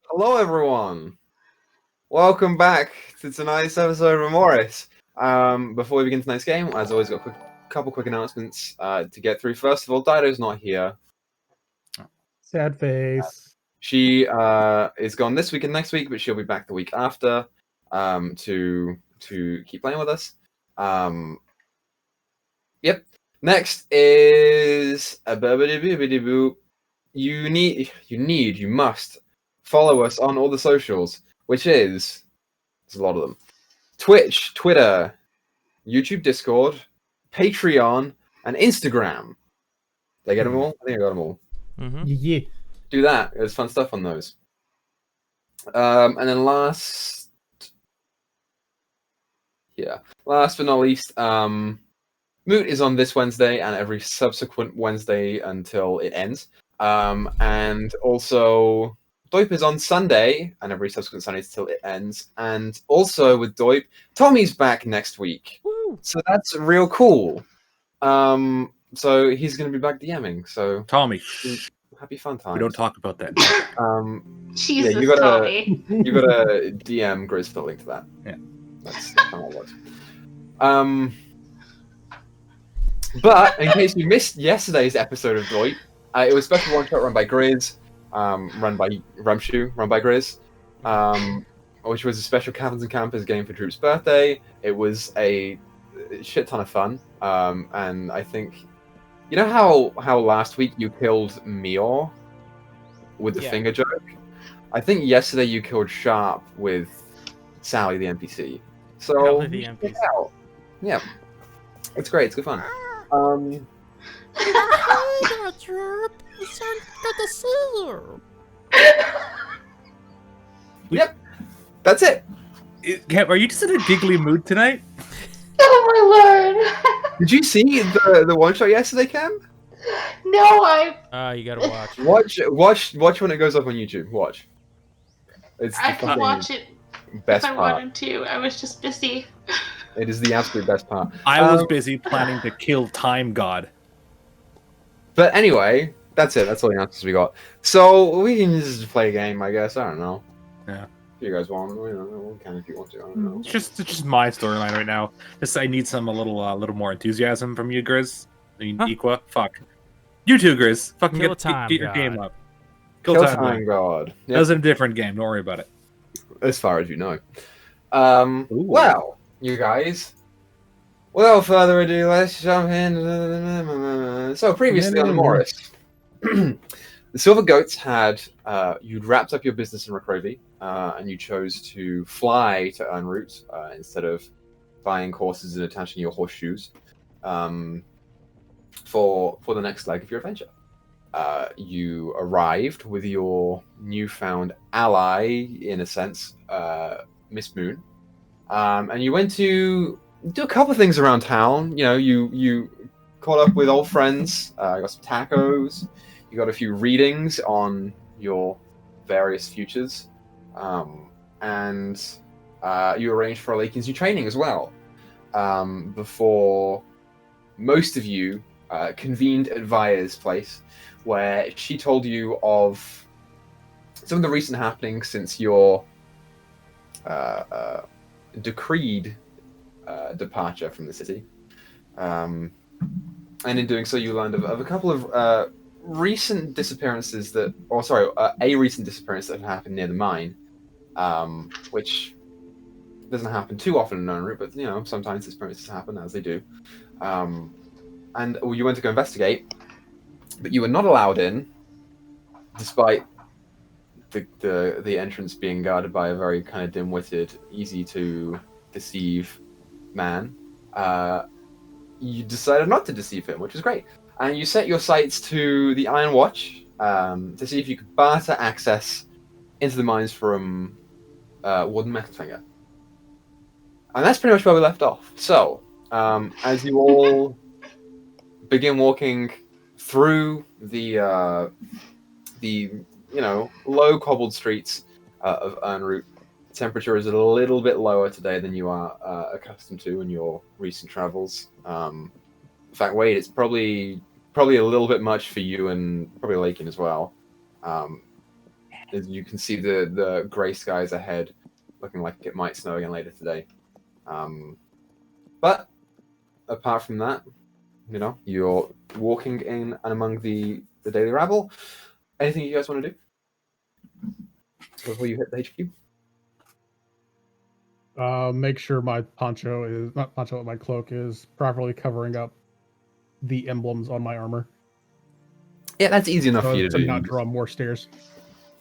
Hello, everyone. Welcome back to tonight's episode of Emoris. Before we begin tonight's game, as always, got a couple quick announcements to get through. First of all, Dyto's not here. Sad face. She is gone this week and next week, but she'll be back the week after to keep playing with us. Yep. Next is you must follow us on all the socials, which is there's a lot of them: Twitch, Twitter, YouTube, Discord, Patreon, and Instagram. Did I get them all? I think I got them all. Mm-hmm. Yeah. Do that. There's fun stuff on those. And then last but not least, Moot is on this Wednesday and every subsequent Wednesday until it ends. And also Doip is on Sunday and every subsequent Sunday until it ends. And also with Doip, Tommy's back next week. Woo. So that's real cool. So he's going to be back DMing. So Tommy, happy fun time. we don't talk about that. Jesus, you gotta Tommy. you gotta DM Griz for the link to that. Yeah. That's how it works. But in case you missed yesterday's episode of Doip, it was a special one shot run by Griz, run by Rumshu, run by Griz, which was a special Captains and Campers game for Droop's birthday. It was a shit ton of fun, and I think you know how last week you killed Mior with the finger joke. I think yesterday you killed Sharp with Sally the NPC. So Sally the NPC. Yeah, it's great. It's good fun. Hey there, Droop. It's so good to see you. Yep, that's it. Cam, are you just in a giggly mood tonight? Oh my lord! Did you see the one shot yesterday, Cam? No, You gotta watch. Watch when it goes up on YouTube. Watch. It's I the could fucking watch it best if I part. wanted to. I was just busy. It is the absolute best part. I was busy planning to kill Time God. But anyway, that's it. That's all the answers we got. So we can just play a game, I guess. I don't know. Yeah. If you guys want, we can if you want to. I don't know. It's just my storyline right now. Just I need a little more enthusiasm from you, Griz. I mean, Equa. Fuck. You too, Griz. Fucking Kill get time, your God. game up. Kill time, God. That Yep. was a different game. Don't worry about it. As far as you know. Ooh. Well, you guys. Without further ado, let's jump in. So previously on Morris, the Silver Goats had you'd wrapped up your business in Recrovy, and you chose to fly to en route instead of buying horses and attaching your horseshoes for the next leg of your adventure. You arrived with your newfound ally, in a sense, Miss Moon, and you went to do a couple of things around town. You know, you caught up with old friends, got some tacos, you got a few readings on your various futures, and you arranged for Alakin's new training as well, before most of you convened at Via's place, where she told you of some of the recent happenings since your decreed departure from the city. And in doing so, you learned of a couple of recent disappearances a recent disappearance that had happened near the mine, which doesn't happen too often in known route, but you know, sometimes disappearances happen, as they do. And you went to go investigate, but you were not allowed in, despite the entrance being guarded by a very kind of dim-witted, easy to deceive man. You decided not to deceive him, which was great. And you set your sights to the Iron Watch to see if you could barter access into the mines from Warden Metalfinger. And that's pretty much where we left off. So, as you all begin walking through the low cobbled streets of Urnroot, the temperature is a little bit lower today than you are accustomed to in your recent travels. In fact, Wade, it's probably a little bit much for you and probably Lakin as well. as you can see the grey skies ahead, looking like it might snow again later today. But apart from that, you know, you're walking in and among the daily rabble. Anything you guys want to do before you hit the HQ? Make sure my poncho is not poncho, my cloak is properly covering up the emblems on my armor. Yeah, that's easy enough for you to To do. not draw more stairs.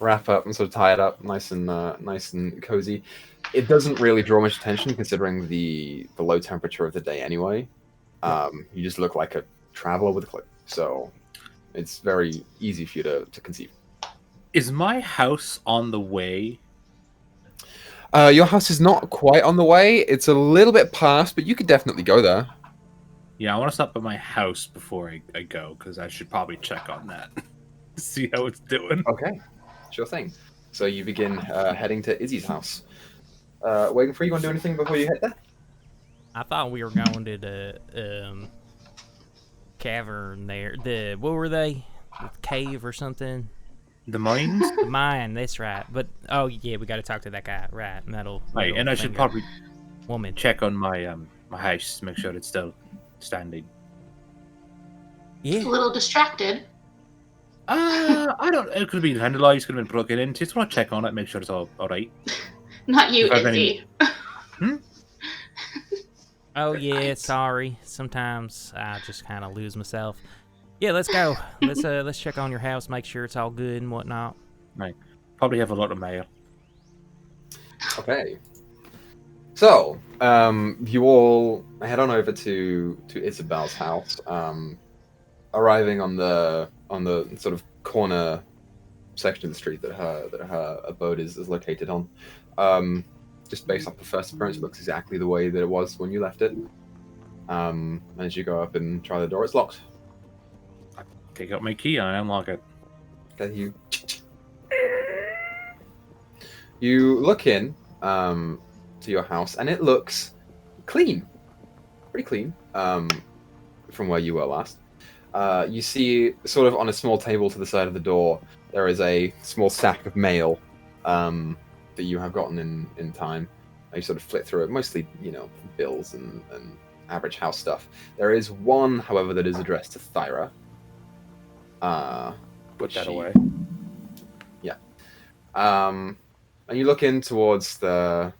Wrap up and sort of tie it up, nice and cozy. It doesn't really draw much attention considering the low temperature of the day anyway. You just look like a traveler with a cloak, so it's very easy for you to conceive. Is my house on the way? Your house is not quite on the way. It's a little bit past, but you could definitely go there. Yeah, I want to stop at my house before I go, because I should probably check on that. See how it's doing. Okay, sure thing. So you begin heading to Izzy's house. Waiting for you. Want to do anything before you head there? I thought we were going to the cavern there. What were they? The cave or something? The mines? The mine, that's right. But oh yeah, we got to talk to that guy, right? Metal. Right, and I should probably woman check on my my house to make sure it's still standing. Yeah. A little distracted. I don't. It could have been vandalized. Could have been broken in. Just want to check on it, make sure it's all right. Not you, If I've Izzy. Oh yeah, sorry. Sometimes I just kind of lose myself. Yeah, let's go. Let's check on your house, make sure it's all good and whatnot. Right. Probably have a lot of mail. Okay. So, you all head on over to Isabel's house. Arriving on the sort of corner section of the street that her abode is located on. Just based off the first appearance, it looks exactly the way that it was when you left it. As you go up and try the door, it's locked. Take out my key and I unlock it. Okay, you look in to your house, and it looks clean, pretty clean from where you were last. You see, sort of on a small table to the side of the door, there is a small sack of mail that you have gotten in time. You sort of flit through it, mostly, you know, bills and average house stuff. There is one, however, that is addressed to Thyra. Put that away. Yeah. And you look in towards the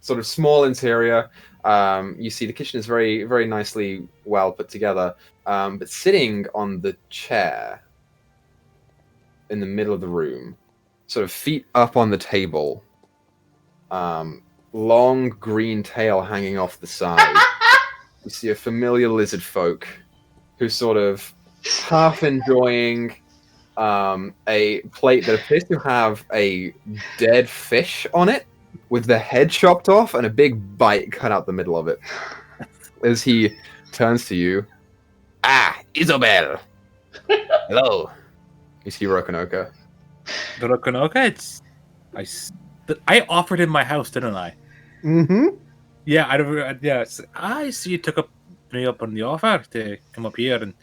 sort of small interior. You see the kitchen is very, very nicely well put together. But sitting on the chair in the middle of the room, sort of feet up on the table, long green tail hanging off the side. You see a familiar lizard folk who's sort of half enjoying a plate that appears to have a dead fish on it with the head chopped off and a big bite cut out the middle of it. As he turns to you, Isabel! Hello! You see Rokonoka. The Rokonoka, I offered him my house, didn't I? Mm-hmm. Yeah, I see you took me up on the offer to come up here and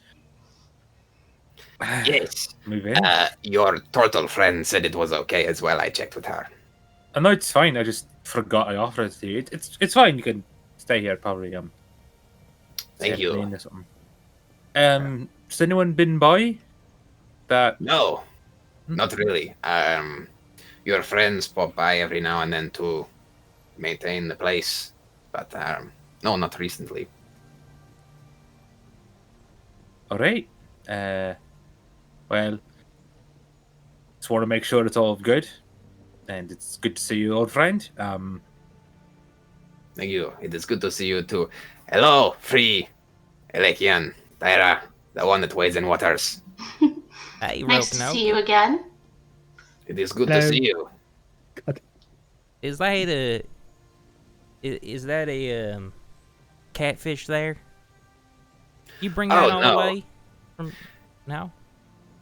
Yes. move in. Your turtle friend said it was okay as well. I checked with her. No, it's fine. I just forgot I offered it to you. It's fine. You can stay here. Probably. Thank you. Or something. Has anyone been by? That No, not really. Your friends pop by every now and then to maintain the place, but no, not recently. all right. Well, just want to make sure it's all good, and it's good to see you, old friend. Thank you. It is good to see you too. Hello, Free, Elekian, Tyra, the one that weighs in waters. Hey, Nice to Rokonoka. see you again. It is good Hello. to see you. Is that a catfish there? You bring that all the no. way from now?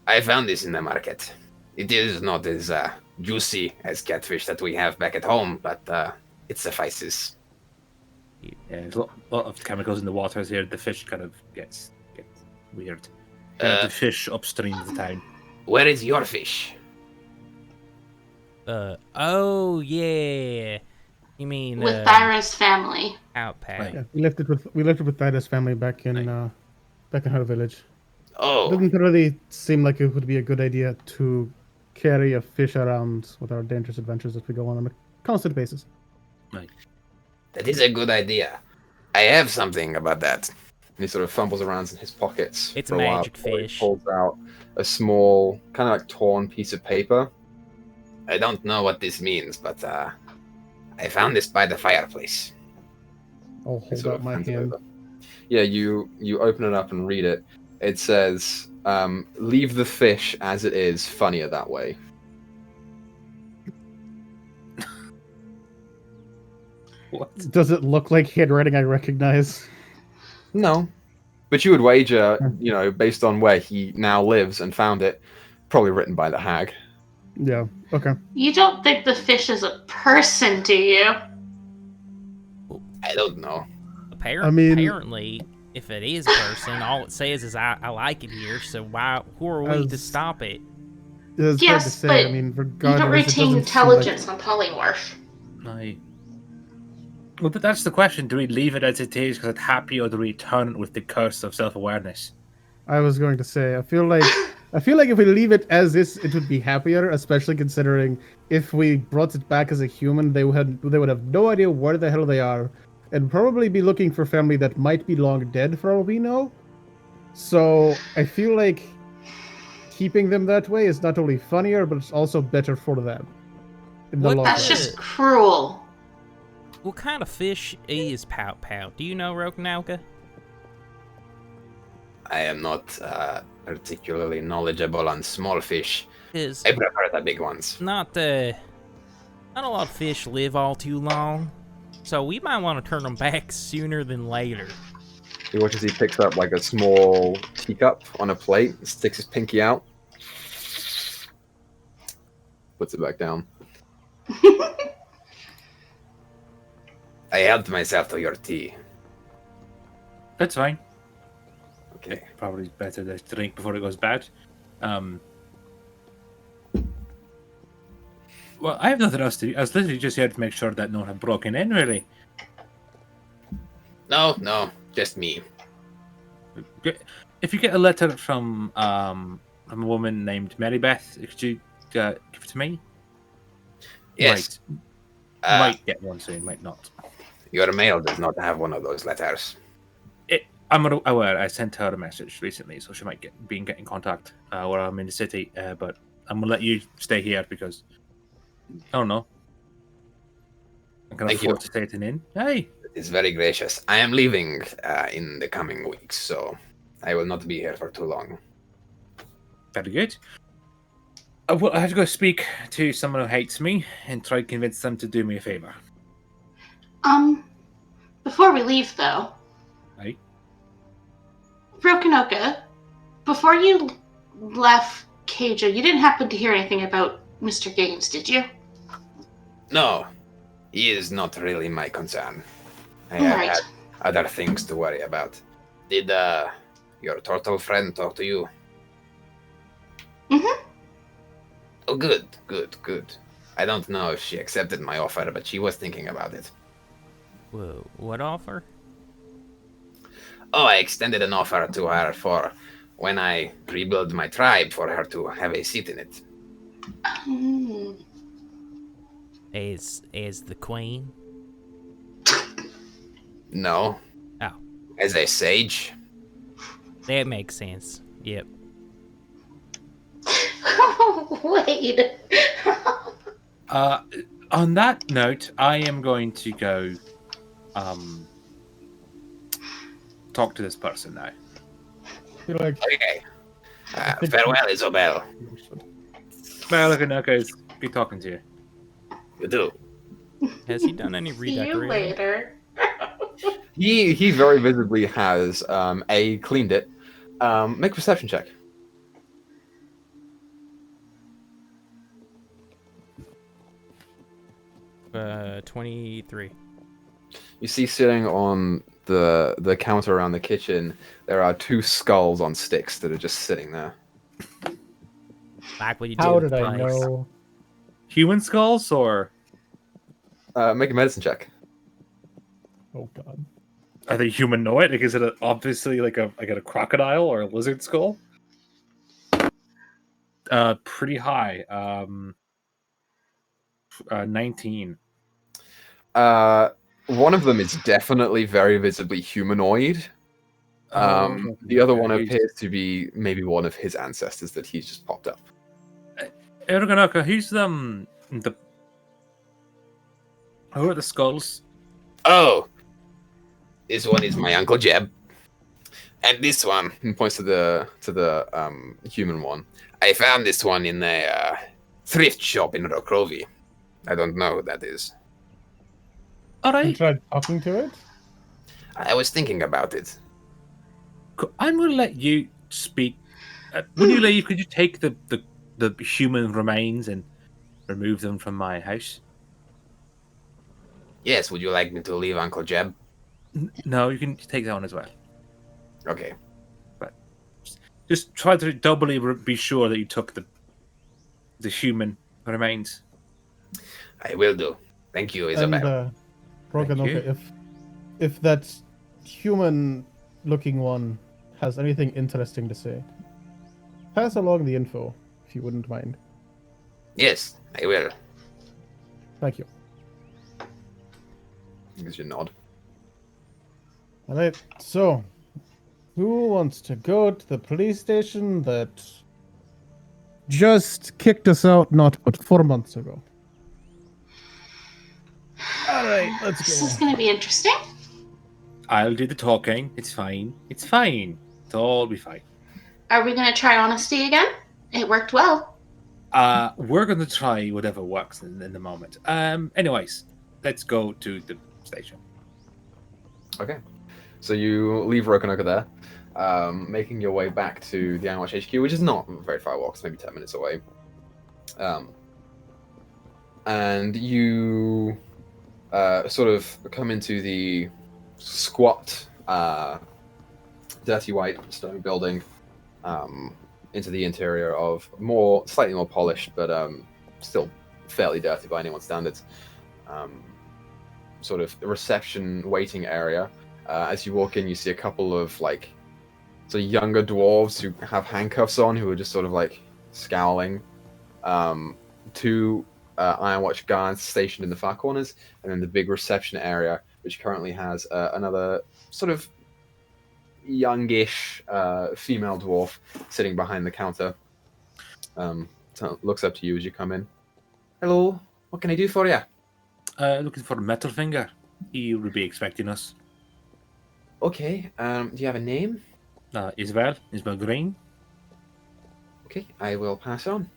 I found this in the market. It is not as juicy as catfish that we have back at home, but it suffices. Yeah, there's a lot of chemicals in the waters here. The fish kind of gets weird. The fish upstream of the town. Where is your fish? Oh yeah. You mean With Thyra's family. outpack? Yeah, we left it with Dyto's family back in her village. Oh, Doesn't really seem like it would be a good idea to carry a fish around with our dangerous adventures that we go on a constant basis. that is a good idea. I have something about that. And he sort of fumbles around in his pockets It's for a a while magic before he fish. pulls out a small, kind of like torn piece of paper. I don't know what this means, but I found this by the fireplace. I'll He hold sort out of my hands it hand. over. Yeah, you open it up and read it. It says, "Leave the fish as it is. Funnier that way." What? Does it look like handwriting I recognize? No, but you would wager, based on where he now lives and found it, probably written by the hag. Yeah. Okay. You don't think the fish is a person, do you? I don't know. Apparently, if it is a person, all it says is I like it here. So who are we to As- stop it? It's hard to Yes, say. but I mean, You regardless, don't it retain doesn't seem intelligence on polymorph. Well, but that's the question. Do we leave it as it is because it's happy, or do we turn it with the curse of self-awareness? I was going to say. I feel like if we leave it as is, it would be happier. Especially considering if we brought it back as a human, they would have no idea where the hell they are, and probably be looking for family that might be long dead for all we know. So I feel like keeping them that way is not only funnier, but it's also better for them. In the What long That's run. just cruel. What kind of fish is Pout Pout? Do you know, Rokanauka? I am not particularly knowledgeable on small fish. Because I prefer the big ones. not a lot of fish live all too long, so we might want to turn them back sooner than later. He watches. He picks up like a small teacup on a plate, sticks his pinky out, puts it back down. I helped myself to your tea. That's fine. Okay. Probably better to drink before it goes bad. Well, I have nothing else to do. I was literally just here to make sure that no one had broken in, really. No, just me. If you get a letter from a woman named Mary Beth, could you give it to me? Yes. Right. Might get one soon, might not. Your mail does not have one of those letters. I'm aware. I sent her a message recently, so she might get in contact while I'm in the city. But I'm gonna let you stay here because I don't know. I can Thank afford you. to stay at an inn. Hey, It's very gracious. I am leaving in the coming weeks, so I will not be here for too long. very good. Well, I have to go speak to someone who hates me and try to convince them to do me a favor. Before we leave, though, Right? Rokanoka, before you left Keija, you didn't happen to hear anything about Mr. Gaines, did you? No, he is not really my concern. I have Right. had other things to worry about. Did your turtle friend talk to you? Mm-hmm. Oh, good. I don't know if she accepted my offer, but she was thinking about it. Whoa, what offer? Oh, I extended an offer to her for when I rebuild my tribe for her to have a seat in it. As the queen? No. Oh. As a sage? That makes sense. Yep. Wait. On that note, I am going to go talk to this person now. I feel like Okay. Farewell, Isobel. Well, okay, it's good talking to you. You do. Has he done any See you redecorating? later. He very visibly has cleaned it. Make a perception check. Uh, 23. You see sitting on the counter around the kitchen, there are 2 skulls on sticks that are just sitting there. Like what you do How with did the I place. know? human skulls or Make a medicine check. Oh god. are they humanoid? Like, is it obviously like a crocodile or a lizard skull? Pretty high. 19. One of them is definitely very visibly humanoid. The other one appears to be maybe one of his ancestors that he's just popped up. Ergonaka, who's the who are the skulls? Oh, this one is my Uncle Jeb. And this one, He points to the human one. I found this one in a thrift shop in Rokrovi. I don't know who that is. All You right, tried talking to it? I was thinking about it. I'm going to let you speak. When you leave, could you take the human remains and remove them from my house? Yes, would you like me to leave Uncle Jeb? No, you can take that one as well. Okay. Just try to doubly be sure that you took the human remains. I will do. Thank you, Isabel. And Brogan, Thank you. okay, if that human-looking one has anything interesting to say, pass along the info if you wouldn't mind. Yes, I will. Thank you. Gives you a nod. All right. So, who wants to go to the police station that just kicked us out not but 4 months ago? All right, let's This go. is going to be interesting. I'll do the talking. It's fine. It's fine. It'll all be fine. Are we going to try honesty again? It worked well. We're going to try whatever works in the moment. Anyways, let's go to the station. Okay. So you leave Rokonoka there, making your way back to the Animal HQ, which is not very far walk, it's maybe 10 minutes away. And you sort of come into the squat, dirty white stone building, into the interior of slightly more polished, but still fairly dirty by anyone's standards. Sort of reception waiting area. As you walk in, you see a couple of sort of younger dwarves who have handcuffs on, who are just sort of scowling. Two Iron Watch guards stationed in the far corners, and then the big reception area, which currently has another sort of youngish female dwarf sitting behind the counter. Looks up to you as you come in. Hello, what can I do for you? Looking for Metalfinger. He would be expecting us. Okay, do you have a name? Isabel Green. Okay, I will pass on.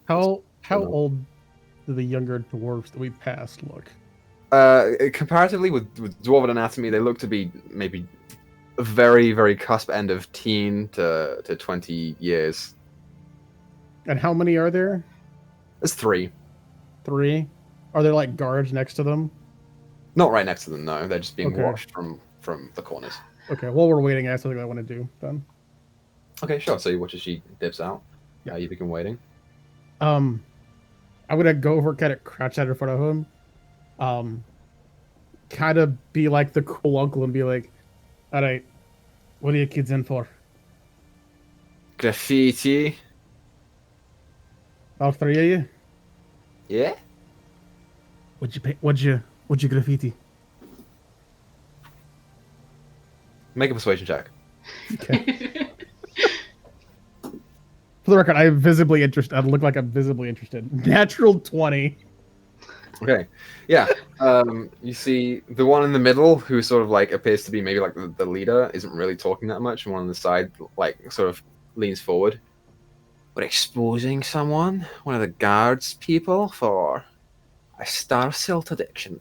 How old do the younger dwarves that we passed look? Comparatively with dwarven anatomy, they look to be maybe a very, very cusp end of teen to 20 years. And how many are there? There's 3. 3? Are there guards next to them? Not right next to them, no. They're just being Okay. watched from the corners. Okay, while we're waiting, I have something I want to do then. Okay, sure. So you watch as she dips out. Yeah, you begin waiting. I'm gonna go over, kind of crouch out in front of him, kind of be like the cool uncle and be like, "All right, what are you kids in for? Graffiti. All 3 of you? Yeah? What'd you graffiti?" Make a persuasion check. Okay. For the record, I'm visibly interested. I look like I'm visibly interested. Natural 20. Okay. Yeah. You see the one in the middle who sort of appears to be maybe the leader isn't really talking that much, and one on the side sort of leans forward. We're exposing someone, one of the guards people, for a star silt addiction.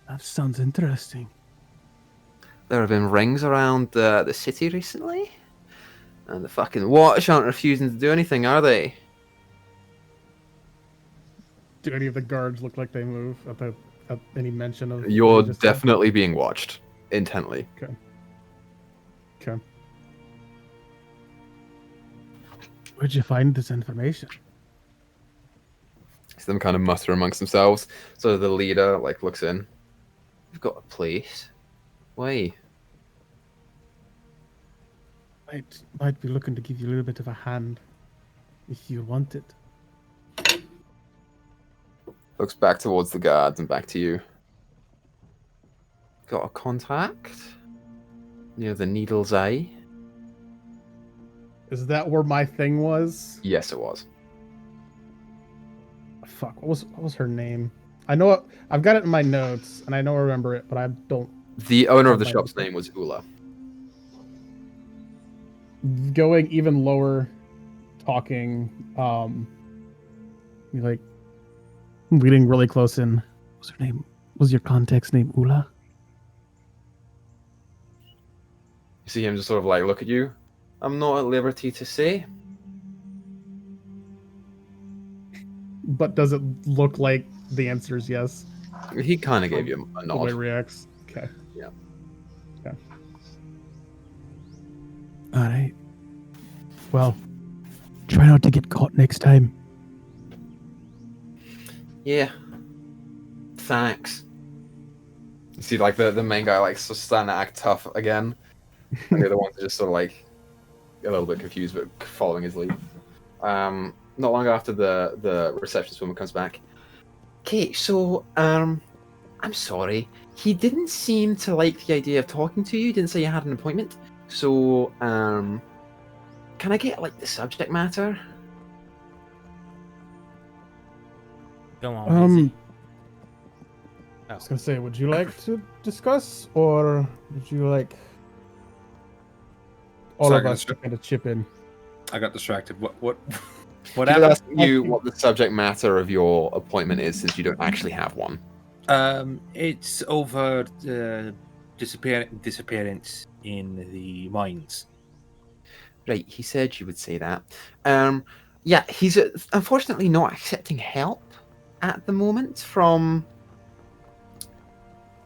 That sounds interesting. There have been rings around the city recently, and the fucking watch aren't refusing to do anything, are they? Do any of the guards look like they move at any mention of? You're what you just said? definitely being watched intently. Okay. Where'd you find this information? So them kind of mutter amongst themselves. So the leader like looks in. We've got a place. Why? Might be looking to give you a little bit of a hand if you want it. Looks back towards the guards and back to you. Got a contact near the Needle's Eye. Is that where my thing was? Yes, it was. Fuck, what was her name? I know I've got it in my notes, and I know I remember it, but I don't. The owner of the shop's name was Ula. Going even lower, talking, like reading really close in. What's her name? Was your contact's name Ula? You see him just sort of like look at you. I'm not at liberty to say. But does it look like the answer is yes? He kind of gave you a The way nod. it reacts. Okay. Yeah. Okay. All right. Well, try not to get caught next time. Yeah. Thanks. You see, like the main guy like starting to act tough again, and the other ones are just sort of like a little bit confused, but following his lead. Not long after the receptionist woman comes back. Okay, so I'm sorry. He didn't seem to like the idea of talking to you. He didn't say you had an appointment. So can I get like the subject matter? Go on. Izzy. I was gonna say, would you like to discuss, or would you like all Sorry, of us to kind of chip in? I got distracted. What He was happened? asking you what the subject matter of your appointment is, since you don't actually have one. It's over disappearance in the mines. Right, he said you would say that. Yeah, he's unfortunately not accepting help at the moment from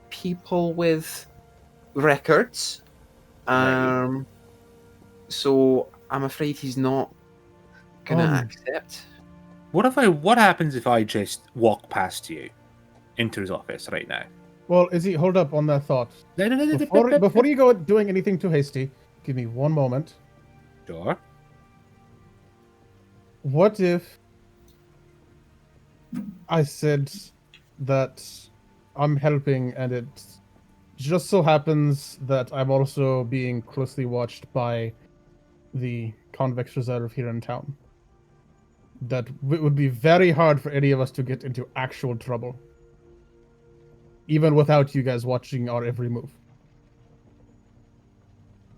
people with records. Right. So I'm afraid he's not gonna Um, accept. What happens if I just walk past you into his office right now? Well, Izzy, hold up on that thought. Before you go doing anything too hasty, give me one moment. Sure. What if I said that I'm helping, and it just so happens that I'm also being closely watched by the convicts reserve here in town? That it would be very hard for any of us to get into actual trouble, even without you guys watching our every move.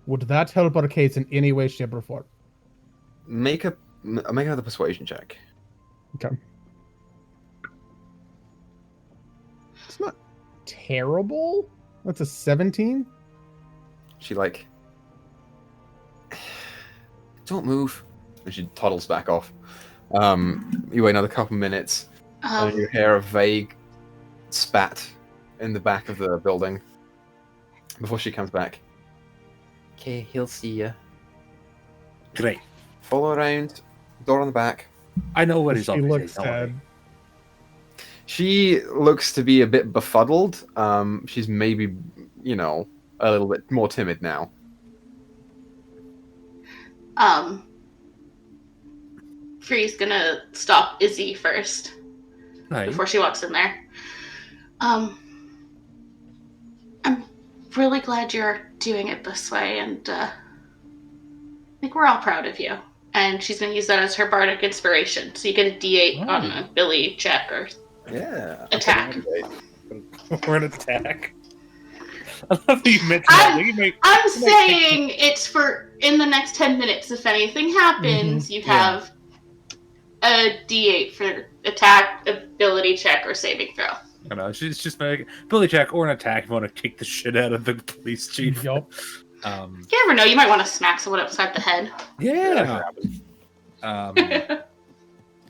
Would that help our case in any way, shape, or form? Make another persuasion check. Okay. It's not terrible. That's a 17. She like, don't move, and she toddles back off. You wait another couple minutes, and you hear a vague spat in the back of the building before she comes back. Okay, he'll see you. Great. Follow around, door on the back. I know where his She office looks is. Don't worry. sad. She looks to be a bit befuddled. She's maybe, a little bit more timid now. Free's gonna stop Izzy first Right. before she walks in there. I'm really glad you're doing it this way, and I think we're all proud of you. And she's gonna use that as her bardic inspiration. So you get a D8 on a ability check or Yeah. attack. We're an attack. I love that you mentioned that. I'm saying it's for in the next 10 minutes. If anything happens, you have a D8 for attack, ability check, or saving throw. I know, it's just like ability check or an attack if you want to kick the shit out of the police chief. Yup. You never know, you might want to smack someone upside the head. Yeah.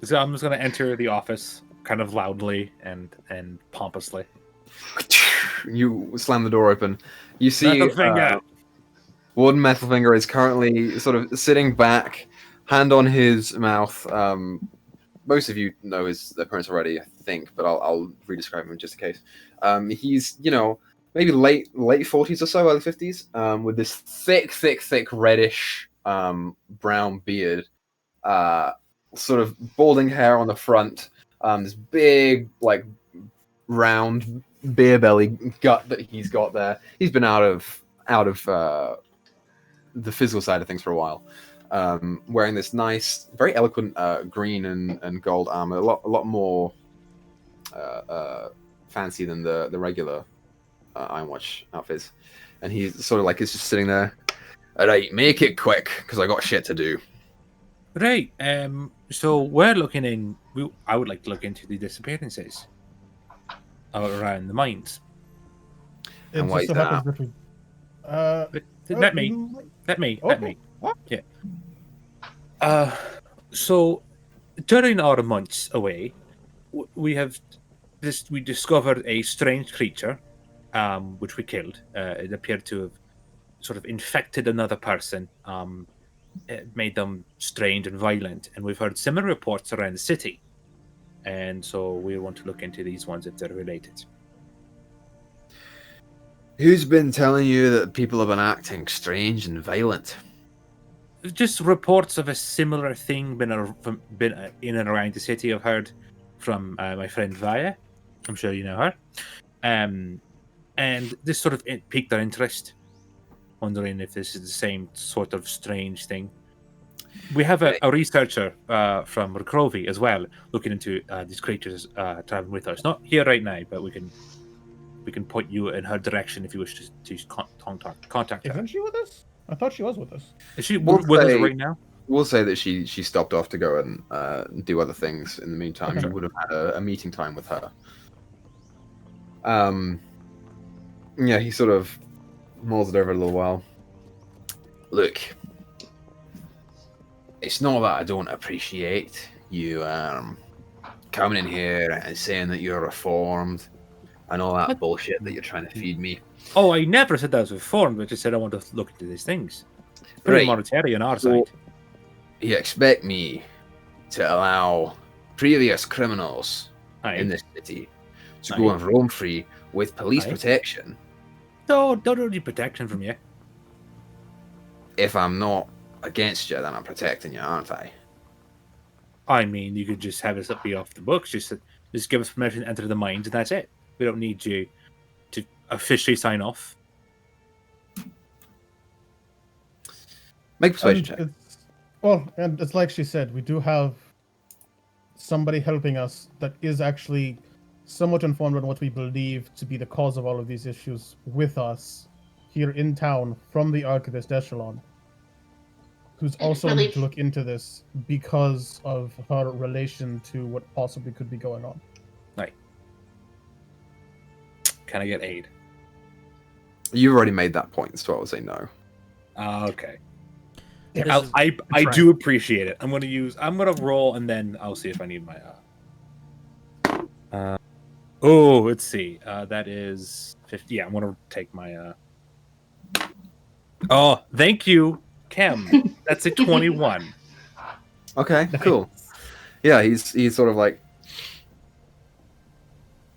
So I'm just gonna enter the office kind of loudly and pompously. You slam the door open. You see Metal finger. Warden Metalfinger is currently sort of sitting back, hand on his mouth. Most of you know his appearance already, I think, but I'll re-describe him just in case. He's, maybe late 40s or so, early 50s, with this thick reddish brown beard, sort of balding hair on the front, this big, like, round beer belly gut that he's got there. He's been out of the physical side of things for a while. Wearing this nice, very eloquent green and gold armor, a lot more fancy than the regular Ironwatch outfits. And he's sort of like, he's just sitting there. All right, make it quick, because I got shit to do. Right. So we're looking in. I would like to look into the disappearances around the mines. And why is so that? Let me. What? Yeah. So during our months away, we discovered a strange creature, which we killed. It appeared to have sort of infected another person. It made them strange and violent, and we've heard similar reports around the city. And so we want to look into these ones if they're related. Who's been telling you that people have been acting strange and violent? Just reports of a similar thing been in and around the city. I've heard from my friend Vaya. I'm sure you know her. And this sort of piqued our interest, wondering if this is the same sort of strange thing. We have a researcher from Recrovy as well, looking into these creatures traveling with us. Not here right now, but we can point you in her direction if you wish to contact her. Isn't she with us? I thought she was with us. Is she with us right now? We'll say that she stopped off to go and do other things in the meantime. Okay. You would have had a meeting time with her. Yeah, he sort of mulls it over a little while. Look, it's not that I don't appreciate you coming in here and saying that you're reformed and all that bullshit that you're trying to feed me. Oh, I never said that I was reformed. I just said I want to look into these things. Pretty monetary on our side. You expect me to allow previous criminals in this city to go and roam free with police protection? No, don't need protection from you. If I'm not against you, then I'm protecting you, aren't I? I mean, you could just have us be off the books. Just give us permission to enter the mines, and that's it. We don't need you to officially sign off. Make a persuasion check. And it's like she said, we do have somebody helping us that is actually somewhat informed on what we believe to be the cause of all of these issues with us here in town from the Archivist Echelon, who's also need to look into this because of her relation to what possibly could be going on. Right. Can I get aid? You've already made that point, so I would say no. Okay. Yeah, I do appreciate it. I'm gonna roll and then I'll see if I need my let's see. That is 50. Yeah, I'm gonna take my Oh, thank you, Chem. That's a 21. Okay, cool. Yeah, he's sort of like,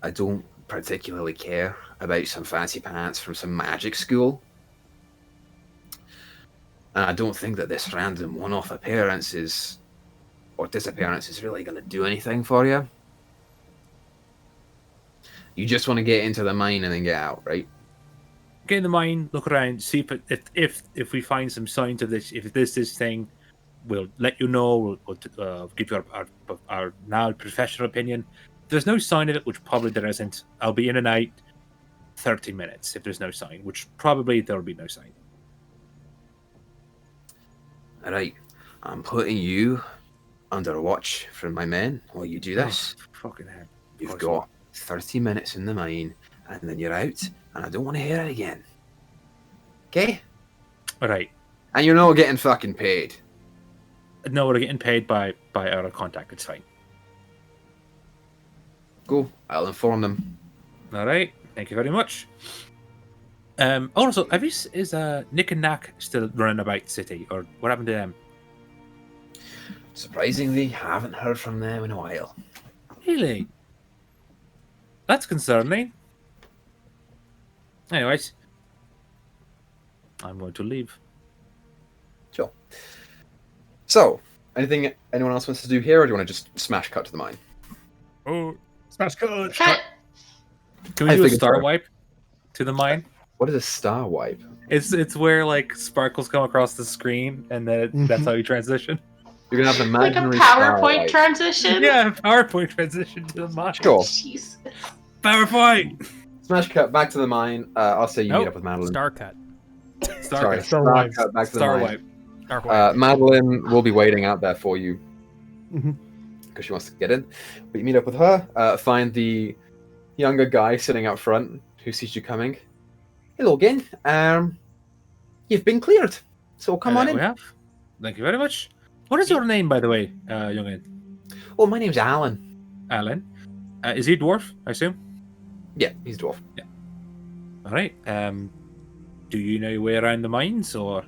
I don't particularly care about some fancy pants from some magic school. And I don't think that this random one-off appearance or disappearance is really going to do anything for you. You just want to get into the mine and then get out, right? Get in the mine, look around, see if we find some signs of this. If there's this thing, we'll let you know. We'll give you our now professional opinion. If there's no sign of it, which probably there isn't, I'll be in and out 30 minutes if there's no sign, which probably there will be no sign. All right, I'm putting you under watch from my men while you do this. Oh, fucking hell. You've got 30 minutes in the mine, and then you're out, and I don't want to hear it again. Okay? All right. And you're not getting fucking paid. No, we're getting paid by our contact. It's fine. Cool. I'll inform them. All right. Thank you very much. Also, is Nick and Knack still running about the city, or what happened to them? Surprisingly, haven't heard from them in a while. Really? That's concerning. Anyways, I'm going to leave. Sure. So, anything anyone else wants to do here, or do you want to just smash cut to the mine? Oh, Smash cut. Cut. can we I do a figured star so. wipe to the mine? What is a star wipe? It's where like sparkles come across the screen, and then that's how you transition. You're gonna have an Like a imaginary star PowerPoint wipe. transition. Yeah, PowerPoint transition to the mine. Sure. Jeez. PowerPoint. Smash cut back to the mine. I'll say you meet Nope. up with Madeline. Star cut. Sorry, Star star wipe. cut back to the Star mine. wipe. Star wipe. Madeline will be waiting out there for you Mhm. because she wants to get in. But you meet up with her. Find the younger guy sitting up front who sees you coming. Hello again. You've been cleared, so come on We in. have. Thank you very much. What is your name, by the way, youngin? Oh, my name's Alan. Alan. Is he a dwarf? I assume. Yeah, he's a dwarf. All right. Do you know your way around the mines, or?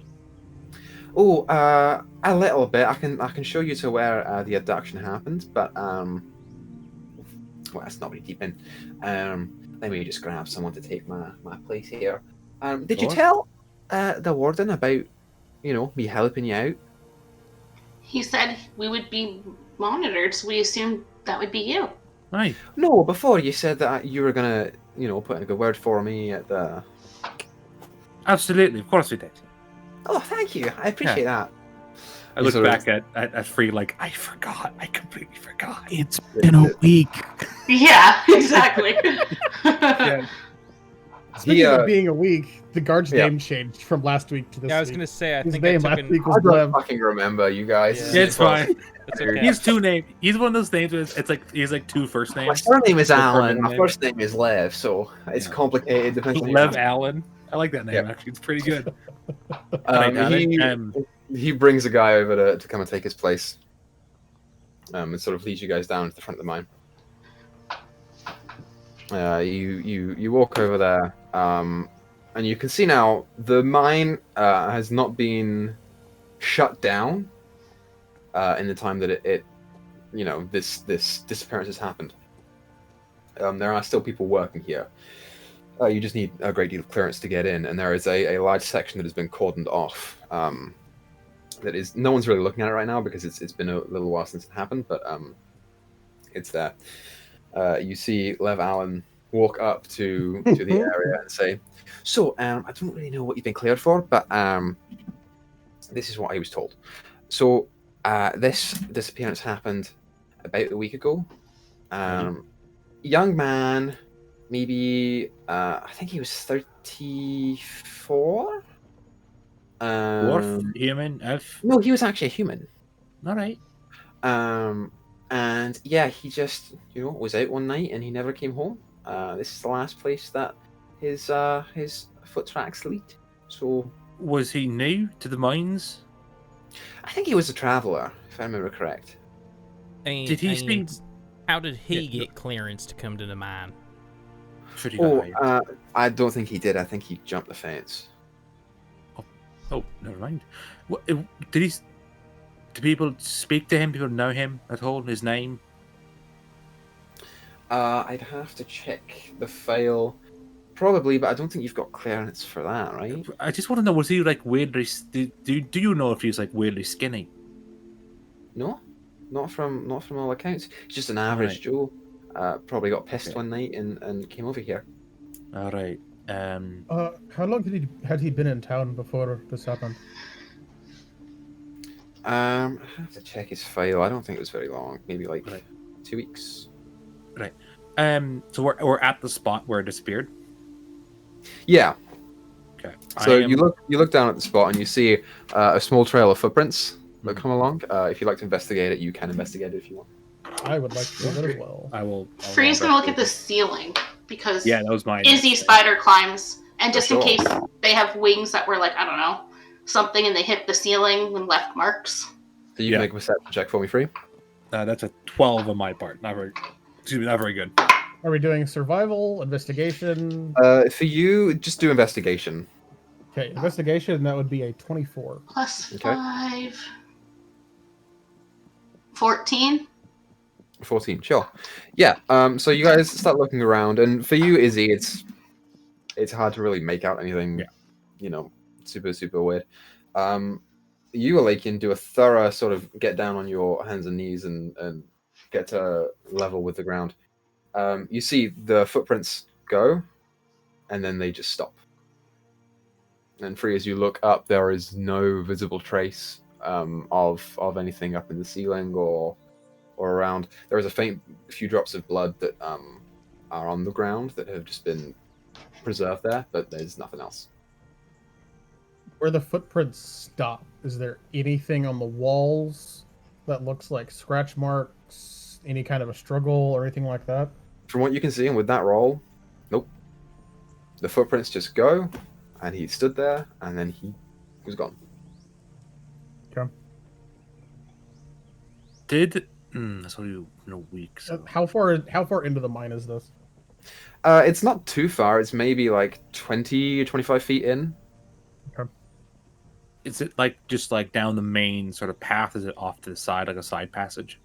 Oh, a little bit. I can show you to where the abduction happened, but well, that's not really deep in. Let me just grab someone to take my place here. Did you Sure. tell the warden about, me helping you out? He said we would be monitored, so we assumed that would be you. Aye. No, before you said that you were gonna, put in a good word for me at the. Absolutely. Of course we did. Oh, thank you. I appreciate that. I You look sort of- back at Free like, I forgot. I completely forgot. It's been a week. Yeah, exactly. Yeah. Speaking uh, of being a week, the guard's yeah. name changed from last week to this Yeah, I was week. gonna say. I His think I name took last an. week I was don't Lev. fucking remember, you guys. Yeah. It's fine. It's okay. He's two names. He's one of those names where it's like he's like two first My names. surname is Like Alan. middle My name. first name is Lev, so it's Yeah. complicated. Depends on Lev Allen. I like that name Yeah. actually. It's pretty good. Right, Alan, he brings a guy over to come and take his place, and sort of leads you guys down to the front of the mine. You walk over there, and you can see now the mine has not been shut down in the time that it this disappearance has happened. There are still people working here. You just need a great deal of clearance to get in, and there is a large section that has been cordoned off. That is, no one's really looking at it right now because it's been a little while since it happened, but it's there. You see Lev Allen walk up to the area and say, "So, I don't really know what you've been cleared for, but this is what I was told. So, this disappearance happened about a week ago. Young man, maybe I think he was 34. Dwarf, human, elf. No, he was actually a human. All right. And yeah, he just was out one night and he never came home. This is the last place that his foot tracks lead. So Was he new to the mines? I think he was a traveler, if I remember correct. Did he speak? How did he Yeah, get clearance to come to the mine? Should he Oh, got hired? I don't think he did. I think he jumped the fence. Oh, never mind. What, did he? Do people speak to him? People know him at all? His name? I'd have to check the file, probably, but I don't think you've got clearance for that, right? I just want to know: was he like weirdly? Do you know if he's like weirdly skinny? No, not from all accounts. He's just an average Right. Joe. Probably got pissed Okay. one night and came over here. All right. How long had he been in town before this happened? I have to check his file. I don't think it was very long. Maybe like Right. 2 weeks. So we're at the spot where it disappeared. Yeah. Okay. So you look down at the spot and you see a small trail of footprints that Mhm. come along. If you'd like to investigate it, you can investigate it if you want. I would like to do that as well. I will. Free's gonna look at the ceiling because Yeah, that was mine. Izzy spider climbs, and just in sure. case they have wings that were like, I don't know, something, and they hit the ceiling and left marks. So you Yeah. can make a perception check for me, Free. That's a 12 on my part. Not very. Excuse me, not very good. Are we doing survival, investigation? For you, just do investigation. Okay, investigation, that would be a 24. Plus Okay. 5. 14. 14, sure. Yeah. So you guys start looking around, and for you, Izzy, it's hard to really make out anything. Yeah. You know, super weird. You, Alakian, do a thorough sort of get down on your hands and knees and get to level with the ground. You see the footprints go, and then they just stop. And Free, as you look up, there is no visible trace of anything up in the ceiling or around. There is a faint few drops of blood that are on the ground that have just been preserved there, but there's nothing else. Where the footprints stop, is there anything on the walls that looks like scratch marks, any kind of a struggle or anything like that? From what you can see, and with that roll, nope. The footprints just go, and he stood there, and then he was gone. Okay. That's only in a week. So. How far into the mine is this? It's not too far. It's maybe like 20 or 25 feet in. Okay. Is it like just like down the main sort of path? Is it off to the side, like a side passage?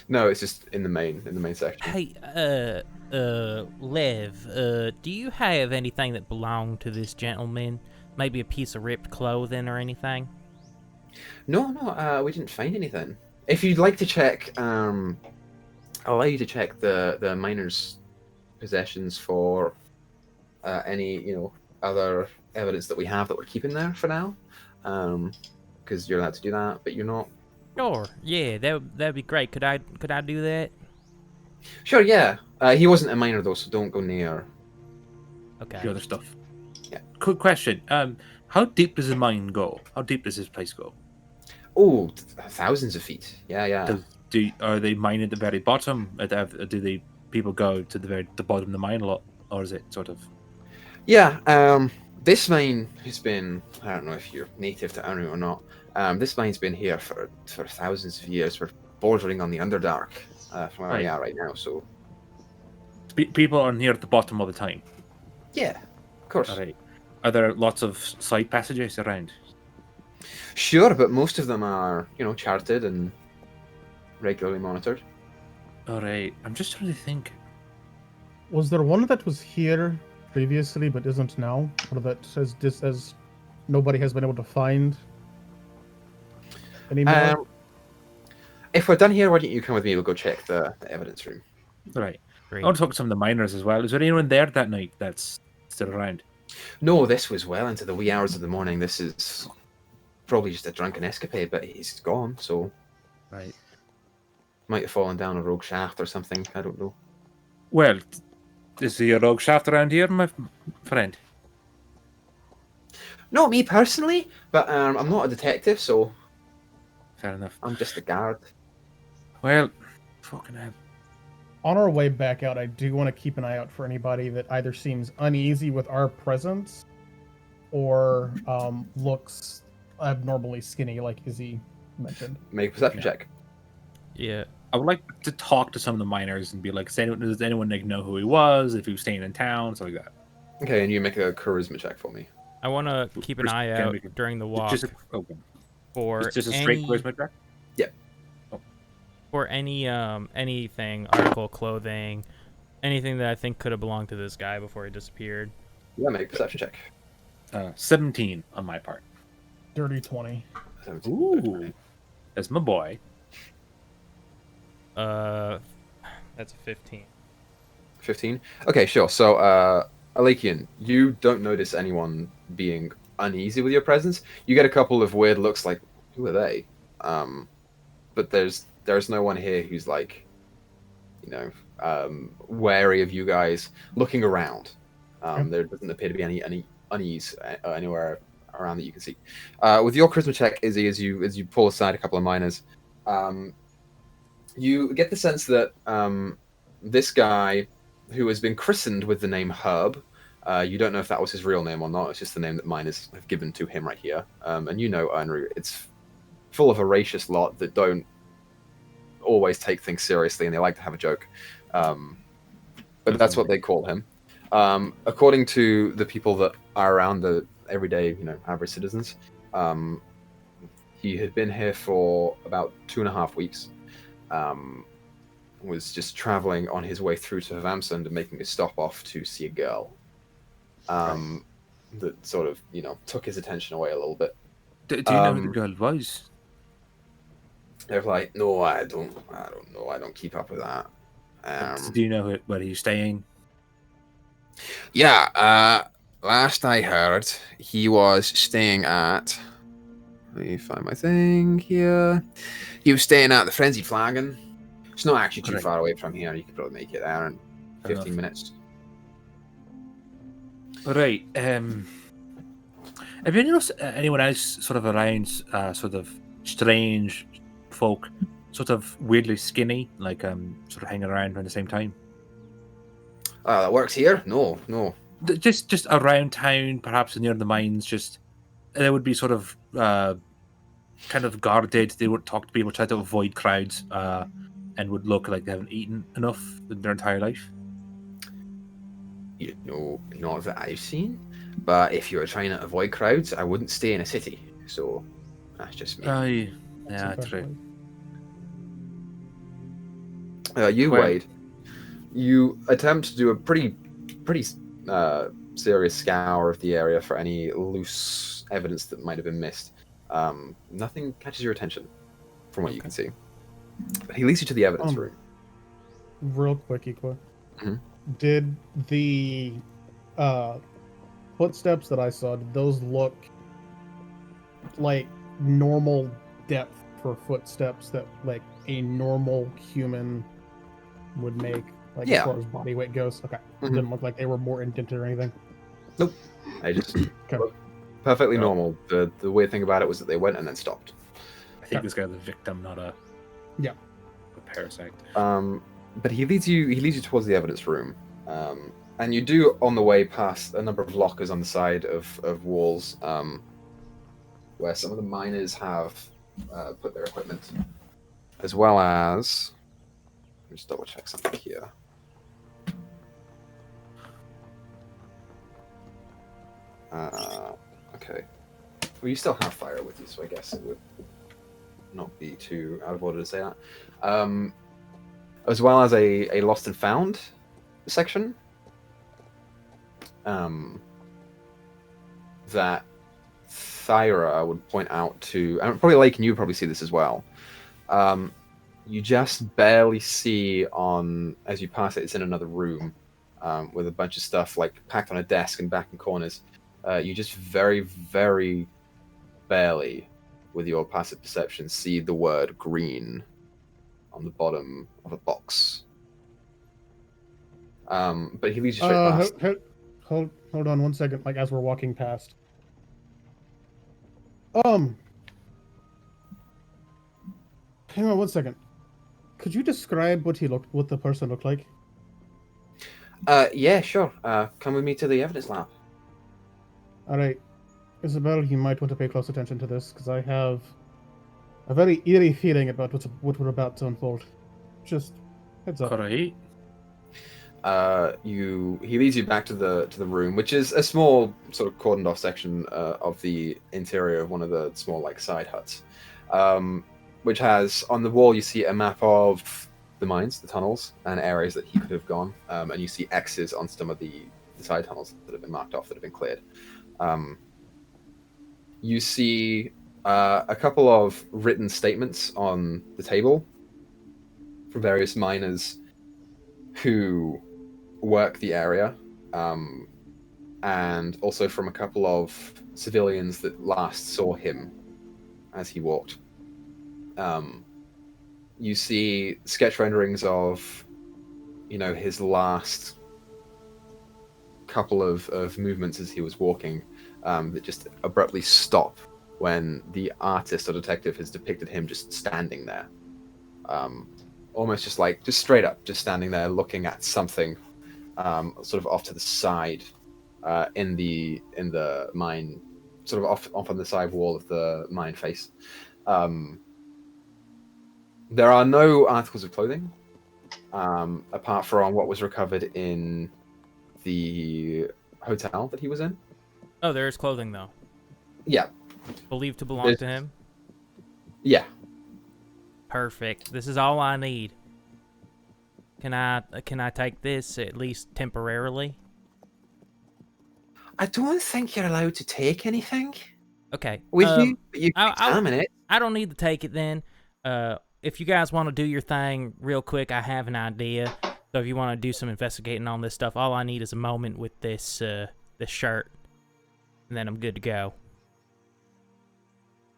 No, it's just in the main section. Hey, Lev, do you have anything that belonged to this gentleman? Maybe a piece of ripped clothing or anything? No, we didn't find anything. If you'd like to check, I'll allow you to check the miner's possessions for any other evidence that we have that we're keeping there for now, because you're allowed to do that, but you're not. Sure. Yeah, that'd be great. Could I do that? Sure, yeah. He wasn't a miner though, so don't go near. Okay. The other stuff. Yeah. Quick question. How deep does the mine go? How deep does this place go? Oh, thousands of feet. Yeah. Are they mining at the very bottom? Do the people go to the bottom of the mine a lot, or is it sort of? Yeah. This mine has been. I don't know if you're native to Unreal or not. This mine's been here for thousands of years. We're bordering on the Underdark from where we are right now. So people are near at the bottom all the time. Yeah, of course. All right. Are there lots of side passages around? Sure, but most of them are, charted and regularly monitored. All right. I'm just trying to think. Was there one that was here previously but isn't now, or that as nobody has been able to find anymore? If we're done here, why don't you come with me? We'll go check the evidence room. All right. Great. I want to talk to some of the miners as well. Is there anyone there that night that's still around? No, this was well into the wee hours of the morning. This is probably just a drunken escapade, but he's gone, so... Right. Might have fallen down a rogue shaft or something, I don't know. Well, is there a rogue shaft around here, my friend? Not me personally, but I'm not a detective, so... Fair enough. I'm just a guard. Well, fucking hell. On our way back out, I do want to keep an eye out for anybody that either seems uneasy with our presence or looks abnormally skinny, like Izzy mentioned. Make a perception check. Yeah. I would like to talk to some of the miners and be like, does anyone know who he was, if he was staying in town, stuff like that. Okay, and you make a charisma check for me. I want to keep an eye out during the walk for just a straight charisma check? Yeah. For anything, article, clothing, anything that I think could have belonged to this guy before he disappeared. Yeah, make a perception check. 17 on my part. Dirty 20. 17. Ooh. That's my boy. That's a 15. 15? Okay, sure. So, Alakian, you don't notice anyone being uneasy with your presence. You get a couple of weird looks like, who are they? But there's no one here who's like, wary of you guys looking around. There doesn't appear to be any unease anywhere around that you can see. With your charisma check, Izzy, as you pull aside a couple of miners, you get the sense that this guy, who has been christened with the name Herb, you don't know if that was his real name or not. It's just the name that miners have given to him right here. And Unru, it's full of a voracious lot that don't always take things seriously, and they like to have a joke. But that's what they call him. According to the people that are around the everyday, average citizens, he had been here for about 2.5 weeks. was just traveling on his way through to Vamsund and making a stop off to see a girl. That sort of, took his attention away a little bit. Do you know who the girl was? They're like, no, I don't know. I don't keep up with that. Do you know where he's staying? Yeah, last I heard, he was staying at... Let me find my thing here. He was staying at the Frenzied Flagon. It's not actually too far away from here. You could probably make it there in 15 minutes. Right. Have you noticed anyone else sort of around, sort of strange folk, sort of weirdly skinny, like sort of hanging around at the same time? That works here? No. Just around town, perhaps near the mines. Just they would be sort of kind of guarded. They would talk to people, try to avoid crowds, and would look like they haven't eaten enough in their entire life. Not that I've seen. But if you were trying to avoid crowds, I wouldn't stay in a city. So that's just me. Yeah, true. Wade, you attempt to do a pretty serious scour of the area for any loose evidence that might have been missed. Nothing catches your attention, from what you can see. But he leads you to the evidence room. Real quick, Equa. Mm-hmm. Did the footsteps that I saw, did those look like normal depth for footsteps that like a normal human would make, like as far as body weight goes? Okay. Mm-hmm. Didn't look like they were more indented or anything. Nope. I just perfectly normal. The weird thing about it was that they went and then stopped. I think this guy's a victim, not a parasite. But he leads you towards the evidence room. And you do, on the way, past a number of lockers on the side of walls, where some of the miners have put their equipment, as well as... Let me just double check something here. Okay. Well, you still have fire with you, so I guess it would not be too out of order to say that. As well as a lost and found section. That Thyra would point out to, and probably Lake, and you would probably see this as well. You just barely see as you pass it, it's in another room with a bunch of stuff like packed on a desk and back in corners. You just very, very barely, with your passive perception, see the word green on the bottom of a box. But he leads you straight past. Hold on 1 second, like as we're walking past. Hang on 1 second. Could you describe what the person looked like? Yeah, sure. Come with me to the evidence lab. Alright. Isabel, you might want to pay close attention to this, because I have a very eerie feeling about what we're about to unfold. Just heads up. Alright. He leads you back to the room, which is a small sort of cordoned off section of the interior of one of the small like side huts, which has on the wall you see a map of the mines, the tunnels, and areas that he could have gone, and you see X's on some of the side tunnels that have been marked off, that have been cleared. You see a couple of written statements on the table from various miners who work the area, and also from a couple of civilians that last saw him as he walked. You see sketch renderings of, his last couple of movements as he was walking, that just abruptly stop when the artist or detective has depicted him just standing there. Almost just straight up, just standing there looking at something, sort of off to the side, in the mine, sort of off on the side wall of the mine face. There are no articles of clothing, apart from what was recovered in the hotel that he was in. Oh, there is clothing though. Yeah. Believed to belong to him. Yeah. Perfect. This is all I need. Can I take this at least temporarily? I don't think you're allowed to take anything Okay. with you, but you can I'll- examine it. I don't need to take it then. If you guys want to do your thing real quick, I have an idea. So if you want to do some investigating on this stuff, all I need is a moment with this this shirt, and then I'm good to go.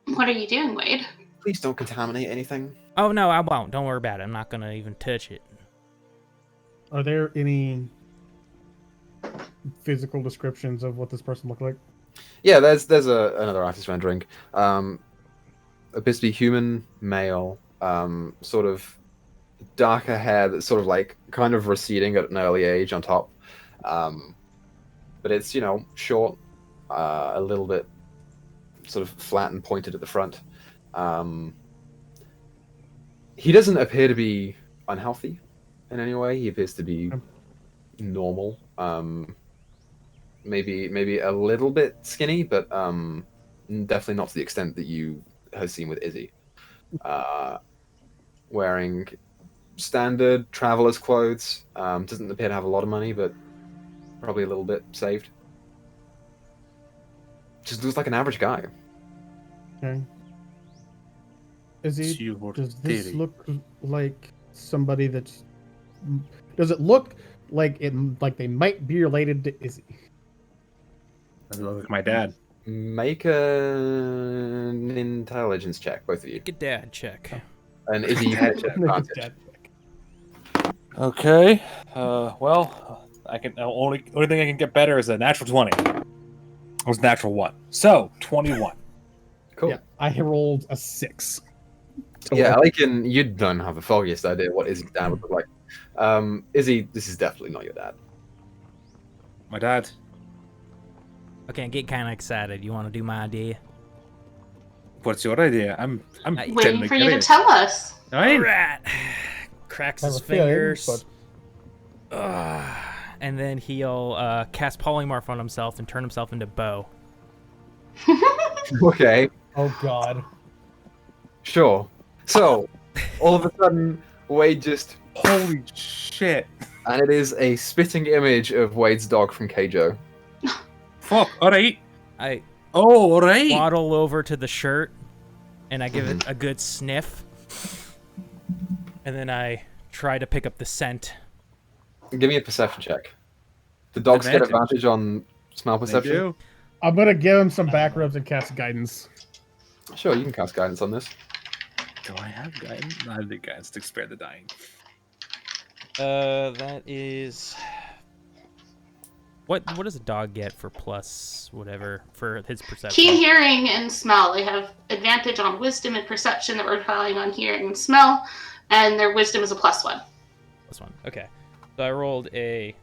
What are you doing, Wade? Please don't contaminate anything. Oh no, I won't. Don't worry about it. I'm not gonna even touch it. Are there any physical descriptions of what this person looked like? Yeah, there's another artist rendering. Appears to be human, male, sort of darker hair that's sort of like kind of receding at an early age on top. But it's, short, a little bit sort of flat and pointed at the front. He doesn't appear to be unhealthy in any way. He appears to be normal. Maybe a little bit skinny, but definitely not to the extent that you have seen with Izzy. Wearing standard traveler's clothes. Doesn't appear to have a lot of money, but probably a little bit saved. Just looks like an average guy. Okay. Does this look like somebody that's... Does it look like they might be related to Izzy? Doesn't look like my dad. Make an intelligence check, both of you. Get dad check. And Izzy, you had check advantage. Okay. Well, I can only thing I can get better is a natural 20. It was natural 1. So 21. Cool. Yeah, I rolled a 6. Yeah, you don't have the foggiest idea what Izzy's dad would look like. Izzy, this is definitely not your dad. My dad. Okay, I'm getting kind of excited. You want to do my idea? What's your idea? I'm Waiting for you to tell us. All right. Cracks his fingers. But... and then he'll cast polymorph on himself and turn himself into Bo. Okay. Oh God. Sure. So, all of a sudden, Wade just... Holy shit. And it is a spitting image of Wade's dog from Keijo. Fuck, alright. I alright. waddle over to the shirt, and I give it a good sniff. And then I try to pick up the scent. Give me a perception check. The dogs get advantage on smell perception. I'm gonna give him some back rubs and cast guidance. Sure, you can cast guidance on this. Do I have guidance? I have the guidance to spare the dying. That is... What does a dog get for plus whatever for his perception? Keen hearing and smell. They have advantage on wisdom and perception that we're relying on hearing and smell, and their wisdom is a +1. +1. Okay. So I rolled a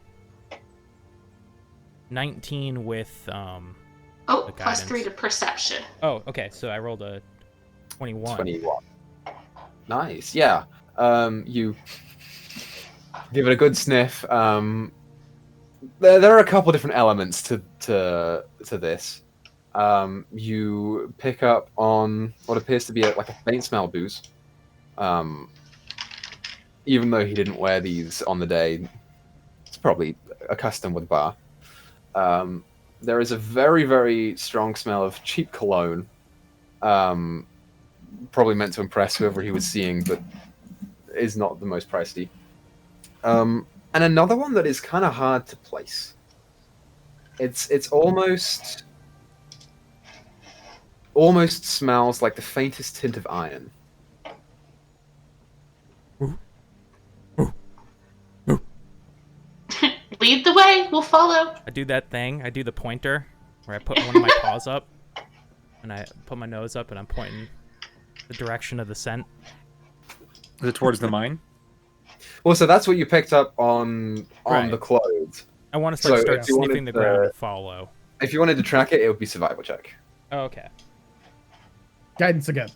19 with +3 to perception. Oh, okay. So I rolled a 21. 21. Nice. Yeah. You give it a good sniff. There are a couple different elements to this. You pick up on what appears to be like a faint smell booze. Even though he didn't wear these on the day, it's probably accustomed with bar. There is a very, very strong smell of cheap cologne. Probably meant to impress whoever he was seeing, but is not the most pricey. And another one that is kind of hard to place. It's almost smells like the faintest tint of iron. Lead the way, we'll follow. I do that thing. I do the pointer where I put one of my paws up and I put my nose up and I'm pointing the direction of the scent. Is it towards the mine? Well, so that's what you picked up on Right. the clothes. I want to start if you sniffing wanted the ground to- and follow. If you wanted to track it, it would be survival check. Oh, okay. Guidance again.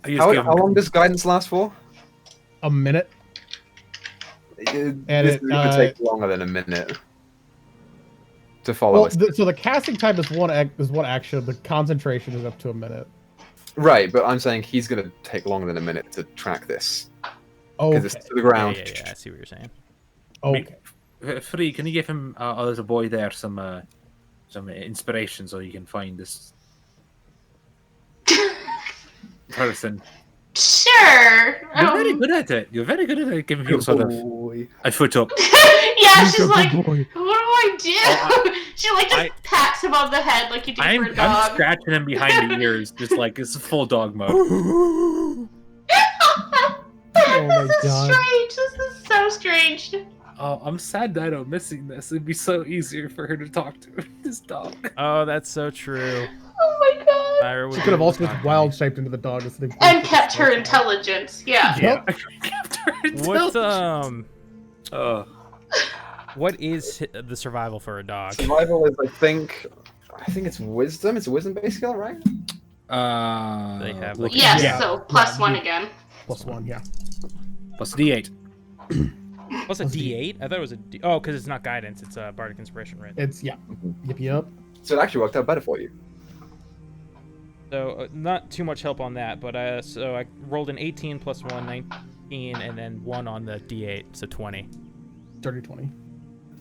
How long does guidance last for? A minute. This would take longer than a minute to follow. Well, so the casting time is one action. The concentration is up to a minute. Right, but I'm saying he's going to take longer than a minute to track this. Okay. Because it's to the ground. Yeah, I see what you're saying. Okay. Free, can you give him, there's a boy there, some inspiration so you can find this person? Sure. You're very good at it. You're very good at it. Giving people sort of a foot up. Yeah, she's Good like, boy. what do I do? Oh, she like just pats him on the head like you do for a I'm dog. scratching him behind the ears, just like it's full dog mode. Oh my This is God. strange. This is so strange. Oh, I'm sad that I'm missing this. It'd be so easier for her to talk to this dog. Oh, that's so true. Oh my god. Myra would She be could have able also to just talk to wild me. shaped into the dog. And kept her intelligence. Yeah. Yep. What Oh, what is the survival for a dog? Survival is, I think it's wisdom. It's a wisdom-based skill, right? They have, look- like, Yes, Yeah. so plus Yeah, one you- again. +1, yeah. plus D8. What's a D8? I thought it was a D. Oh, because it's not guidance. It's a bardic inspiration, right? It's, yeah. Yep. So it actually worked out better for you. So not too much help on that, but so I rolled an 18 plus 1, 19, and then 1 on the D8, so 20. Dirty 20.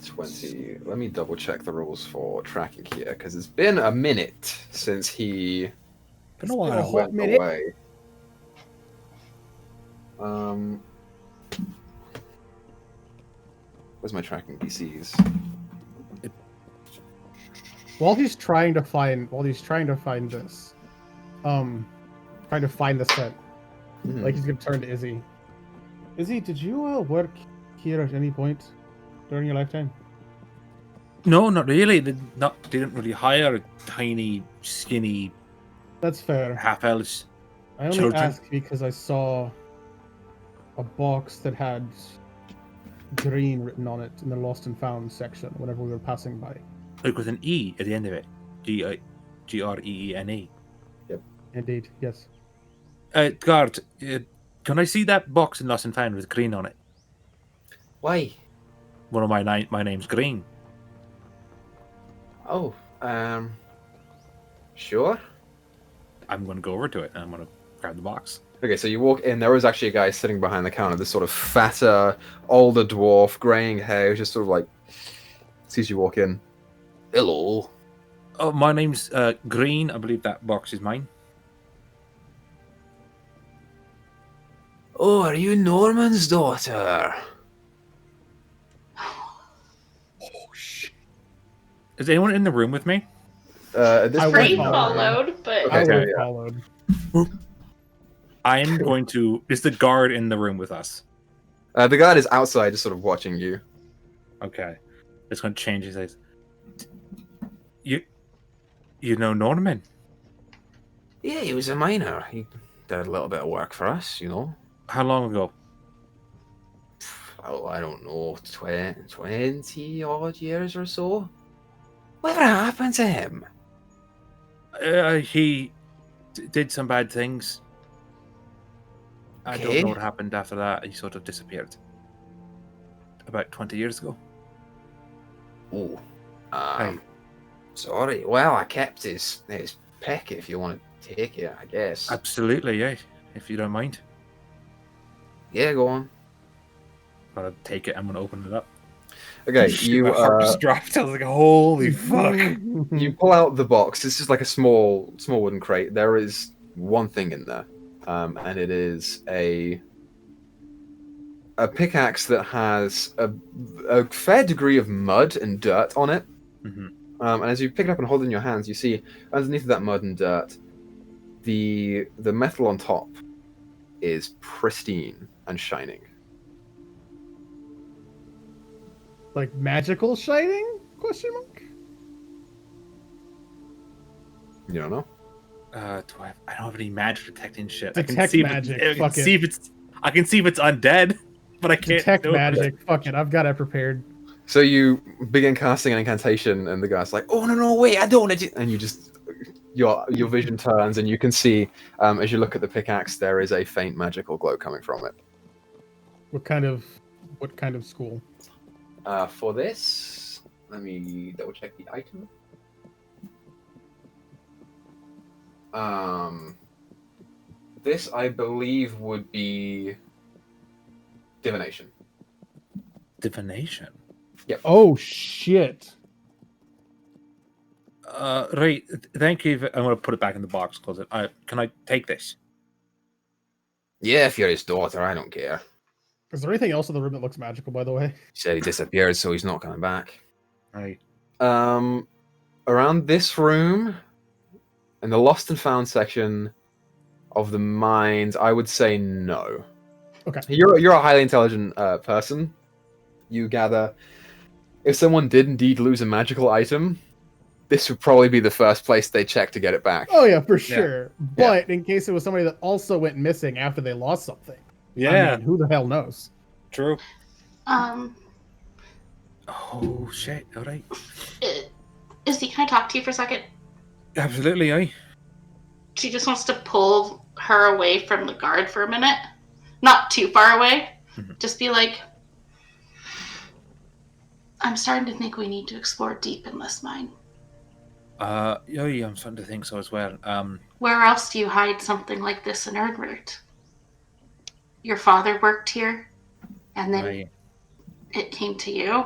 20. Let me double check the rules for tracking here, because it's been a minute since he Been a while. went minute. away. Where's my tracking DCs? While he's trying to find this, trying to find the set, like he's gonna turn to Izzy. Izzy, did you work here at any point during your lifetime? No, not really. They didn't really hire a tiny, skinny That's fair. half-elves. I only Children. ask because I saw a box that had green written on it in the lost and found section whenever we were passing by. Like with an E at the end of it. Greene. Indeed, yes. Guard, can I see that box in Lost and Found with green on it? Why? One of my name's Green. Oh, sure. I'm going to go over to it and I'm going to grab the box. Okay, so you walk in. There is actually a guy sitting behind the counter. This sort of fatter, older dwarf, graying hair, just sort of like sees you walk in. Hello. Oh, my name's Green. I believe that box is mine. Oh, are you Norman's daughter? Is anyone in the room with me? At this I point, Free would follow. followed, but Okay. I would have yeah. followed. I'm going to... Is the guard in the room with us? the guard is outside, just sort of watching you. Okay. It's going to change his eyes. You know Norman? Yeah, he was a miner. He did a little bit of work for us, you know. How long ago? Oh, I don't know, 20 odd years or so. Whatever happened to him? He did some bad things. I don't Okay. know what happened after that. He sort of disappeared. About 20 years ago. Oh, Hey. sorry. Well, I kept his pick if you want to take it, I guess. Absolutely, yeah. If you don't mind. Yeah, go on. I'm going to take it. I'm going to open it up. Okay, My heart just dropped. I was like, holy fuck. you pull out the box. It's just like a small wooden crate. There is one thing in there, and it is a pickaxe that has a fair degree of mud and dirt on it. Mhm. And as you pick it up and hold it in your hands, you see underneath that mud and dirt, the metal on top is pristine and shining. Like magical shining? Question mark? You don't know? I don't have any magic detecting shit. Detect magic, fuck it. I can see if it's undead, but I can't Detect do it. magic. Fuck it. I've got it prepared. So you begin casting an incantation, and the guy's like, "Oh no, wait! I don't want to." And you just your vision turns, and you can see as you look at the pickaxe, there is a faint magical glow coming from it. What kind of school? For this, let me double check the item. This, I believe, would be divination. Divination. Oh shit! Right. Thank you. I'm going to put it back in the box. Close it. Can I take this? Yeah, if you're his daughter, I don't care. Is there anything else in the room that looks magical? By the way. He said he disappeared, so he's not coming back. Right. Around this room, in the lost and found section of the mines, I would say no. Okay. You're a highly intelligent person. You gather, if someone did indeed lose a magical item, this would probably be the first place they check to get it back. Oh yeah, for sure. But in case it was somebody that also went missing after they lost something, Yeah. I mean, who the hell knows? True. Um, Oh shit! All right. Izzy, can I talk to you for a second? Absolutely, aye. She just wants to pull her away from the guard for a minute. Not too far away. Just be like, I'm starting to think we need to explore deep in this mine. Yeah, I'm starting to think so as well. Where else do you hide something like this in Erdwert? Your father worked here, and then it came to you.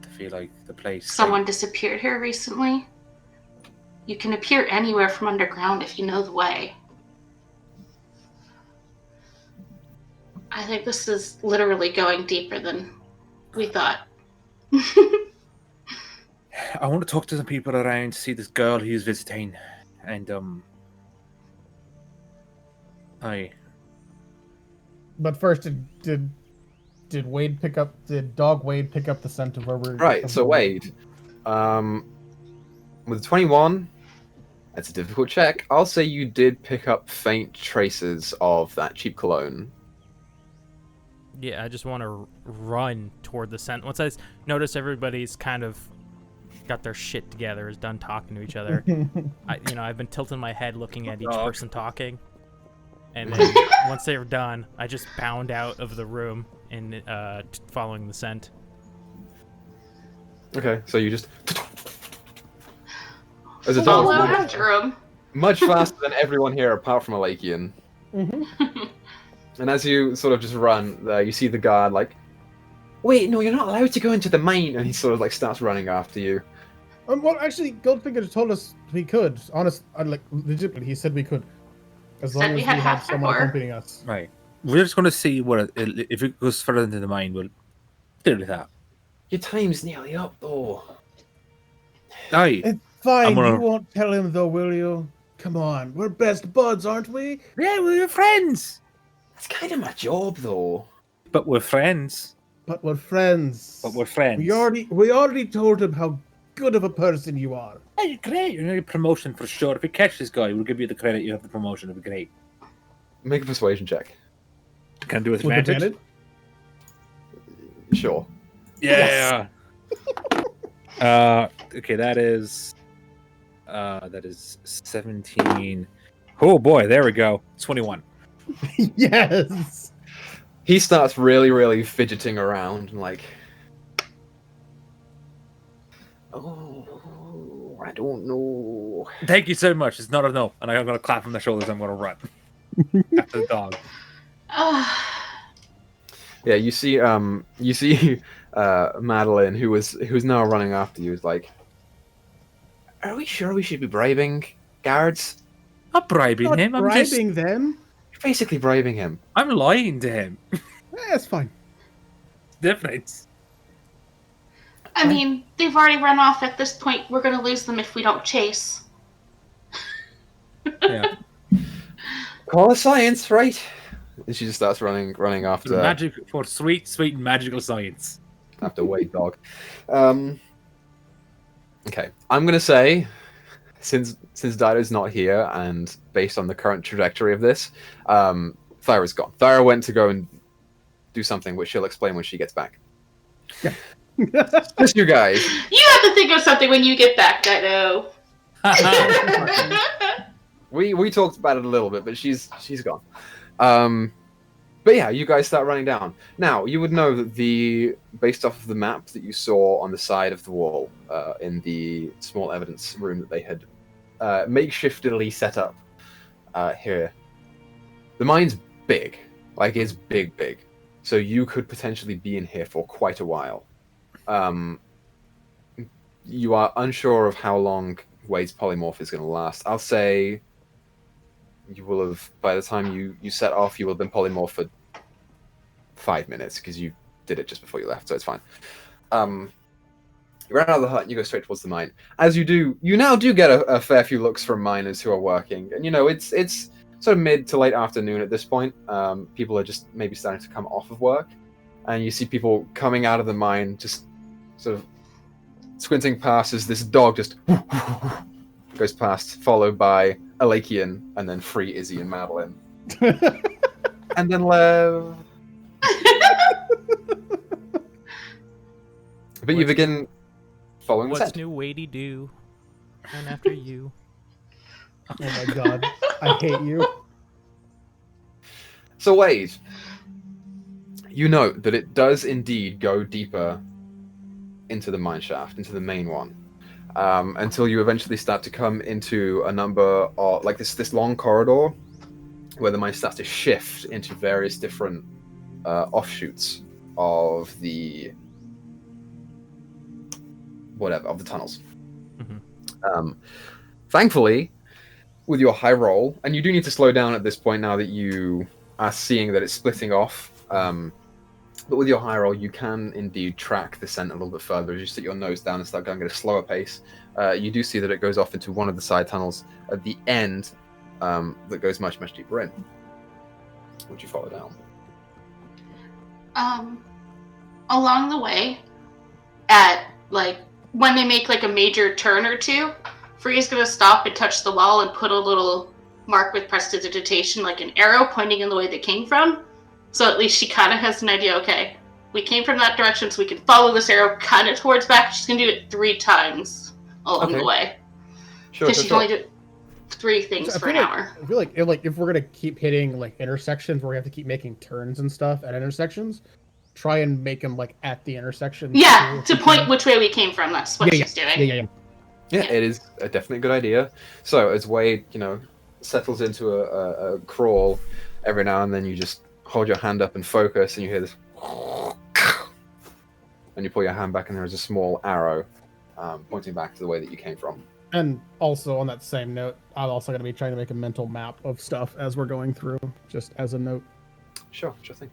I feel like the place. Someone disappeared here recently. You can appear anywhere from underground if you know the way. I think this is literally going deeper than we thought. I want to talk to some people around to see this girl he's visiting, and But first, did Wade pick up? Did Dog Wade pick up the scent of where we're? Right. So Wade, with 21, that's a difficult check. I'll say you did pick up faint traces of that cheap cologne. Yeah, I just want to run toward the scent. Once I notice everybody's kind of got their shit together, is done talking to each other, I've been tilting my head looking at each person talking. And then once they're done, I just bound out of the room and following the scent. Okay, so you just... As a Follow dog, after him. much faster than everyone here apart from Alakian. And as you sort of just run, you see the guard like, wait, no, you're not allowed to go into the mine. And he sort of like starts running after you. Well, actually, Goldfinger told us we could. Legitimately, he said we could. As long as we had someone accompanying us. Right. We're just going to see if it goes further into the mine, we'll deal with that. Your time's nearly up, though. Aye. It's fine. You won't tell him, though, will you? Come on. We're best buds, aren't we? Yeah, we're friends. That's kind of my job, though. But we're friends. But we're friends. We already told him how good of a person you are. Hey, great. You're going to get a promotion for sure. If we catch this guy, we'll give you the credit. You have the promotion. It'll be great. Make a persuasion check. Can I do it with advantage? Sure. Yeah. Yes. Okay, that is 17. Oh boy, there we go. 21. Yes. He starts really, really fidgeting around and like, oh, I don't know. Thank you so much. It's not a no. And I'm going to clap on the shoulders. I'm going to run after the dog. Yeah, you see Madeline, who's now running after you, is like, are we sure we should be bribing guards? I'm bribing him. I'm bribing them. You're basically bribing him. I'm lying to him. That's fine. Difference. I mean, they've already run off at this point. We're going to lose them if we don't chase. Yeah. Call it science, right? And she just starts running after Magic for sweet magical science. After Wade Dog. Okay, I'm gonna say, since Dyto's not here, and based on the current trajectory of this, Thyra's gone. Thyra went to go and do something, which she'll explain when she gets back. Yeah. Just you guys. You have to think of something when you get back, Dyto. We talked about it a little bit, but she's gone. But yeah, you guys start running down. Now, you would know that based off of the map that you saw on the side of the wall in the small evidence room that they had makeshiftily set up here, The mine's big. Like, it's big. So you could potentially be in here for quite a while. You are unsure of how long Wade's polymorph is going to last. I'll say you will have, by the time you set off, you will have been polymorph for 5 minutes, because you did it just before you left, so it's fine. You ran out of the hut and you go straight towards the mine. As you do, you now do get a fair few looks from miners who are working. And, it's sort of mid to late afternoon at this point. People are just maybe starting to come off of work. And you see people coming out of the mine, just sort of squinting past as this dog just goes past, followed by Alakian, and then free Izzy and Madeline. And then Lev. But you begin following the What's scent. new, Wadey do? And after you. Oh my god, I hate you. So Wade, you note that it does indeed go deeper into the mine shaft, into the main one, until you eventually start to come into a number of, like, this long corridor where the mine starts to shift into various different offshoots of the of the tunnels. Mm-hmm. Thankfully, with your high roll, and you do need to slow down at this point now that you are seeing that it's splitting off, but with your high roll, you can indeed track the scent a little bit further as you sit your nose down and start going at a slower pace. You do see that it goes off into one of the side tunnels at the end that goes much, much deeper in. Would you follow down? Along the way, at, like, when they make, like, a major turn or two, Free's gonna stop and touch the wall and put a little mark with prestidigitation, like an arrow pointing in the way they came from. So at least she kind of has an idea, okay, we came from that direction, so we can follow this arrow kind of towards back. She's gonna do it 3 times along the way. Sure. Because she can only do 3 things for an hour. I feel like if we're gonna keep hitting, like, intersections where we have to keep making turns and stuff at intersections, try and make them, like, at the intersection. Yeah, to point which way we came from. That's what she's doing. Yeah, it is a definitely good idea. So as Wade, settles into a crawl, every now and then you just hold your hand up and focus, and you hear this, and you pull your hand back, and there is a small arrow pointing back to the way that you came from. And also, on that same note, I'm also going to be trying to make a mental map of stuff as we're going through, just as a note. Sure thing.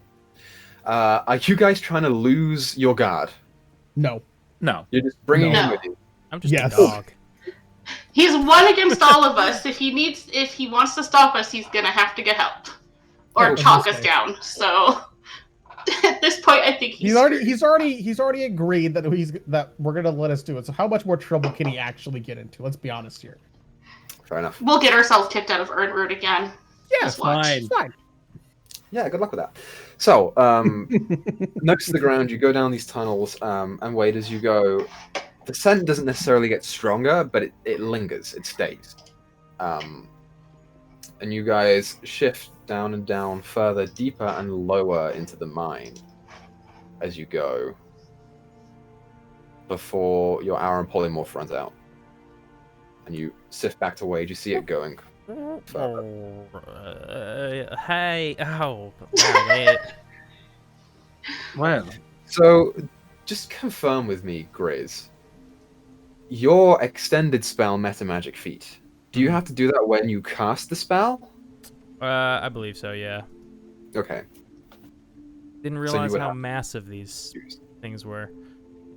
Are you guys trying to lose your guard? No. You're just bringing him No. with you. I'm just a dog. He's one against all of us. If he wants to stop us, he's gonna have to get help or chalk us down. So at this point, I think he's already agreed that we're gonna let us do it. So how much more trouble can he actually get into? Let's be honest here. Fair enough. We'll get ourselves kicked out of Earnroot again. Yeah, fine. Yeah, good luck with that. So, next to the ground, you go down these tunnels, and Wade, as you go, the scent doesn't necessarily get stronger, but it lingers, it stays. And you guys shift down and down, further, deeper and lower into the mine as you go, before your hour in polymorph runs out. And you sift back to Wade, you see it going further. Hey, right. Well, So, just confirm with me, Griz. Your extended spell Metamagic Feat. Do you have to do that when you cast the spell? I believe so, yeah. Okay. Didn't realize how massive these things were.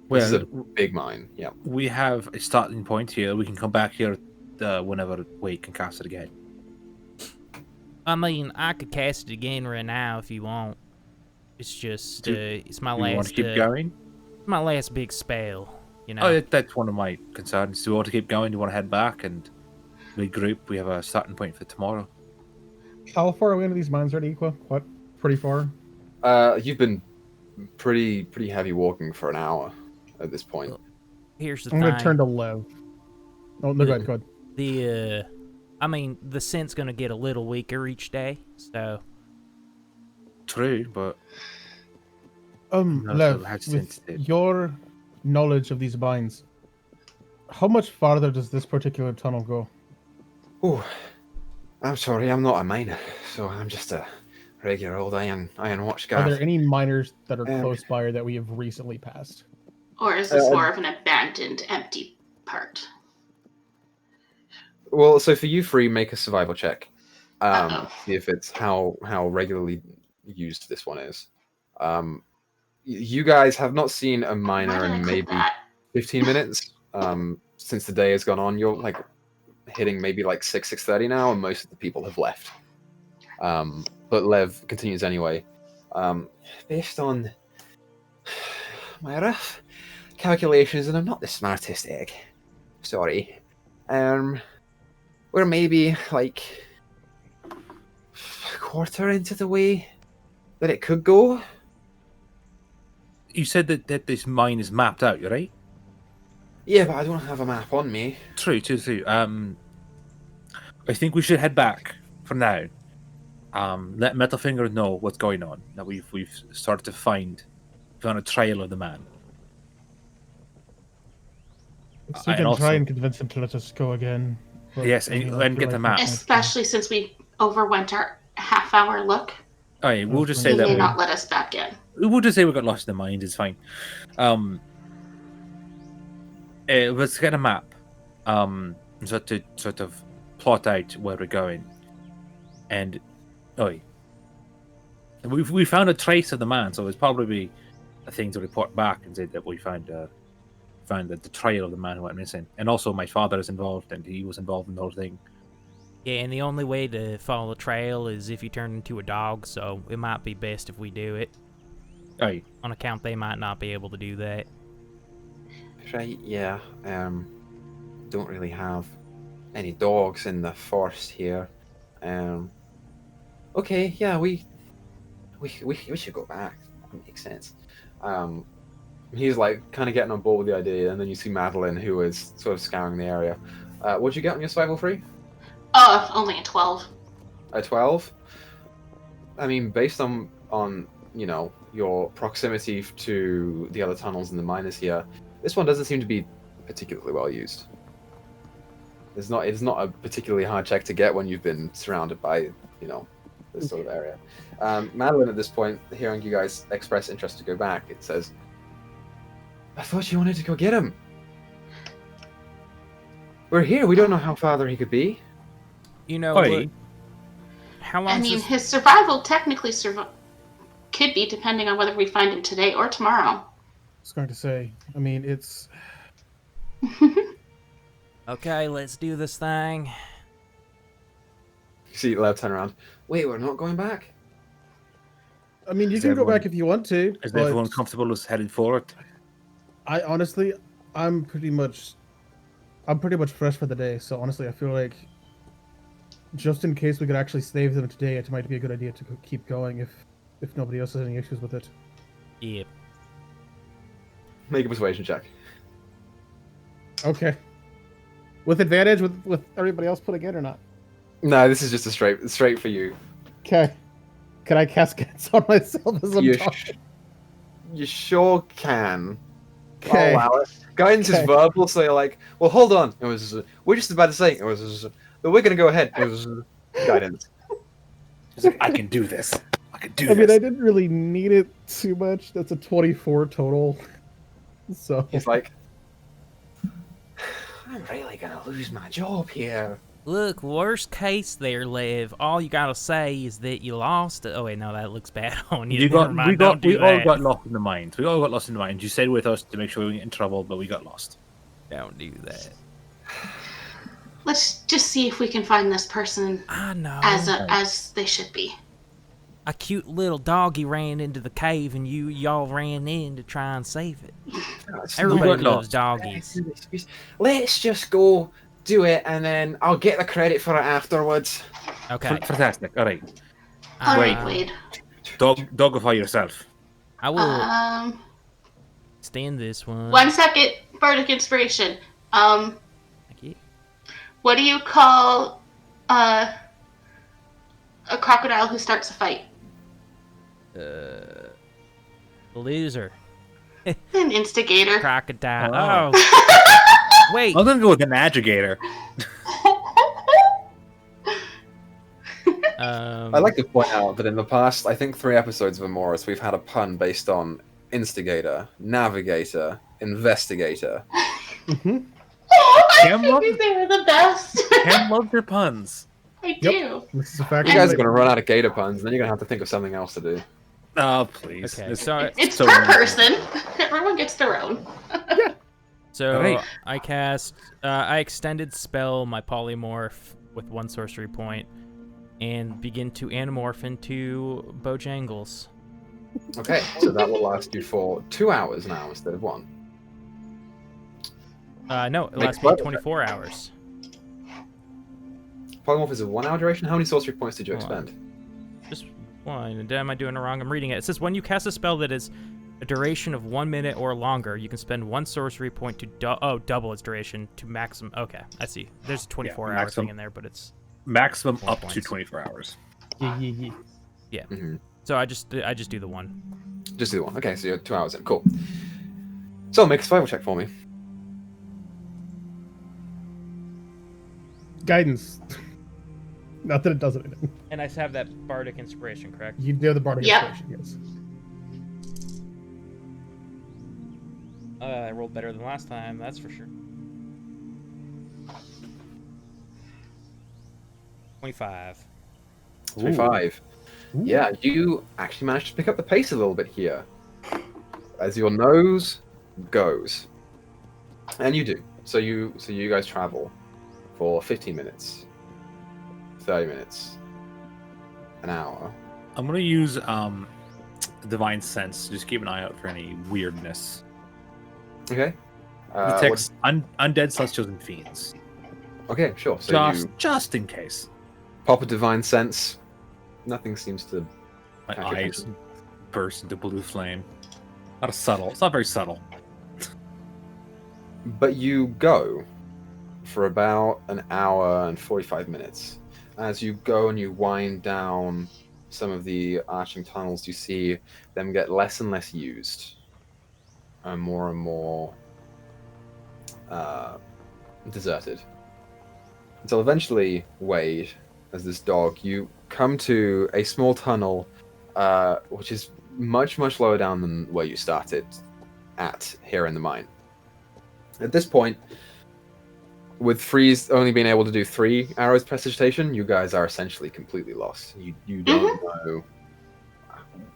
This is a big mine, yeah. we have a starting point here. We can come back here whenever we can cast it again. I mean, I could cast it again right now if you want. It's just, it's my last... You want to keep going? My last big spell, you know? Oh, that's one of my concerns. Do we want to keep going? Do you want to head back and regroup? We have a starting point for tomorrow. How far are we into these mines already, Equa? What? Pretty far? You've been pretty heavy walking for an hour at this point. Here's the I'm thing. going to turn to Lev. Oh, no, go ahead. I mean, the scent's going to get a little weaker each day, so... True, but... Lev, with your knowledge of these mines, how much farther does this particular tunnel go? Ooh. I'm sorry, I'm not a miner, so I'm just a regular old iron watch Are guard. there any miners that are Um, close by or that we have recently passed? Or is this more of an abandoned, empty part? Well, so for you three, make a survival check. Uh-oh. See if it's how regularly used this one is. You guys have not seen a Why miner did I in click maybe that? 15 minutes. Since the day has gone on, you're like hitting maybe like 6:30 now, and most of the people have left. But Lev continues anyway. Based on my rough calculations, and I'm not the smartest egg. Sorry. We're maybe like a quarter into the way that it could go. You said that this mine is mapped out, right? Yeah, but I don't have a map on me. True. I think we should head back for now. Let Metalfinger know what's going on. That we've started to found a trail of the man. So we And can also- try and convince him to let us go again. But, Yes, I mean, and I get feel the like map. that might be- Especially since we overwent our half-hour look. All right, we'll just He say He that may we- not let us back in. we'll just say we got lost in the mines. It's fine. Let's get a map. So to sort of plot out where we're going, and we found a trace of the man, so it's probably a thing to report back and say that we found the trail of the man who went missing, and also my father is involved, and he was involved in the whole thing. Yeah, and the only way to follow the trail is if you turn into a dog, so it might be best if we do it. Aye. On account they might not be able to do that. Right, yeah. Don't really have any dogs in the forest here. Okay, yeah, we should go back. That makes sense. He's like kind of getting on board with the idea, and then you see Madeline, who is sort of scouring the area. What'd you get on your survival free? Oh, only a 12. A 12? I mean, based on you know, your proximity to the other tunnels and the miners here, this one doesn't seem to be particularly well used. It's not a particularly hard check to get when you've been surrounded by, you know, this sort of area. Madeline, at this point, hearing you guys express interest to go back, it says, I thought you wanted to go get him. We're here. We don't know how far he could be. You know, Oi. look, how long I mean, this... his survival technically could be, depending on whether we find him today or tomorrow. I was going to say, I mean, it's... Okay, let's do this thing. You see Lev turn around. Wait, we're not going back? I mean, you Is can go everyone- back if you want to. Is but everyone comfortable with heading forward? I honestly, I'm pretty much fresh for the day. So honestly, I feel like just in case we could actually save them today, it might be a good idea to keep going if nobody else has any issues with it. Yep. Make a persuasion check. Okay. With advantage, with everybody else putting in or not? No, this is just a straight for you. Okay. Can I cast Guidance on myself as I'm You, talking? you sure can. Okay. I'll allow it. Guidance is Okay. verbal, so you're like, well, hold on. We're just about to say, but we're gonna go ahead. Guidance. He's like, I can do this. I can do I mean, this. I didn't really need it too much. That's a 24 total. So He's like, I'm really gonna lose my job here. Look, worst case there, Lev. All you gotta say is that you lost. Oh wait, no, that looks bad on you. Never mind, don't do we all that. got lost in the mines. We all got lost in the mines. You stayed with us to make sure we didn't get in trouble, but we got lost. Don't do that. Let's just see if we can find this person I know. as they should be. A cute little doggy ran into the cave, and y'all ran in to try and save it. Everybody got loves doggies. Let's just go do it, and then I'll get the credit for it afterwards. Okay. Fantastic. All right. All right, Uh, Wade. Dogify yourself. I will stand this one. 1 second. Bardic inspiration. Thank you. What do you call a crocodile who starts a fight? Loser. An instigator. Crocodile. Oh. Oh. Wait. I'm gonna go with an adjugator. I'd like to point out that in the past, I think 3 episodes of Emoris, we've had a pun based on instigator, navigator, investigator. Mm-hmm. Oh, I Chem figured loves- they were the best. Chem loves their puns. I do. This is a fact. You guys are like, going to run out of gator puns, and then you're going to have to think of something else to do. Oh, please. Okay, This- so It's so per easy. person. Everyone gets their own. So I cast, I extended spell my polymorph with 1 sorcery point, and begin to anamorph into Bojangles. Okay, so that will last you for 2 hours now instead of 1. No, it Make lasts a me spell 24 hours. Polymorph is a 1-hour duration. How many sorcery points did you Hold on. expend? Just one. Am I doing it wrong? I'm reading it. It says when you cast a spell that is a duration of 1 minute or longer, you can spend 1 sorcery point to double its duration to maximum. Okay, I see. There's a 24-hour maximum. thing in there, but it's Maximum 4 up to points. 24 hours. yeah. Mm-hmm. So I just do the 1. Just do the 1. Okay, so you're 2 hours in. Cool. So make a survival check for me. Guidance. Not that it does anything. And I have that bardic inspiration, correct? You do the bardic Yep. inspiration, yes. I rolled better than last time, that's for sure. 25. 25. Ooh. Yeah, you actually managed to pick up the pace a little bit here. As your nose goes. And you do. So you guys travel for 15 minutes. 30 minutes. An hour. I'm going to use Divine Sense. Just keep an eye out for any weirdness. Okay. Detects undead celestials and fiends. Okay, sure. So Just in case. pop a divine sense. Nothing seems to My catch your eyes attention. burst into blue flame. Not subtle. It's not very subtle. But you go for about an hour and 45 minutes. As you go and you wind down some of the arching tunnels, you see them get less and less used. And more deserted. Until eventually, Wade, as this dog, you come to a small tunnel, which is much lower down than where you started at here in the mine. At this point, with Freeze only being able to do 3 arrows prestidigitation, you guys are essentially completely lost. You don't know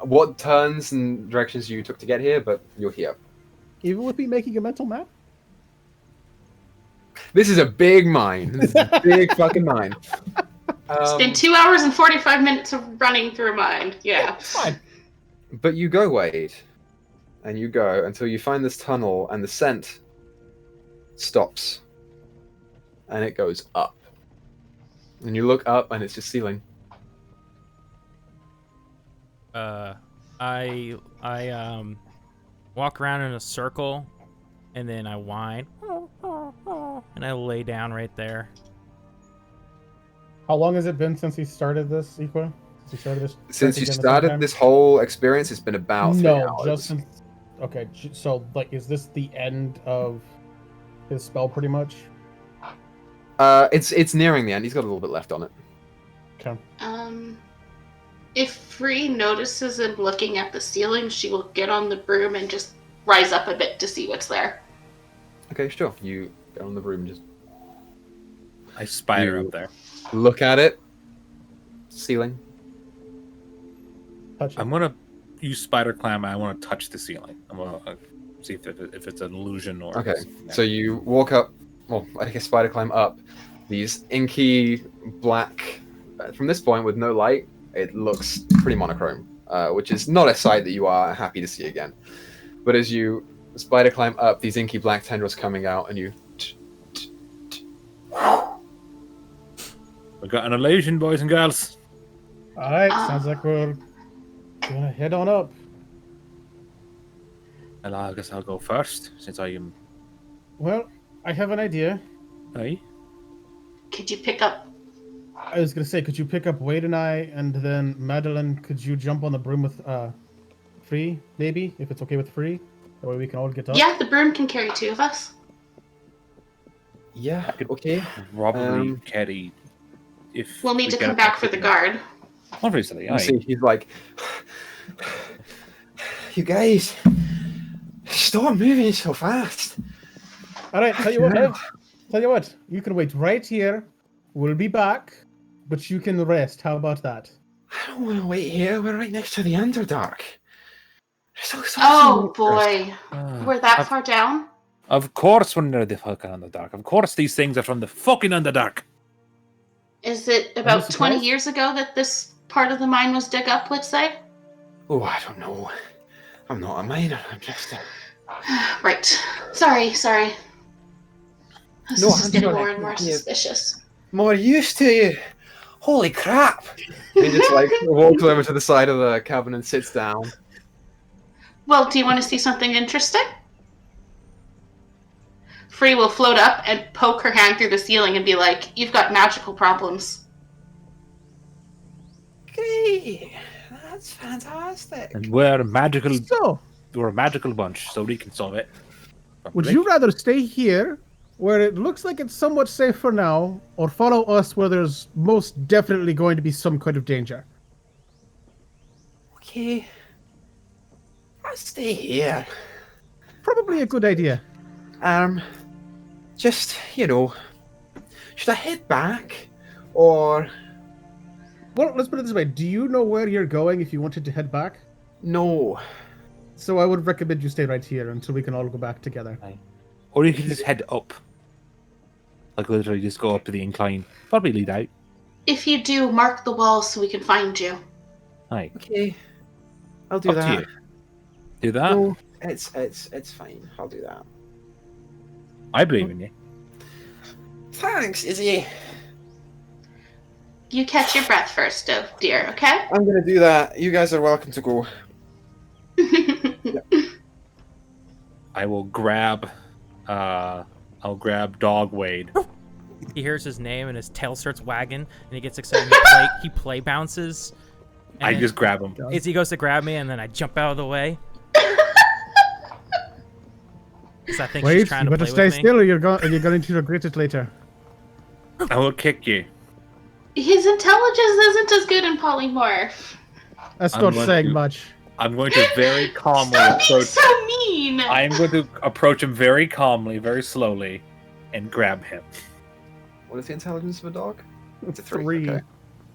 what turns and directions you took to get here, but you're here. Even with me making a mental map? This is a big mine. This is a big fucking mine. It's been 2 hours and 45 minutes of running through mine. Yeah. Fine. But you go, Wade, and you go until you find this tunnel, and the scent stops, and it goes up. And you look up, and it's just ceiling. I walk around in a circle, and then I whine, and I lay down right there. How long has it been since he started this, Equa? Since you started this whole experience, it's been about 3 No, hours. just since... Okay, so, like, is this the end of his spell, pretty much? It's nearing the end. He's got a little bit left on it. Okay. If Free notices him looking at the ceiling, she will get on the broom and just rise up a bit to see what's there. Okay, sure. You get on the broom and just I spider You- up there. look at it. Ceiling. Touch it. I'm gonna use spider climb. And I want to touch the ceiling. I'm gonna see if it's an illusion or. Okay, so you walk up, well, I guess spider climb up these inky black. From this point, with no light, it looks pretty monochrome, which is not a sight that you are happy to see again. But as you spider climb up, these inky black tendrils coming out, and you. We got an illusion, boys and girls. Alright, sounds like we're gonna head on up. And I guess I'll go first since I am. Well, I have an idea. Aye. Could you pick up? I was gonna say, could you pick up Wade and I, and then Madeline, could you jump on the broom with Free, maybe, if it's okay with Free? That way we can all get up. Yeah, the broom can carry 2 of us. Yeah. Okay. Probably Um, carry. If We'll need we to get come up back there for the quick enough. guard. Obviously, You see, he's like, you guys, stop moving so fast. All right, tell you what, you can wait right here. We'll be back, but you can rest. How about that? I don't want to wait here. We're right next to the Underdark. Oh boy, we're that far down? Of course we're near the fucking Underdark. Of course these things are from the fucking Underdark. Is it about 20 years ago that this part of the mine was dug up, let's say? Oh, I don't know. I'm not a miner. I'm just a... Right. Sorry. This is getting I'm more and more suspicious. More used to you. Holy crap. He just like walks over to the side of the cabin and sits down. Well, do you want to see something interesting? Free will float up and poke her hand through the ceiling and be like, you've got magical problems. Okay, that's fantastic. And we're a magical bunch, so we can solve it. Would you rather stay here, where it looks like it's somewhat safe for now, or follow us where there's most definitely going to be some kind of danger? Okay, I'll stay here. Probably a good idea. Just, should I head back, or... Well, let's put it this way. Do you know where you're going if you wanted to head back? No. So I would recommend you stay right here until we can all go back together. Or you can just head up. Like literally just go up to the incline. Probably lead out. If you do, mark the walls so we can find you. Aye. Okay, I'll do Up to that. you. Do that? No, it's fine. I'll do that. I believe in you. Thanks, Izzy. You catch your breath first, dear, okay? I'm gonna do that. You guys are welcome to go. I will grab I'll grab Dog Wade. He hears his name and his tail starts wagging, and he gets excited. He play bounces. I just grab him. Izzy goes to grab me, and then I jump out of the way. Because I think she's trying to play with me. You better stay still, or you're going to regret it later. I will kick you. His intelligence isn't as good in polymorph. That's not saying much. I'm going to very calmly Stop being approach. so mean. I am going to approach him very calmly, very slowly, and grab him. What is the intelligence of a dog? It's a 3. 3. Okay.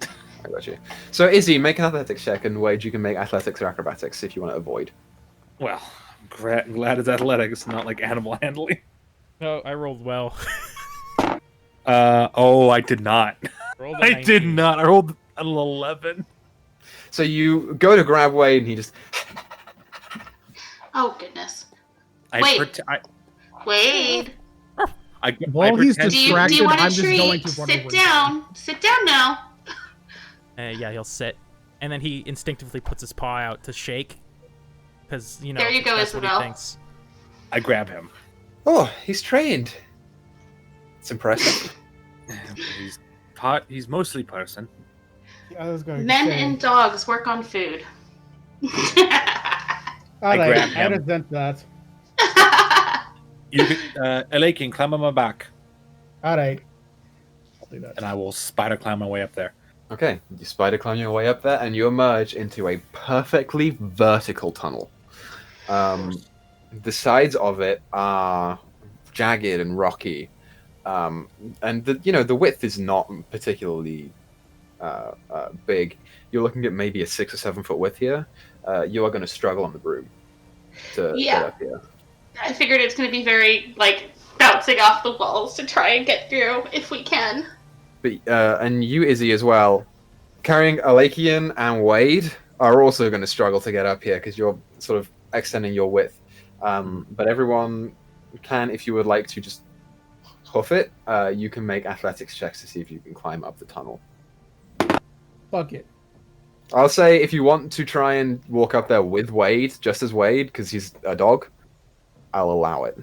I got you. So, Izzy, make an athletics check, and Wade, you can make athletics or acrobatics if you want to avoid. Well, I'm glad it's athletics, not like animal handling. No, I rolled well. I did not. I did not. I rolled an 11. So you go to grab Wade, and he just... Oh, goodness. Wade. While he's Do you distracted, want I'm a just treat? going to run Sit over. down. Sit down now. Yeah, he'll sit. And then he instinctively puts his paw out to shake. Because, There you go, that's what he Isabel. thinks. I grab him. Oh, he's trained. It's impressive. He's mostly person. I was going to Men say. and dogs work on food. All I right, grab I him. resent that. You can, Elakin, climb on my back, All right. I'll do that. and I will spider climb my way up there. Okay, you spider climb your way up there, and you emerge into a perfectly vertical tunnel. The sides of it are jagged and rocky, and the width is not particularly big. You're looking at maybe a 6 or 7 foot width here. You are going to struggle on the broom to get up here. I figured it's going to be very, bouncing off the walls to try and get through if we can. But and you, Izzy, as well, carrying Alakian and Wade are also going to struggle to get up here because you're sort of extending your width. But everyone can, if you would like to just hoof it, you can make athletics checks to see if you can climb up the tunnel. Fuck it. I'll say if you want to try and walk up there with Wade, just as Wade, because he's a dog, I'll allow it.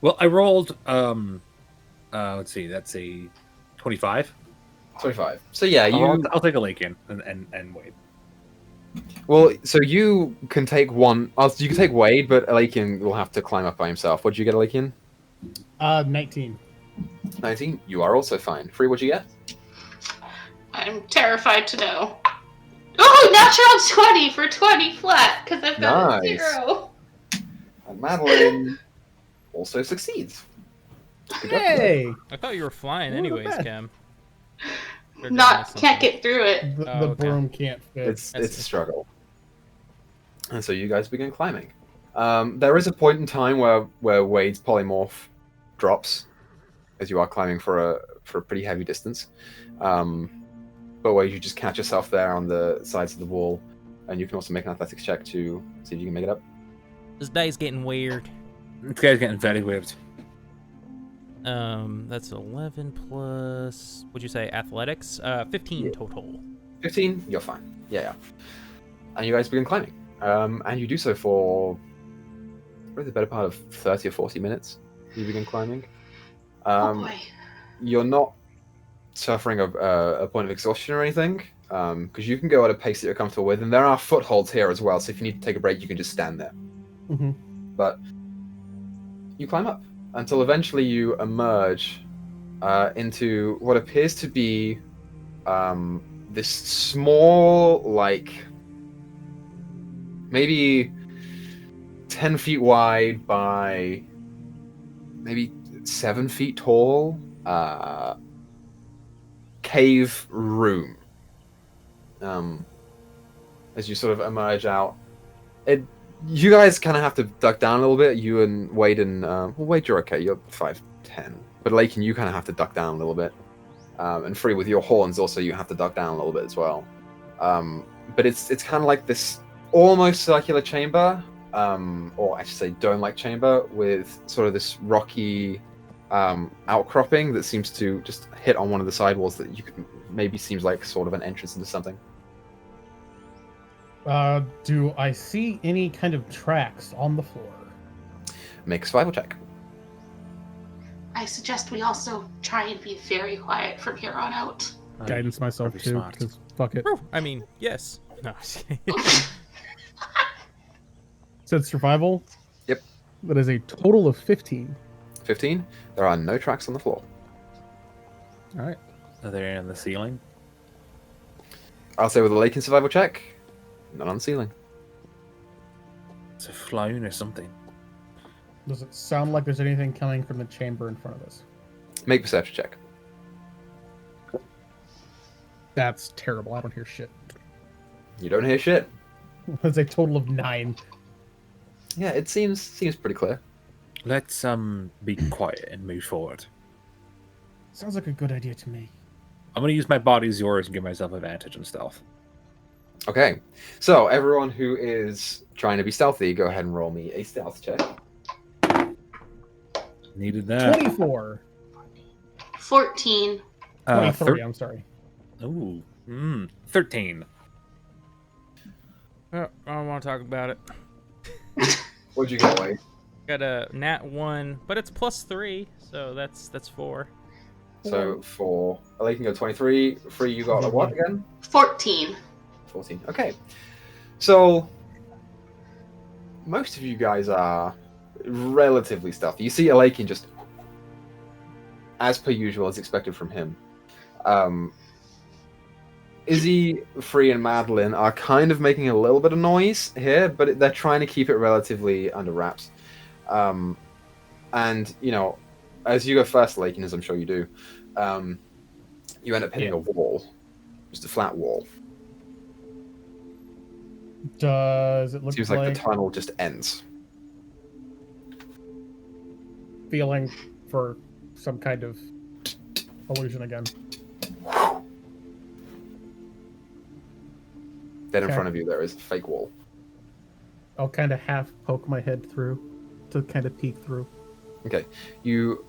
Well, I rolled. Let's see. That's a 25. 25. So yeah, I'll take Elakin and Wade. Well, so you can take one. You can take Wade, but Elakian will have to climb up by himself. What did you get, Elakian? 19. 19. You are also fine. Free, what'd you get? I'm terrified to know. Oh, natural 20 for 20 flat, because I've got Nice. a 0. And Madeline also succeeds. Good job. Hey! I thought you were flying Not anyways, bad. Chem. Or did I miss something? Can't get through it. The, Oh, the okay. broom can't fit. It's That's a it. struggle. And so you guys begin climbing. There is a point in time where Wade's polymorph drops as you are climbing for a pretty heavy distance. But where you just catch yourself there on the sides of the wall, and you can also make an athletics check to see if you can make it up. This day's getting weird. This guy's getting very weird. That's 11 plus. What'd you say? Athletics? 15 total. 15, you're fine. Yeah. And you guys begin climbing. And you do so for probably the better part of 30 or 40 minutes. You begin climbing. Oh boy. You're not suffering a point of exhaustion or anything, because you can go at a pace that you're comfortable with, and there are footholds here as well, so if you need to take a break, you can just stand there. Mm-hmm. But you climb up until eventually you emerge into what appears to be this small, like, maybe 10 feet wide by maybe 7 feet tall cave room. As you sort of emerge out, you guys kind of have to duck down a little bit. You and Wade and well, Wade, you're okay. You're 5'10", but Lake and you kind of have to duck down a little bit. And Free, with your horns, also you have to duck down a little bit as well. But it's kind of like this almost circular chamber, or I should say dome-like chamber, with sort of this rocky outcropping that seems to just hit on one of the side walls that you could maybe seems like sort of an entrance into something. Do I see any kind of tracks on the floor? Make a survival check. I suggest we also try and be very quiet from here on out. Guidance myself Pretty too, smart. because fuck it. I mean, yes. No, just kidding. Said survival? Yep. That is a total of 15. 15. There are no tracks on the floor. Alright. Are they in the ceiling? I'll say with a Lake and survival check, not on the ceiling. It's a flown or something. Does it sound like there's anything coming from the chamber in front of us? Make a perception check. That's terrible. I don't hear shit. You don't hear shit. That's a total of 9. Yeah, it seems pretty clear. Let's be quiet and move forward. Sounds like a good idea to me. I'm gonna use my body as yours and give myself advantage on stealth. Okay, so everyone who is trying to be stealthy, go ahead and roll me a stealth check. Needed that. 24. 14. 23, I'm sorry. Ooh, 13. Oh, I don't want to talk about it. What'd you get, Wade? Got a nat 1, but it's +3, so that's 4. So for Lake can go 23. Free, you got a what again? 14. 14. Okay. So most of you guys are relatively stealthy. You see Alakin just, as per usual, as expected from him. Izzy, Free, and Madeline are kind of making a little bit of noise here, but they're trying to keep it relatively under wraps. And, you know, as you go first, Alakin, as I'm sure you do, you end up hitting a wall. Just a flat wall. Does it look Seems like the tunnel just ends. feeling for some kind of illusion again? Then in Okay. front of you there is a fake wall. I'll kind of half poke my head through to kind of peek through. Okay, you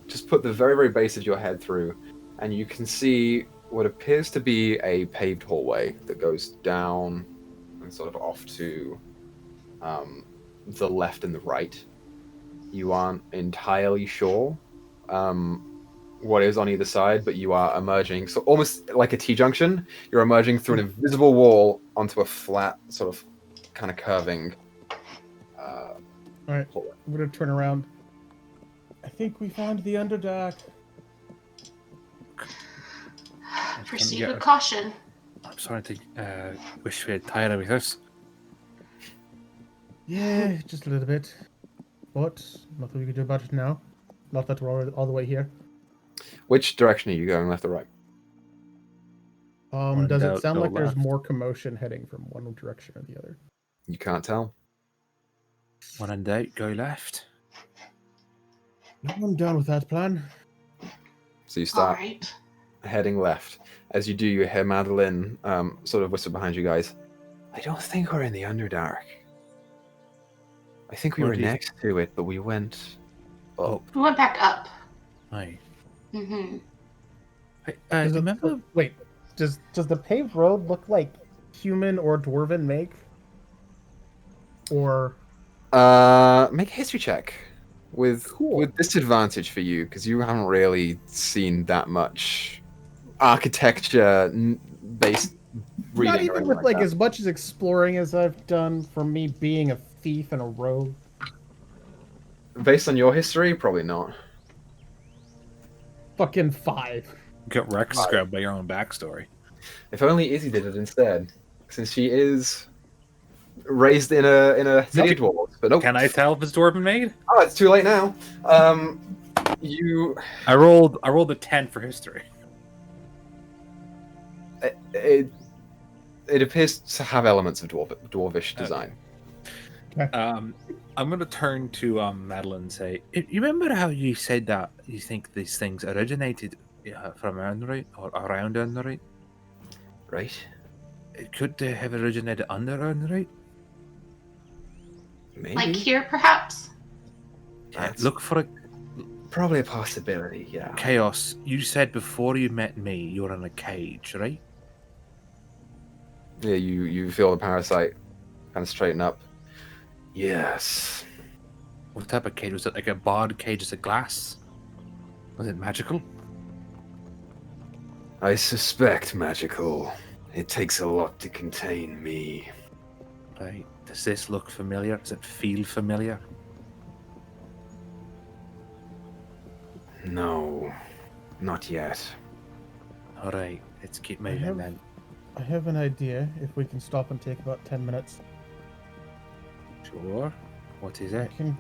just put the very, very base of your head through, and you can see what appears to be a paved hallway that goes down and sort of off to the left and the right. You aren't entirely sure what is on either side, but you are emerging, so almost like a T-junction, you're emerging through an invisible wall onto a flat, sort of, kind of curving Alright, hallway. I'm gonna turn around. I think we found the Underdark. Proceed get with it. caution. I'm sorry to wish we had Tyra with us. Yeah, just a little bit. But nothing we can do about it now. Not that we're all the way here. Which direction are you going, left or right? When in Does it doubt, sound go like there's left. more commotion heading from one direction or the other? You can't tell. When in doubt, go left. No, I'm down with that plan. So you All start right. heading left. As you do, you hear Madeline sort of whisper behind you guys. I don't think we're in the Underdark. I think we Where were do you- next to it, but we went up. We went back up. Aye. Mm-hmm. Does it- Remember? Wait, does the paved road look like human or dwarven make? Or Make a history check with Cool. disadvantage for you because you haven't really seen that much architecture based reading. not or even anything with like that. as much as exploring as I've done for me being a thief and a rogue. Based on your history, probably not. Fucking 5. Get Rex scrubbed by your own backstory. If only Izzy did it instead, since she is raised in a city of dwarves. But nope. Can I tell if it's dwarven made? Oh, it's too late now. You I rolled a 10 for history. it appears to have elements of dwarvish design. I'm going to turn to Madeline and say, you remember how you said that you think these things originated from Unright or around Unright? Right? Could they have originated under Unright? Maybe. Like here, perhaps? That's Look for a probably a possibility. Yeah. chaos. You said before you met me, you were in a cage, right? Yeah. You feel the parasite kind of straighten up. Yes. What type of cage was it? Like a barred cage? Is it glass? Was it magical? I suspect magical. It takes a lot to contain me. Right. Does this look familiar? Does it feel familiar? No, not yet. All right. Let's keep I moving have- then. I have an idea if we can stop and take about 10 minutes. Sure. What is I it? can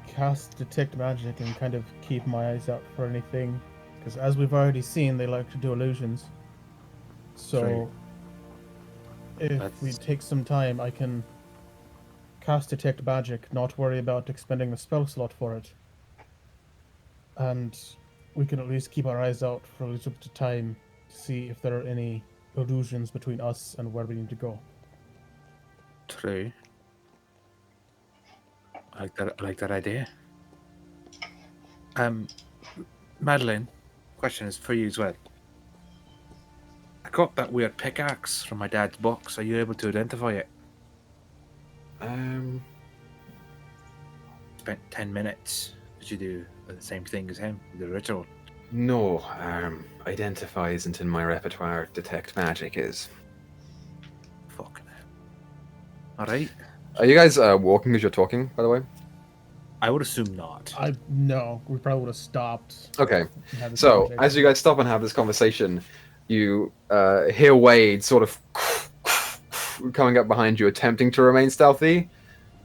cast detect magic and kind of keep my eyes out for anything. Because as we've already seen, they like to do illusions. So Right. if we That's- take some time, I can cast detect magic, not worry about expending the spell slot for it. And we can at least keep our eyes out for a little bit of time to see if there are any illusions between us and where we need to go. True. I like that idea. Madeline, question is for you as well. I got that weird pickaxe from my dad's box. Are you able to identify it? Spent 10 minutes. Did you do the same thing as him? The ritual? No. Identify isn't in my repertoire. Detect magic is. Fucking hell. Alright. Are you guys walking as you're talking? By the way. I would assume not. No, we probably would have stopped. Okay. and had this So, conversation. as you guys stop and have this conversation, you hear Wade sort of coming up behind you, attempting to remain stealthy.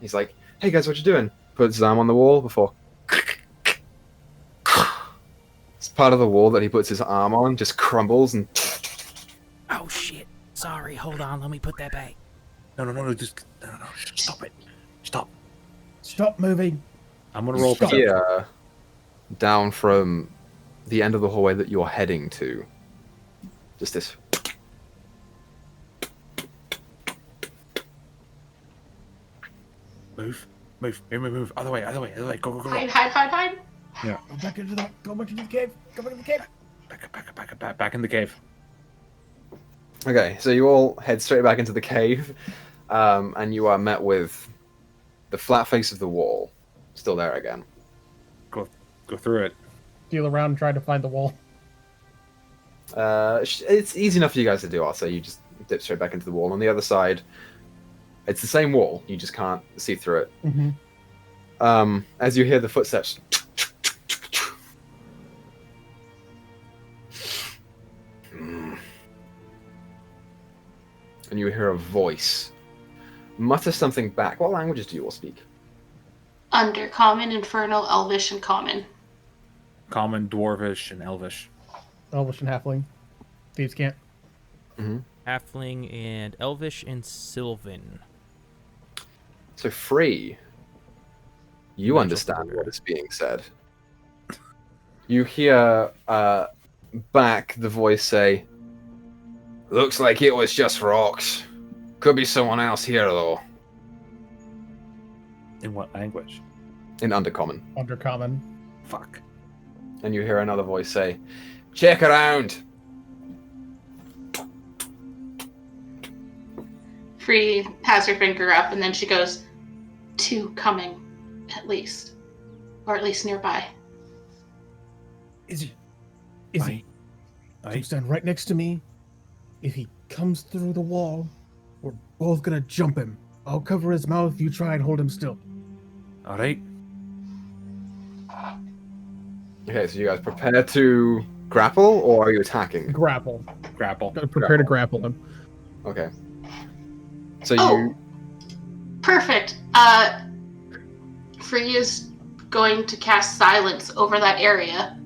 He's like, "Hey guys, what you doing?" Puts his arm on the wall before. It's part of the wall that he puts his arm on, just crumbles and. Oh shit. Sorry, hold on, let me put that back. No, just no, stop it. Stop. Stop moving. I'm gonna roll Stop. perception. Here, down from the end of the hallway that you're heading to. Just this. Move. Other way. Go. Hide, hide, hide, hide. Go back into the cave. Go back into the cave. Back in the cave. Okay, so you all head straight back into the cave, and you are met with the flat face of the wall still there again. Go through it. Feel around and try to find the wall. It's easy enough for you guys to do. I'll say you just dip straight back into the wall. On the other side, it's the same wall. You just can't see through it. Mm-hmm. As you hear the footsteps. and you hear a voice mutter something back. What languages do you all speak? Undercommon, Infernal, Elvish, and Common. Common, Dwarvish, and Elvish. Elvish and Halfling. Thieves can't. Halfling and Elvish and Sylvan. So Free, you Natural understand Thunder. what is being said. You hear back the voice say, "Looks like it was just rocks. Could be someone else here though." In what language? In Undercommon. Undercommon. Fuck. And you hear another voice say, "Check around." Free has her finger up, and then she goes, 2 coming, at least. Or at least nearby. Izzy. Aye. Stand right next to me. If he comes through the wall, we're both gonna jump him. I'll cover his mouth. You try and hold him still. All right. Okay, so you guys prepare to grapple, or are you attacking? Grapple. Grapple. Prepare to grapple him. Okay. So Oh! you... Perfect. Free is going to cast silence over that area.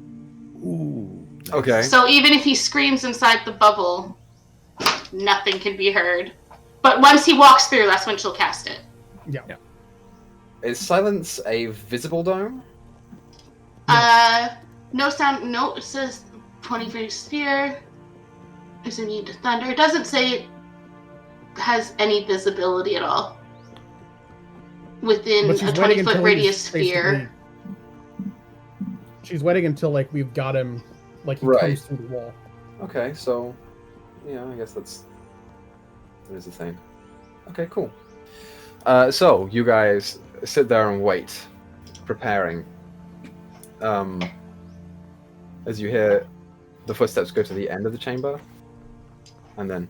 Ooh. Okay. So even if he screams inside the bubble, nothing can be heard. But once he walks through, that's when she'll cast it. Yeah. Is silence a visible dome? No sound. No, it says 20-foot sphere. Is immune to thunder. It doesn't say it has any visibility at all. Within But a she's waiting 20-foot until radius he's basically- sphere. She's waiting until like we've got him, like he Right. comes through the wall. Okay, so... Yeah, I guess that is the same. Okay, cool. So, you guys sit there and wait, preparing. As you hear the footsteps go to the end of the chamber, and then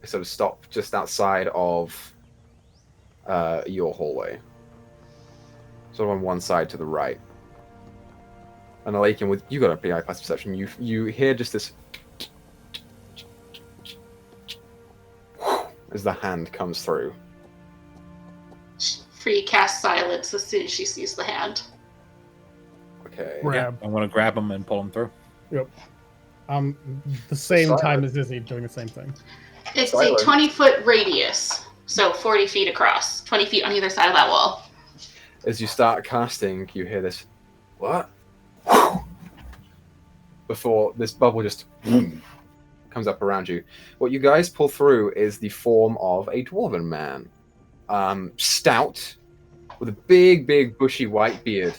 they sort of stop just outside of your hallway. Sort of on one side to the right. And Alakin, with you got a pretty high class perception, you hear just this as the hand comes through. Free casts silence as soon as she sees the hand. Okay. Grab. I'm gonna grab him and pull him through. Yep. The same Silent. time as Izzy doing the same thing. It's Silent. a 20-foot radius, so 40 feet across. 20 feet on either side of that wall. As you start casting, you hear this, what? Before this bubble just comes up around you. What you guys pull through is the form of a dwarven man. Stout, with a big, bushy white beard.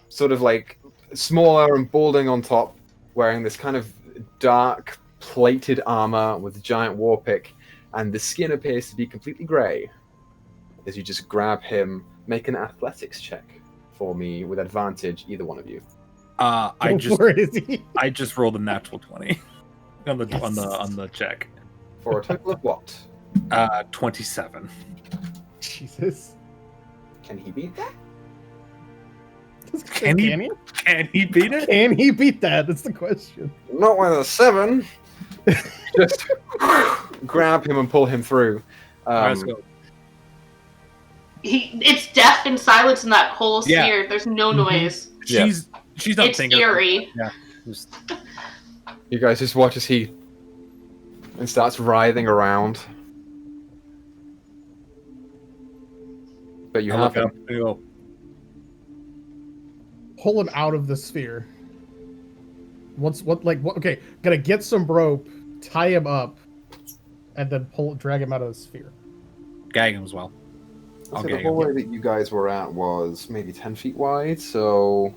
Sort of like smaller and balding on top, wearing this kind of dark plated armor with a giant war pick, and the skin appears to be completely grey. As you just grab him, make an athletics check for me with advantage, either one of you. I Go just for it, Izzy. I just rolled a natural 20 on the Yes. on the check. For a total of what? 27. Jesus. Can he beat that? Can he? Can he beat it? Can he beat that? That's the question. Not with a 7. Just grab him and pull him through. Alright, let's go. It's deaf and silence in that whole Yeah. sphere. There's no Mhm. noise. Yeah. She's not It's thinking. eerie. Yeah. Just, You guys just watch as he and starts writhing around. But you I have look him. up and go, Pull him out of the sphere. Okay, gotta get some rope, tie him up, and then drag him out of the sphere. gag him as well. I'll So the gag him. hallway that you guys were at was maybe 10 feet wide, so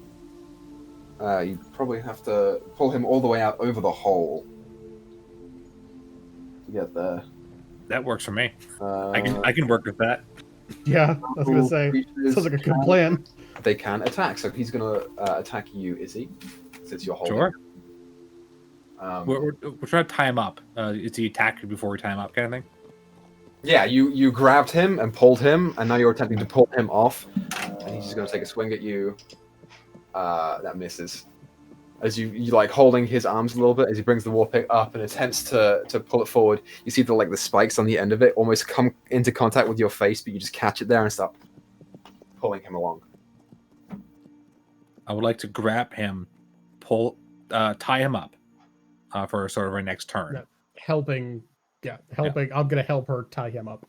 you probably have to pull him all the way out over the hole to get there. That works for me. Uh, I can work with that. Yeah, I was gonna say. creatures Sounds like a good can- plan. They can attack, so he's gonna attack you, Izzy, since you're holding. Sure. him. We're trying to tie him up. Is he attack before we tie him up, kind of thing? Yeah, you grabbed him and pulled him, and now you're attempting to pull him off, and he's just gonna take a swing at you. That misses. as you like holding his arms a little bit as he brings the war pick up and attempts to pull it forward. You see the spikes on the end of it almost come into contact with your face, but you just catch it there and start pulling him along. I would like to grab him, tie him up for sort of our next turn. Yeah. Helping. I'm gonna help her tie him up.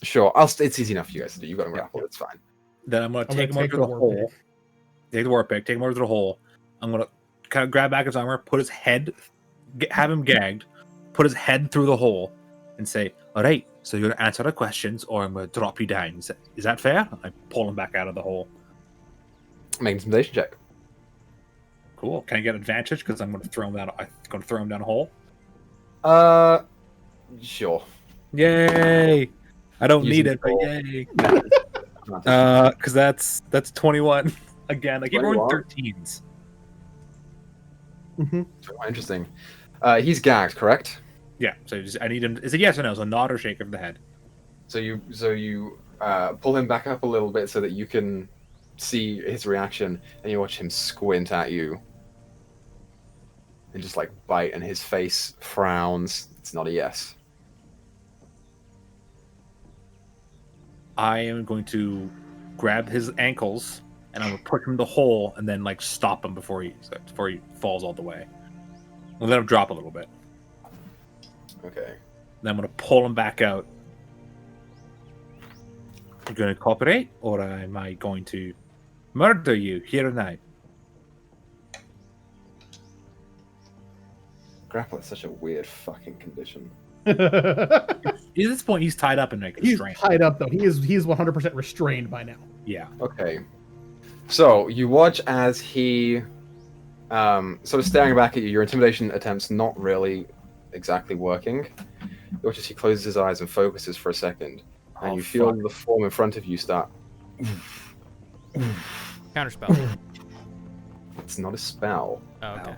Sure, it's easy enough for you guys to do. You've got him grappled. It's fine. Then I'm gonna take him over to the hole. Take the war pick. Take him over to the hole. I'm gonna kind of grab back his armor, put his head, have him gagged, put his head through the hole, and say, "All right, so you're gonna answer the questions, or I'm gonna drop you down. Is that fair?" I pull him back out of the hole. Make an intimidation check. Cool. Can I get advantage because I'm gonna throw him down? I'm gonna throw him down a hole. Sure. Yay! I don't Using need it, but roll. yay! Because that's 21 again. I keep rolling 13s. Mm-hmm. Interesting. He's gagged, correct? Yeah. So I need him. Is it yes or no? So nod or shake of the head. So you pull him back up a little bit so that you can see his reaction, and you watch him squint at you, and just bite, and his face frowns. It's not a yes. I am going to grab his ankles and I'm gonna push him in the hole and then stop him before he falls all the way. I'll let him drop a little bit. Okay. Then I'm gonna pull him back out. You gonna cooperate, or am I going to murder you here and now? Grapple is such a weird fucking condition. At this point, he's tied up and He's restrained. tied up though. He's 100% restrained by now. Yeah. Okay. So you watch as he sort of staring back at you. Your intimidation attempts not really exactly working. You watch as he closes his eyes and focuses for a second, and you feel the form in front of you start. Counterspell. It's not a spell. Oh, okay.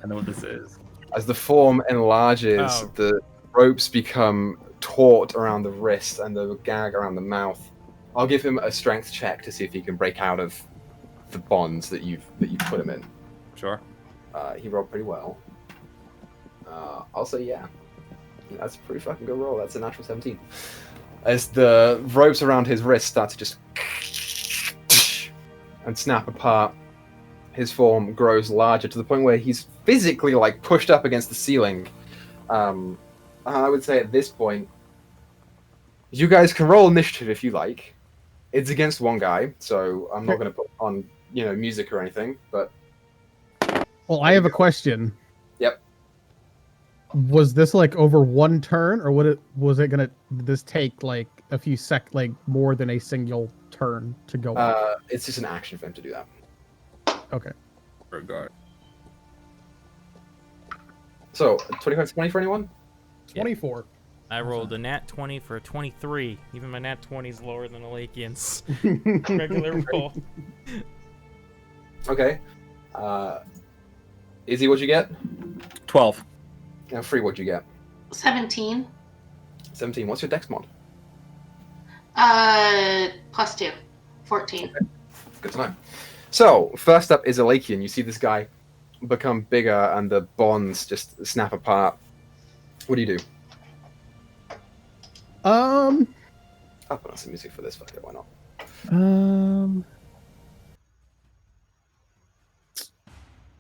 I know what this is. As the form enlarges, the ropes become taut around the wrist and the gag around the mouth. I'll give him a strength check to see if he can break out of the bonds that you've put him in. Sure. He rolled pretty well. I'll say yeah. That's a pretty fucking good roll. That's a natural 17. As the ropes around his wrist start to just and snap apart, his form grows larger to the point where he's physically pushed up against the ceiling. I would say at this point, you guys can roll initiative if you like. It's against one guy, so I'm not going to put on music or anything. But well, I have a question. Yep. Was this over one turn, or was it gonna this take a few more than a single turn to go? It's just an action for him to do that. Okay. Regard. So 25-20 for anyone? 24. I rolled a nat 20 for a 23. Even my nat 20 is lower than Alakian's regular roll. Okay. Izzy, what'd you get? 12. And Free, what'd you get? 17. 17. What's your dex mod? +2. 14. Okay. Good to know. So, first up is Alakian. You see this guy become bigger and the bonds just snap apart. What do you do? I'll put on some music for this. Fuck it, why not?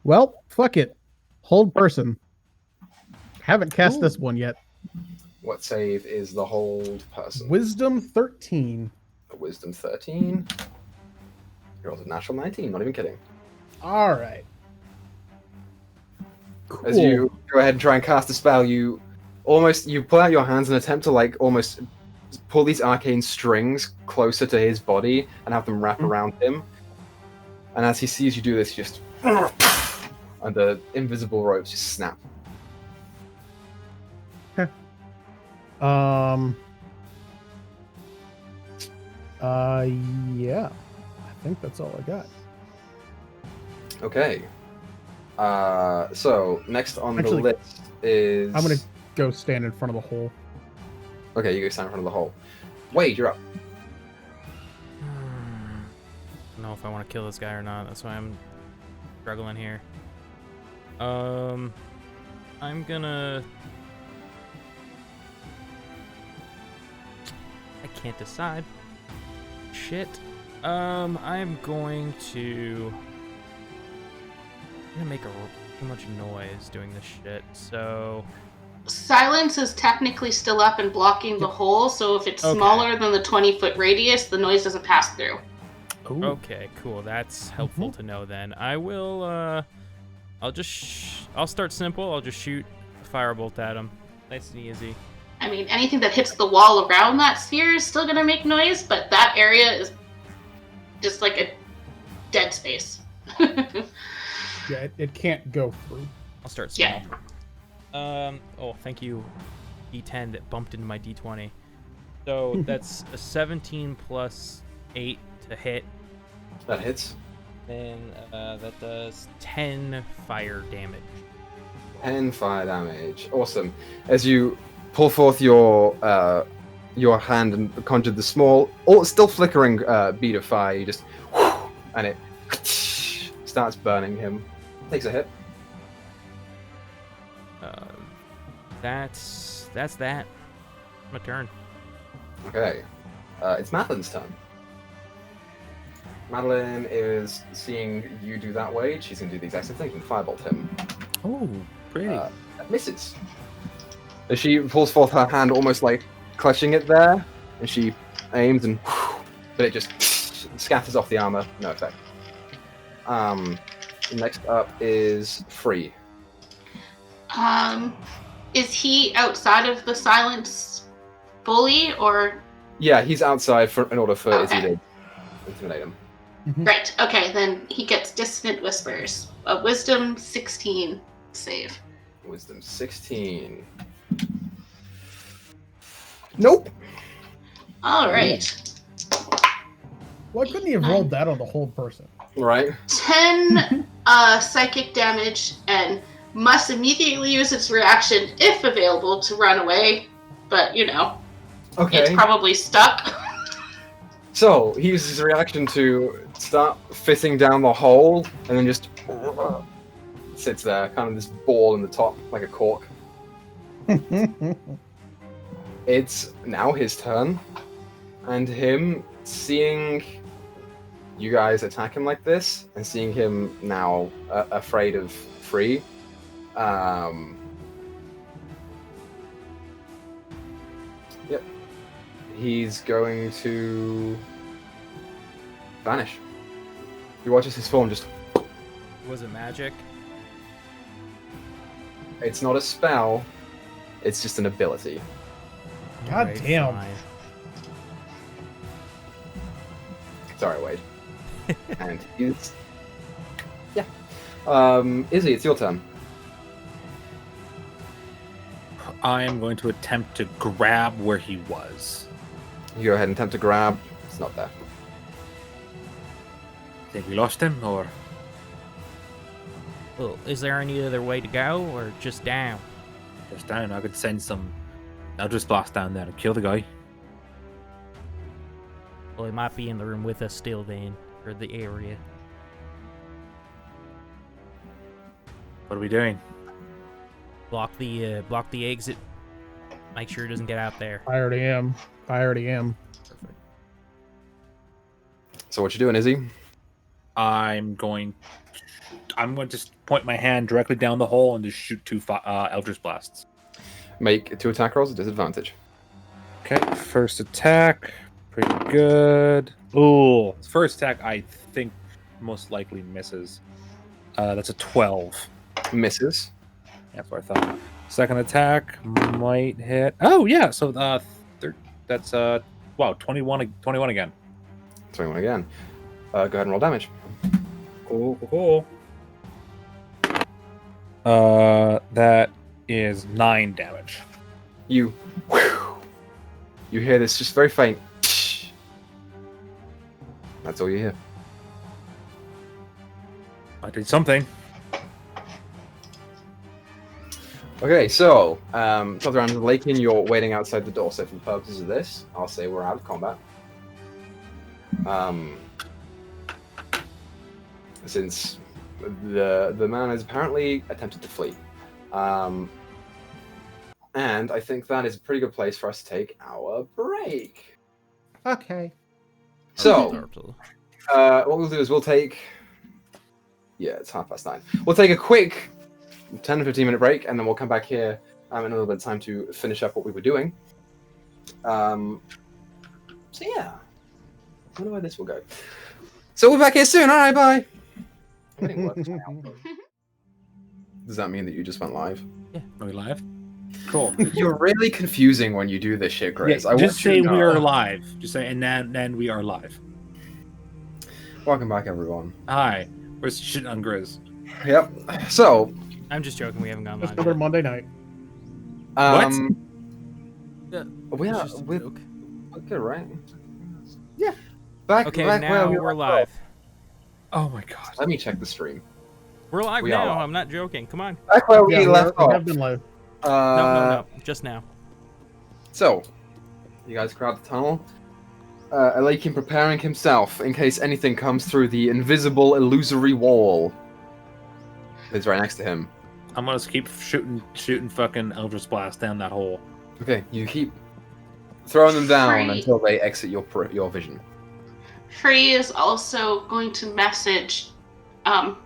Well, fuck it. Hold person. Haven't cast this one yet. What save is the hold person? Wisdom 13. A wisdom 13. You rolled a natural 19, not even kidding. Alright. Cool. As you go ahead and try and cast a spell, you pull out your hands and attempt to almost pull these arcane strings closer to his body and have them wrap around him. And as he sees you do this, just and the invisible ropes just snap. Yeah. I think that's all I got. Okay. So next on the list is... I'm gonna go stand in front of the hole. Okay, you go stand in front of the hole. Wade, you're up. I don't know if I want to kill this guy or not. That's why I'm struggling here. I'm gonna. I can't decide. Shit. I'm going to. I'm gonna make too much noise doing this shit. So. Silence is technically still up and blocking the hole, so if it's smaller than the 20-foot radius, the noise doesn't pass through. Ooh. Okay, cool. That's helpful to know then. I will, I'll start simple. I'll just shoot a firebolt at him. Nice and easy. I mean, anything that hits the wall around that sphere is still going to make noise, but that area is just like a dead space. Yeah, it can't go through. I'll start small. Yeah. Oh, thank you, D10 that bumped into my D20. So that's a 17 plus 8 to hit. That hits. Then that does 10 fire damage. 10 fire damage. Awesome. As you pull forth your hand and conjure the small, still flickering bead of fire, you just and it starts burning him. Takes a hit. That's that. My turn. Okay. It's Madeline's turn. Madeline is seeing you do that way. She's going to do the exact same thing and firebolt him. Oh, pretty. That misses. As she pulls forth her hand, almost like clutching it there, and she aims and but it just scatters off the armor. No effect. Next up is Free. Is he outside of the silence fully, or? Yeah, he's outside in order for Izzy to intimidate him. Right, okay, then he gets Dissonant Whispers. A Wisdom 16 save. Wisdom 16. Nope. Alright. Why couldn't he have rolled that on the whole person? Right. 10 psychic damage, and must immediately use its reaction, if available, to run away. But, you know, it's probably stuck. So, he uses his reaction to start fitting down the hole, and then just sits there, kind of this ball in the top, like a cork. It's now his turn, and him seeing you guys attack him like this, and seeing him now afraid of Free, yep. He's going to vanish. He watches his form just... Was it magic? It's not a spell, it's just an ability. God Alright, damn. fine. Sorry, Wade. And he's... Yeah. Izzy, it's your turn. I am going to attempt to grab where he was. You go ahead and attempt to grab. It's not there. Think we lost him, or Well, is there any other way to go, or just down? just down? I could send some. I'll just blast down there and kill the guy. Well, he might be in the room with us still then, or the area. What are we doing? Block the exit. Make sure it doesn't get out there. I already am. Perfect. So what you doing, Izzy? I'm going to just point my hand directly down the hole and just shoot two Eldritch Blasts. Make 2 attack rolls at disadvantage. Okay, first attack. Pretty good. Ooh, first attack I think most likely misses. That's a 12. Misses. That's what I thought. Second attack might hit. Oh, yeah, so that's 21 again. 21 again. Go ahead and roll damage. Cool. That is 9 damage. You hear this just very faint. That's all you hear. I did something. Okay, so, top round, Lakin, you're waiting outside the door, so for the purposes of this, I'll say we're out of combat. Since the man has apparently attempted to flee. And I think that is a pretty good place for us to take our break. Okay. So, what we'll do is we'll take... Yeah, it's 9:30. We'll take a quick 10 to 15 minute break, and then we'll come back here in a little bit of time to finish up what we were doing. So yeah, I wonder where this will go. So we'll be back here soon. All right, bye. I'm getting work now. Does that mean that you just went live? Yeah. Are we live? Cool. You're really confusing when you do this shit, Griz. Yeah, I just want you say to we know. are live. Just say, and then we are live. Welcome back, everyone. Hi. We're shitting on Griz. Yep. So, I'm just joking. We haven't gone Just live another yet. Monday night. Yeah, we it's are just a we're joke. good, right? Yeah. Back Okay, back now where we're left live. Oh my god. off. Let me check the stream. We're live We are now. live. I'm not joking. Come on. Back where we Yeah, left we off. have been live. No. Just now. So, you guys crowd the tunnel. Elakin preparing himself in case anything comes through the invisible, illusory wall. It's right next to him. I'm gonna keep shooting fucking Eldritch Blast down that hole. Okay, you keep throwing them down Free. until they exit your vision. Free is also going to message Alan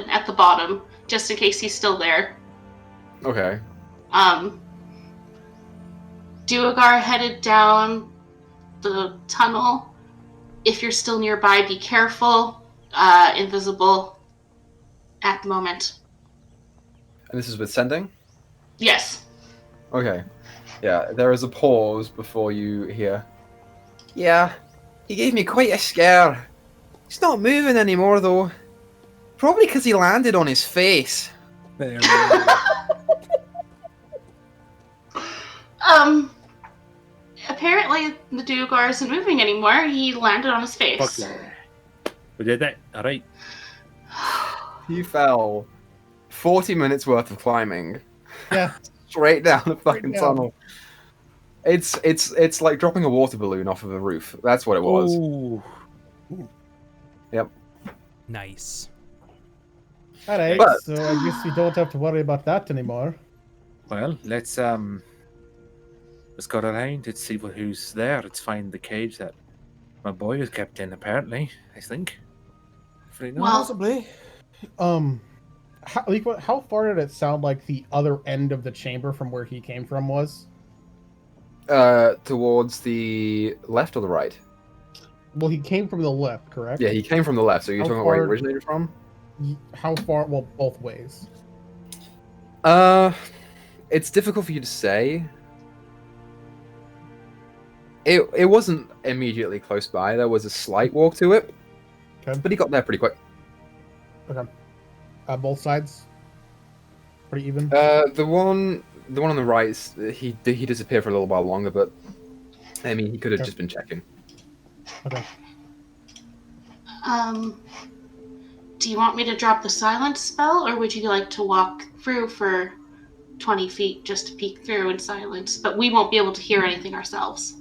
at the bottom, just in case he's still there. Okay. Duergar headed down the tunnel. If you're still nearby, be careful. Invisible at the moment. And this is with sending? Yes. Okay. Yeah, there is a pause before you hear. Yeah, he gave me quite a scare. He's not moving anymore, though. Probably because he landed on his face. There we go. Apparently the Duergar isn't moving anymore. He landed on his Fuck face. yeah. We did that. Alright. He fell 40 minutes worth of climbing. Yeah. Straight down the fucking down. tunnel. It's like dropping a water balloon off of a roof. That's what it was. Ooh. Yep. Nice. Alright, But- so I guess we don't have to worry about that anymore. Well, let's go around. Let's see who's there. Let's find the cage that my boy was kept in. Apparently, I think. Hopefully not. Well- Possibly. How far did it sound like the other end of the chamber from where he came from was? Towards the left or the right? Well, he came from the left, correct? Yeah, he came from the left. So you're How talking about where he far- originated from? How far? Well, both ways. It's difficult for you to say. It wasn't immediately close by. There was a slight walk to it, Okay. but he got there pretty quick. Okay. Both sides. Pretty even. The one on the right, he disappeared for a little while longer, but I mean, he could have Okay. just been checking. Okay. Do you want me to drop the silence spell, or would you like to walk through for 20 feet just to peek through in silence? But we won't be able to hear anything ourselves.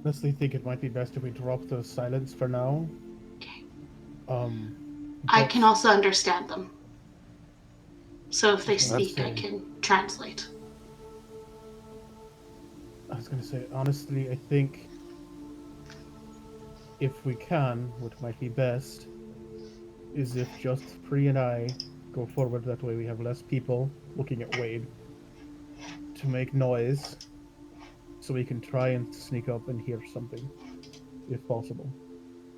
Honestly, think it might be best if we drop the silence for now. Okay. I but- can also understand them. So if they Okay, speak, I fine. can translate. I was gonna say, honestly, I think if we can, what might be best is if just Free and I go forward. That way we have less people looking at Wade to make noise, so we can try and sneak up and hear something, if possible.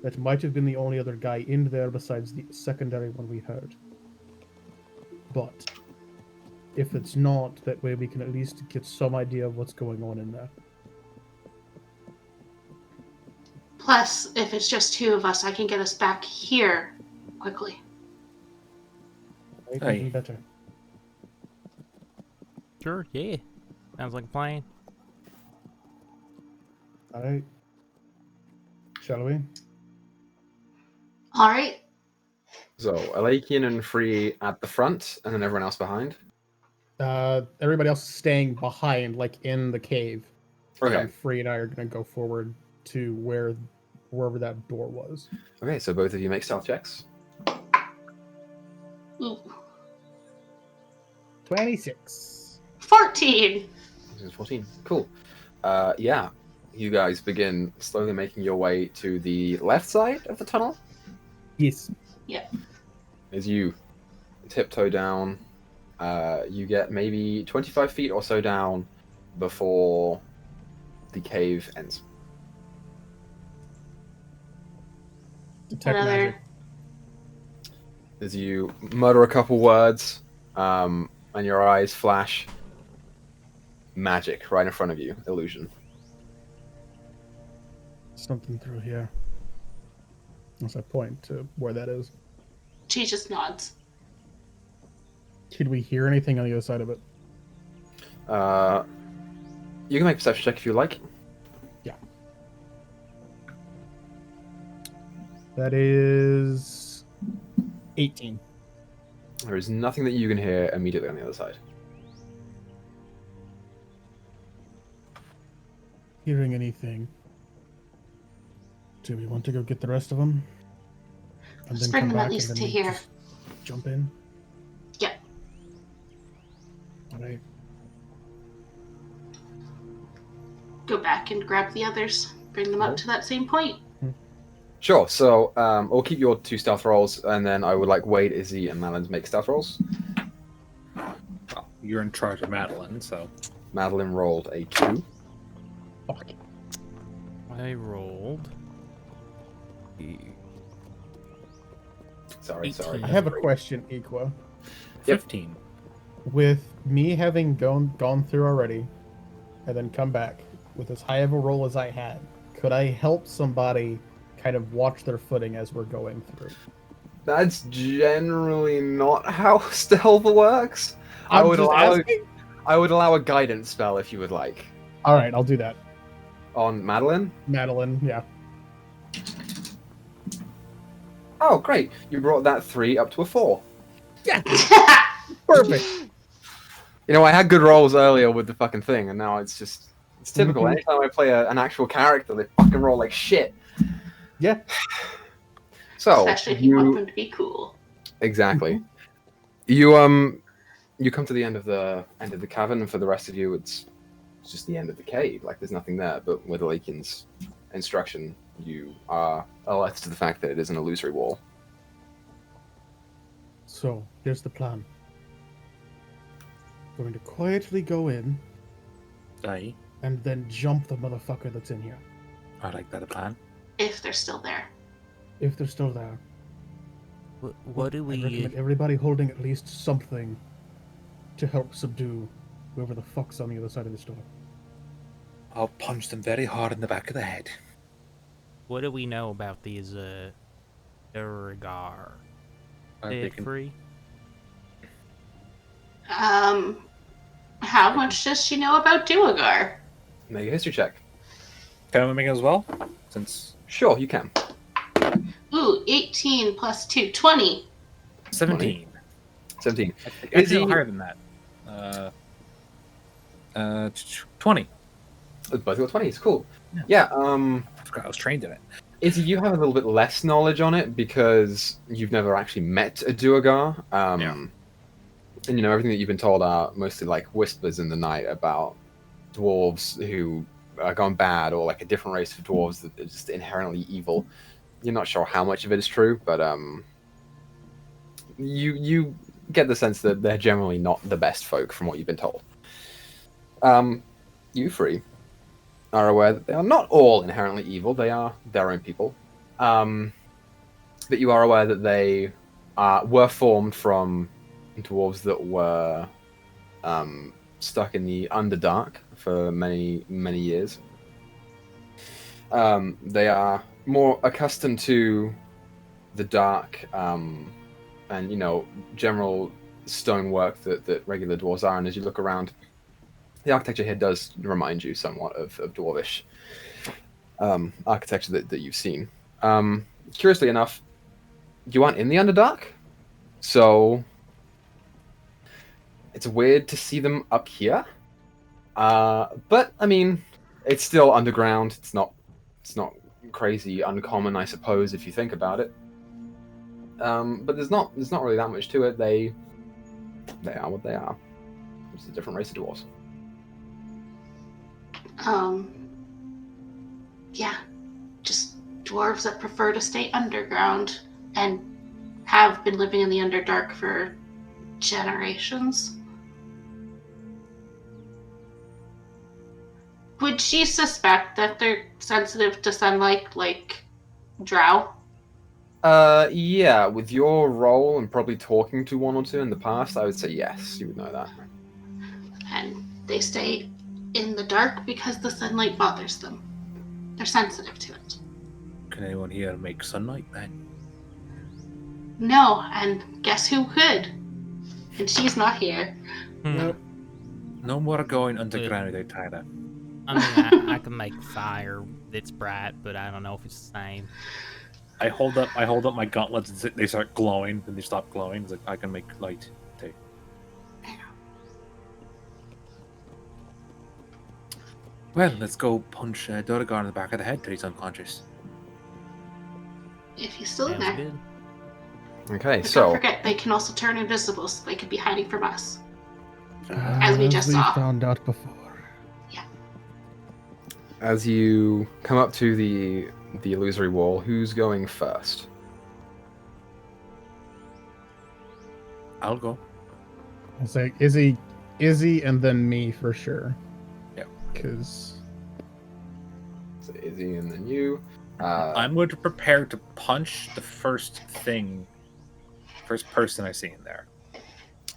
That might have been the only other guy in there besides the secondary one we heard. But if it's not, that way we can at least get some idea of what's going on in there. Plus, if it's just two of us, I can get us back here quickly. Right? Aye. Even better. Sure. Yeah. Sounds like a plan. Alright. Shall we? All right. So Elakian and Free at the front, and then everyone else behind. Everybody else is staying behind, like in the cave. Okay. And Free and I are gonna go forward to wherever that door was. Okay. So both of you make stealth checks. Ooh, 26. 14. 14. Cool. Yeah, you guys begin slowly making your way to the left side of the tunnel. Yes. As you tiptoe down, you get maybe 25 feet or so down before the cave ends. Detect Another. magic. As you mutter a couple words, and your eyes flash, magic right in front of you, illusion. Something through here. As I point to where that is. She just nods. Did we hear anything on the other side of it? You can make a perception check if you like. Yeah. That is 18. There is nothing that you can hear immediately on the other side. Hearing anything. Do we want to go get the rest of them? And Just bring them at least to here. just jump in? Yeah. Alright. Go back and grab the others. Bring them up to that same point. Sure, so we'll keep your 2 stealth rolls, and then I would like Wade, Izzy, and Madeline to make stealth rolls. Well, you're in charge of Madeline, so. Madeline rolled a 2. Fuck. I rolled. Sorry. 18. I have a question, Equa. 15. With me having gone through already, and then come back with as high of a roll as I had, could I help somebody kind of watch their footing as we're going through? That's generally not how stealth works. I would allow a guidance spell if you would like. Alright, I'll do that. On Madeline? Madeline, yeah. Oh, great. You brought that 3 up to a 4. Perfect. You know, I had good rolls earlier with the fucking thing, and now it's typical. Mhm. Anytime I play an actual character, they fucking roll like shit. Yeah. So, Especially if you want them to be cool. Exactly. You come to the end of the cavern, and for the rest of you, it's just the end of the cave. Like, there's nothing there. But with Lakin's instruction, you are alerted to the fact that it is an illusory wall. So, here's the plan. Going to quietly go in, Aye. and then jump the motherfucker that's in here. I like that plan. If they're still there. If they're still there. What do I we? recommend everybody holding at least something to help subdue whoever the fuck's on the other side of this door. I'll punch them very hard in the back of the head. What do we know about these Duergar? They can- Free? How much does she know about Duergar? Make a history check. Can I make it as well? Since Sure, you can. Ooh, 18 plus 2, 20. 17. 17. Actually, he- higher than that. 20. Both got 20s. Cool. Yeah. I forgot I was trained in it. Izzy, you have a little bit less knowledge on it because you've never actually met a Duergar. Yeah. And everything that you've been told are mostly like whispers in the night about dwarves who are gone bad, or like a different race of dwarves that are just inherently evil. You're not sure how much of it is true, but you get the sense that they're generally not the best folk from what you've been told. You three are aware that they are not all inherently evil. They are their own people. But you are aware that they were formed from dwarves that were stuck in the Underdark for many, many years. They are more accustomed to the dark and, general stonework that regular dwarves are. And as you look around, the architecture here does remind you somewhat of dwarvish architecture that you've seen. Curiously enough, you aren't in the Underdark, so it's weird to see them up here. But I mean, it's still underground. It's not crazy uncommon, I suppose, if you think about it. but there's not really that much to it. They are what they are. It's a different race of dwarves. Yeah, just dwarves that prefer to stay underground and have been living in the Underdark for generations. Would she suspect that they're sensitive to sunlight like drow? Yeah, with your role and probably talking to one or two in the past, I would say yes, you would know that. And they stay in the dark because the sunlight bothers them. They're sensitive to it. Can anyone here make sunlight then? No, and guess who could? And she's not here. Nope. No more going underground without Tyler. I mean, I can make fire that's bright, but I don't know if it's the same. I hold up my gauntlets and they start glowing, then they stop glowing. It's like I can make light too. Well, let's go punch Dodegar in the back of the head till he's unconscious. If he's still in Sounds there. good. Okay, But so don't forget, they can also turn invisible, so they could be hiding from us. As we just saw. found out before. as you come up to the illusory wall, who's going first? I'll go. I was like, Izzy, and then me for sure. Yeah. Because So Izzy and then you. I'm going to prepare to punch the first person I see in there.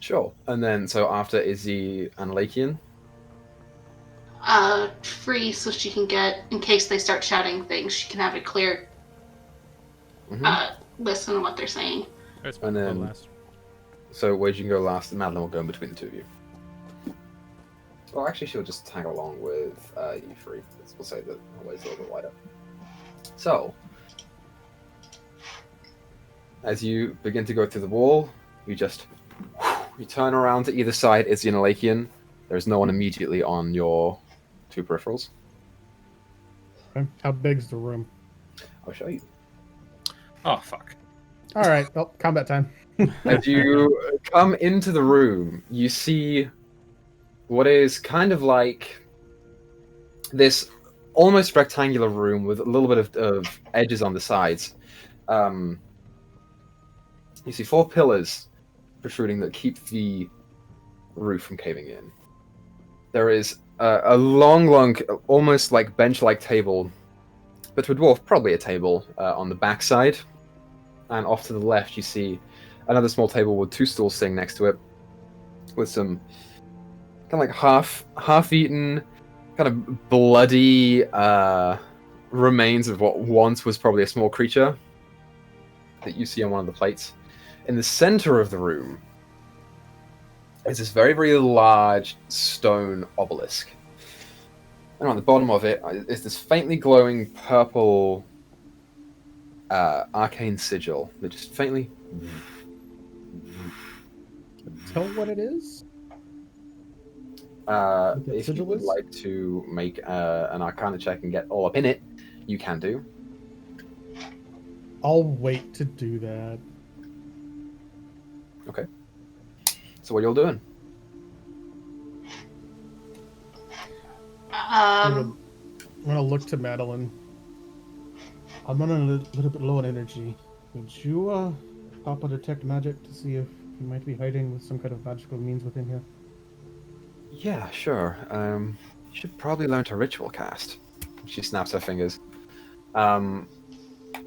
Sure. And then, so after Izzy and Lakian? Free so she can get, in case they start shouting things, she can have a clear listen to what they're saying. And then, so Wade, you can go last, and Madeline will go in between the two of you. Well, actually, she'll just tag along with you three. We'll say that Wade's a little bit wider. So, as you begin to go through the wall, you turn around to either side, Izzy and Lakian. There's no one immediately on your two peripherals. okay. How big's the room? I'll show you. Oh, fuck. All right, well, combat time. As you come into the room, you see what is kind of like this almost rectangular room with a little bit of edges on the sides. You see 4 pillars protruding that keep the roof from caving in. There is a long, almost like bench-like table, but to a dwarf, probably a table on the back side. And off to the left, you see another small table with 2 stools sitting next to it, with some kind of like half-eaten, kind of bloody remains of what once was probably a small creature that you see on one of the plates. In the center of the room is this very, very large stone obelisk. And on the bottom of it is this faintly glowing purple arcane sigil that just faintly... Tell what it is? If you would like to make an Arcana check and get all up in it, you can do. I'll wait to do that. Okay. So what are you all doing? I'm gonna look to Madeline. I'm running a little bit low on energy. Would you pop a detect magic to see if you might be hiding with some kind of magical means within here? Yeah, sure. You should probably learn to ritual cast. She snaps her fingers.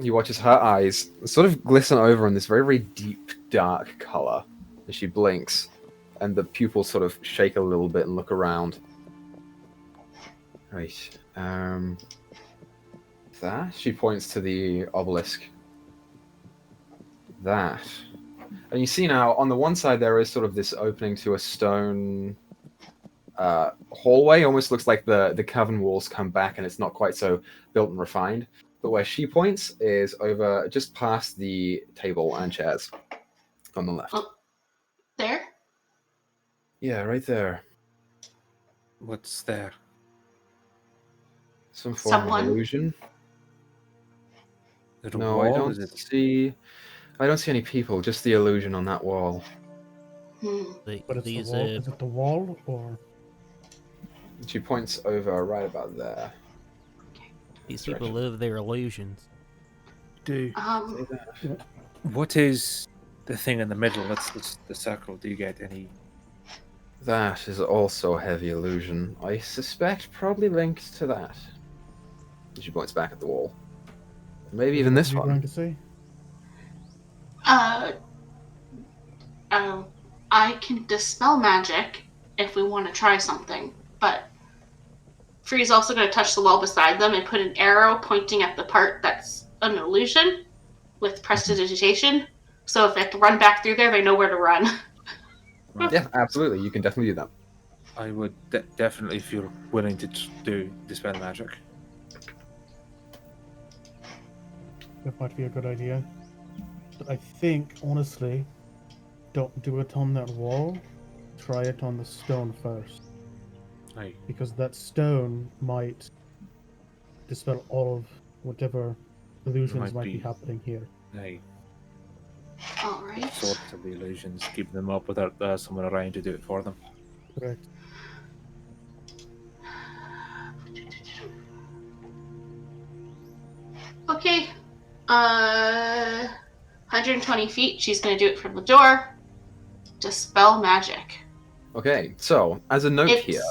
You watch as her eyes sort of glisten over in this very, very deep, dark color as she blinks, and the pupils sort of shake a little bit and look around. Right. That? She points to the obelisk. That. And you see now, on the one side there is sort of this opening to a stone hallway. Almost looks like the cavern walls come back and it's not quite so built and refined. But where she points is over just past the table and chairs on the left. Oh, there? Yeah, right there. What's there? Some form Someone? of illusion. Is it a No, I wall? don't Is it... see. I don't see any people, just the illusion on that wall. But it's These the wall. Is it the wall or? She points over right about there. these people live their illusions. Do Um, what is the thing in the middle? That's the circle. Do you get any? That is also a heavy illusion. I suspect probably linked to that. She points back at the wall. Maybe even this What are you going one. to say? I can dispel magic if we want to try something, but Free's also going to touch the wall beside them and put an arrow pointing at the part that's an illusion with prestidigitation. So if they have to run back through there, they know where to run. Yeah, absolutely. You can definitely do that. I would definitely feel willing to do dispel magic. That might be a good idea. But I think, honestly, don't do it on that wall. Try it on the stone first. Aye. Because that stone might dispel all of whatever illusions might be be. happening here. Aye. All right. Sorts of the illusions, keep them up without someone around to do it for them. Correct. Okay. 120 feet. She's going to do it from the door. Dispel magic. Okay, so as a note here,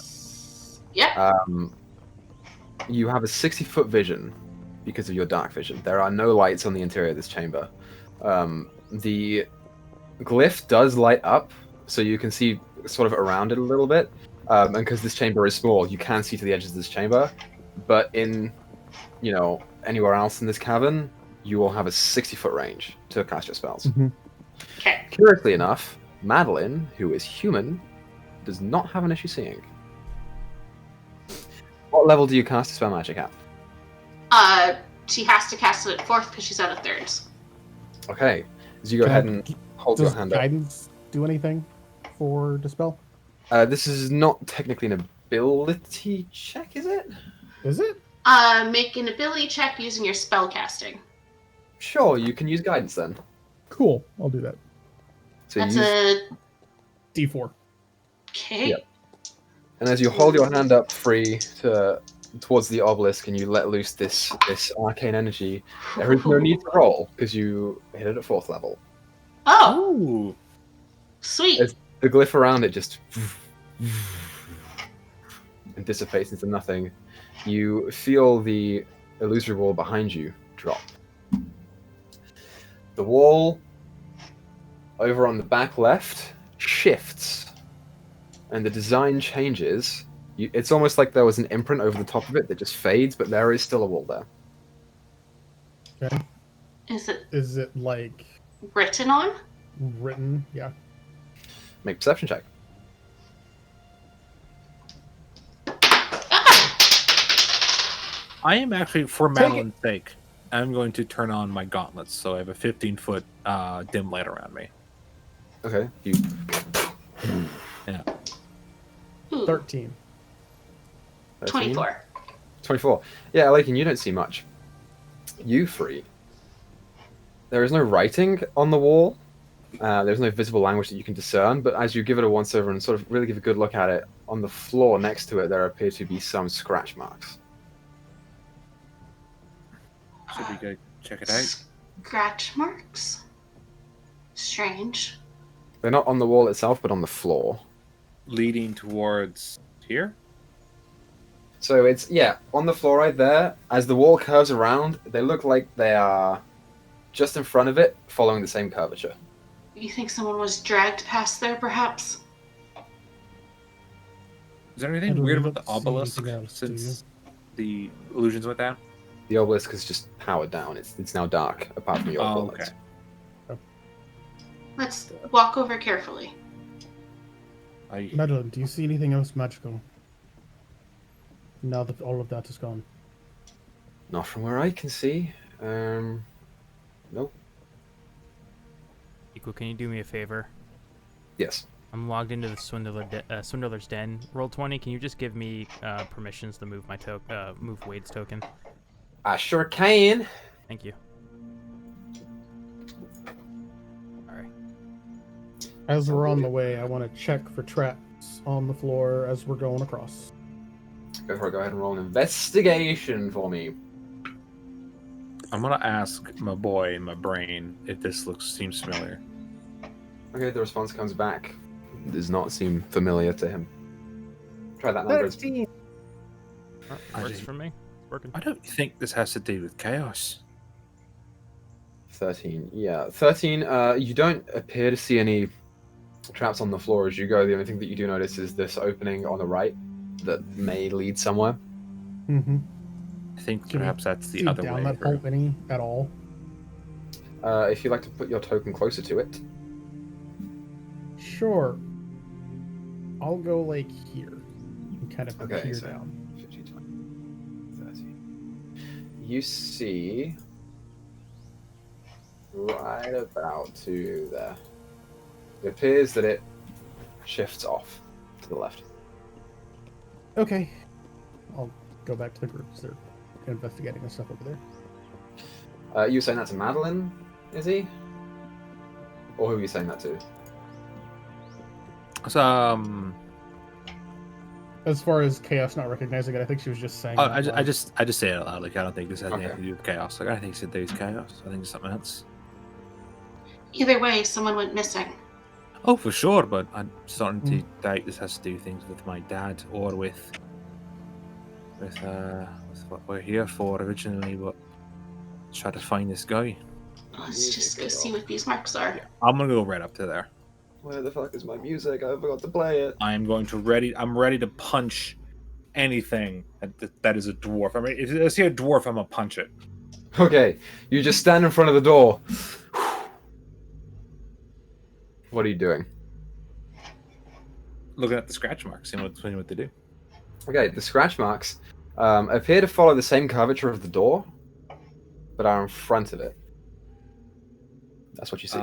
Yeah. you have a 60-foot vision because of your dark vision. There are no lights on the interior of this chamber. The glyph does light up, so you can see sort of around it a little bit. And because this chamber is small, you can see to the edges of this chamber. But in, anywhere else in this cavern, you will have a 60-foot range to cast your spells. Mm-hmm. Okay. Curiously enough, Madeline, who is human, does not have an issue seeing. What level do you cast spell magic at? She has to cast it at 4th because she's out of 3rds. Okay, so you go ahead and hold your hand up. Does guidance do anything for dispel? This is not technically an ability check, is it? Is it? Make an ability check using your spell casting. Sure, you can use guidance then. Cool. I'll do that. So That's use, a D4. okay. Yep. And as you hold your hand up free towards the obelisk and you let loose this arcane energy, there is no need to roll because you hit it at 4th level. Oh, Ooh. sweet. It's- The glyph around it just and dissipates into nothing. You feel the illusory wall behind you drop. The wall over on the back left shifts, and the design changes. It's almost like there was an imprint over the top of it that just fades, but there is still a wall there. Okay. Is it Is it like written on? written? Yeah. Make a perception check. I am actually, for Madeline's sake, I'm going to turn on my gauntlets, so I have a 15-foot dim light around me. Okay. Yeah. Ooh, 13. 24. 24. Yeah, Lakin, you don't see much. You free. There is no writing on the wall. There's no visible language that you can discern, but as you give it a once over and sort of really give a good look at it, on the floor next to it there appear to be some scratch marks. Should we go check it out? Scratch marks? Strange. They're not on the wall itself, but on the floor. Leading towards here? So it's, on the floor right there. As the wall curves around, they look like they are just in front of it, following the same curvature. You think someone was dragged past there, perhaps? Is there I anything don't weird know about the if I see obelisk anything else, do since the illusions went down? The obelisk is just powered down. It's now dark, apart from your Oh, bullets. okay. Let's walk over carefully. Madeline, do you see anything else magical? Now that all of that is gone. Not from where I can see. Nope. Equa, can you do me a favor? Yes. I'm logged into the Swindler's Den. Roll 20. Can you just give me permissions to move my move Wade's token? I sure can. Thank you. As we're on the way, I want to check for traps on the floor as we're going across. Go for it. Go ahead and roll an investigation for me. I'm gonna ask my boy in my brain if this seems familiar. Okay, the response comes back. Does not seem familiar to him. Try that number. 13. Works for me. Working. I don't think this has to do with chaos. 13. Yeah, 13. You don't appear to see any traps on the floor as you go. The only thing that you do notice is this opening on the right that may lead somewhere. Mm-hmm. I think Can perhaps that's the See other down way. that hole any at all? If you'd like to put your token closer to it. Sure. I'll go like here. And kind of Okay, peer so down. 50, 20, 30. You see right about to there. It appears that it shifts off to the left. Okay. I'll go back to the groups. They're investigating the stuff over there. You were saying that to Madeline, is he? Or who are you saying that to? So, As far as chaos not recognizing it, I think she was just saying. I that just say it out loud. Like, I don't think this has anything Okay. to do with chaos. Like, I think it's to do with chaos. I think it's something else. Either way, someone went missing. Oh, for sure, but I'm starting to doubt this has to do things with my dad or with what we're here for originally. But try to find this guy. Let's just go see what these marks are. I'm gonna go right up to there. Where the fuck is my music? I forgot to play it. I'm ready to punch anything that is a dwarf. I mean, if I see a dwarf, I'm gonna punch it. Okay, you just stand in front of the door. What are you doing? Looking at the scratch marks, seeing what they do. Okay, the scratch marks appear to follow the same curvature of the door, but are in front of it. That's what you see.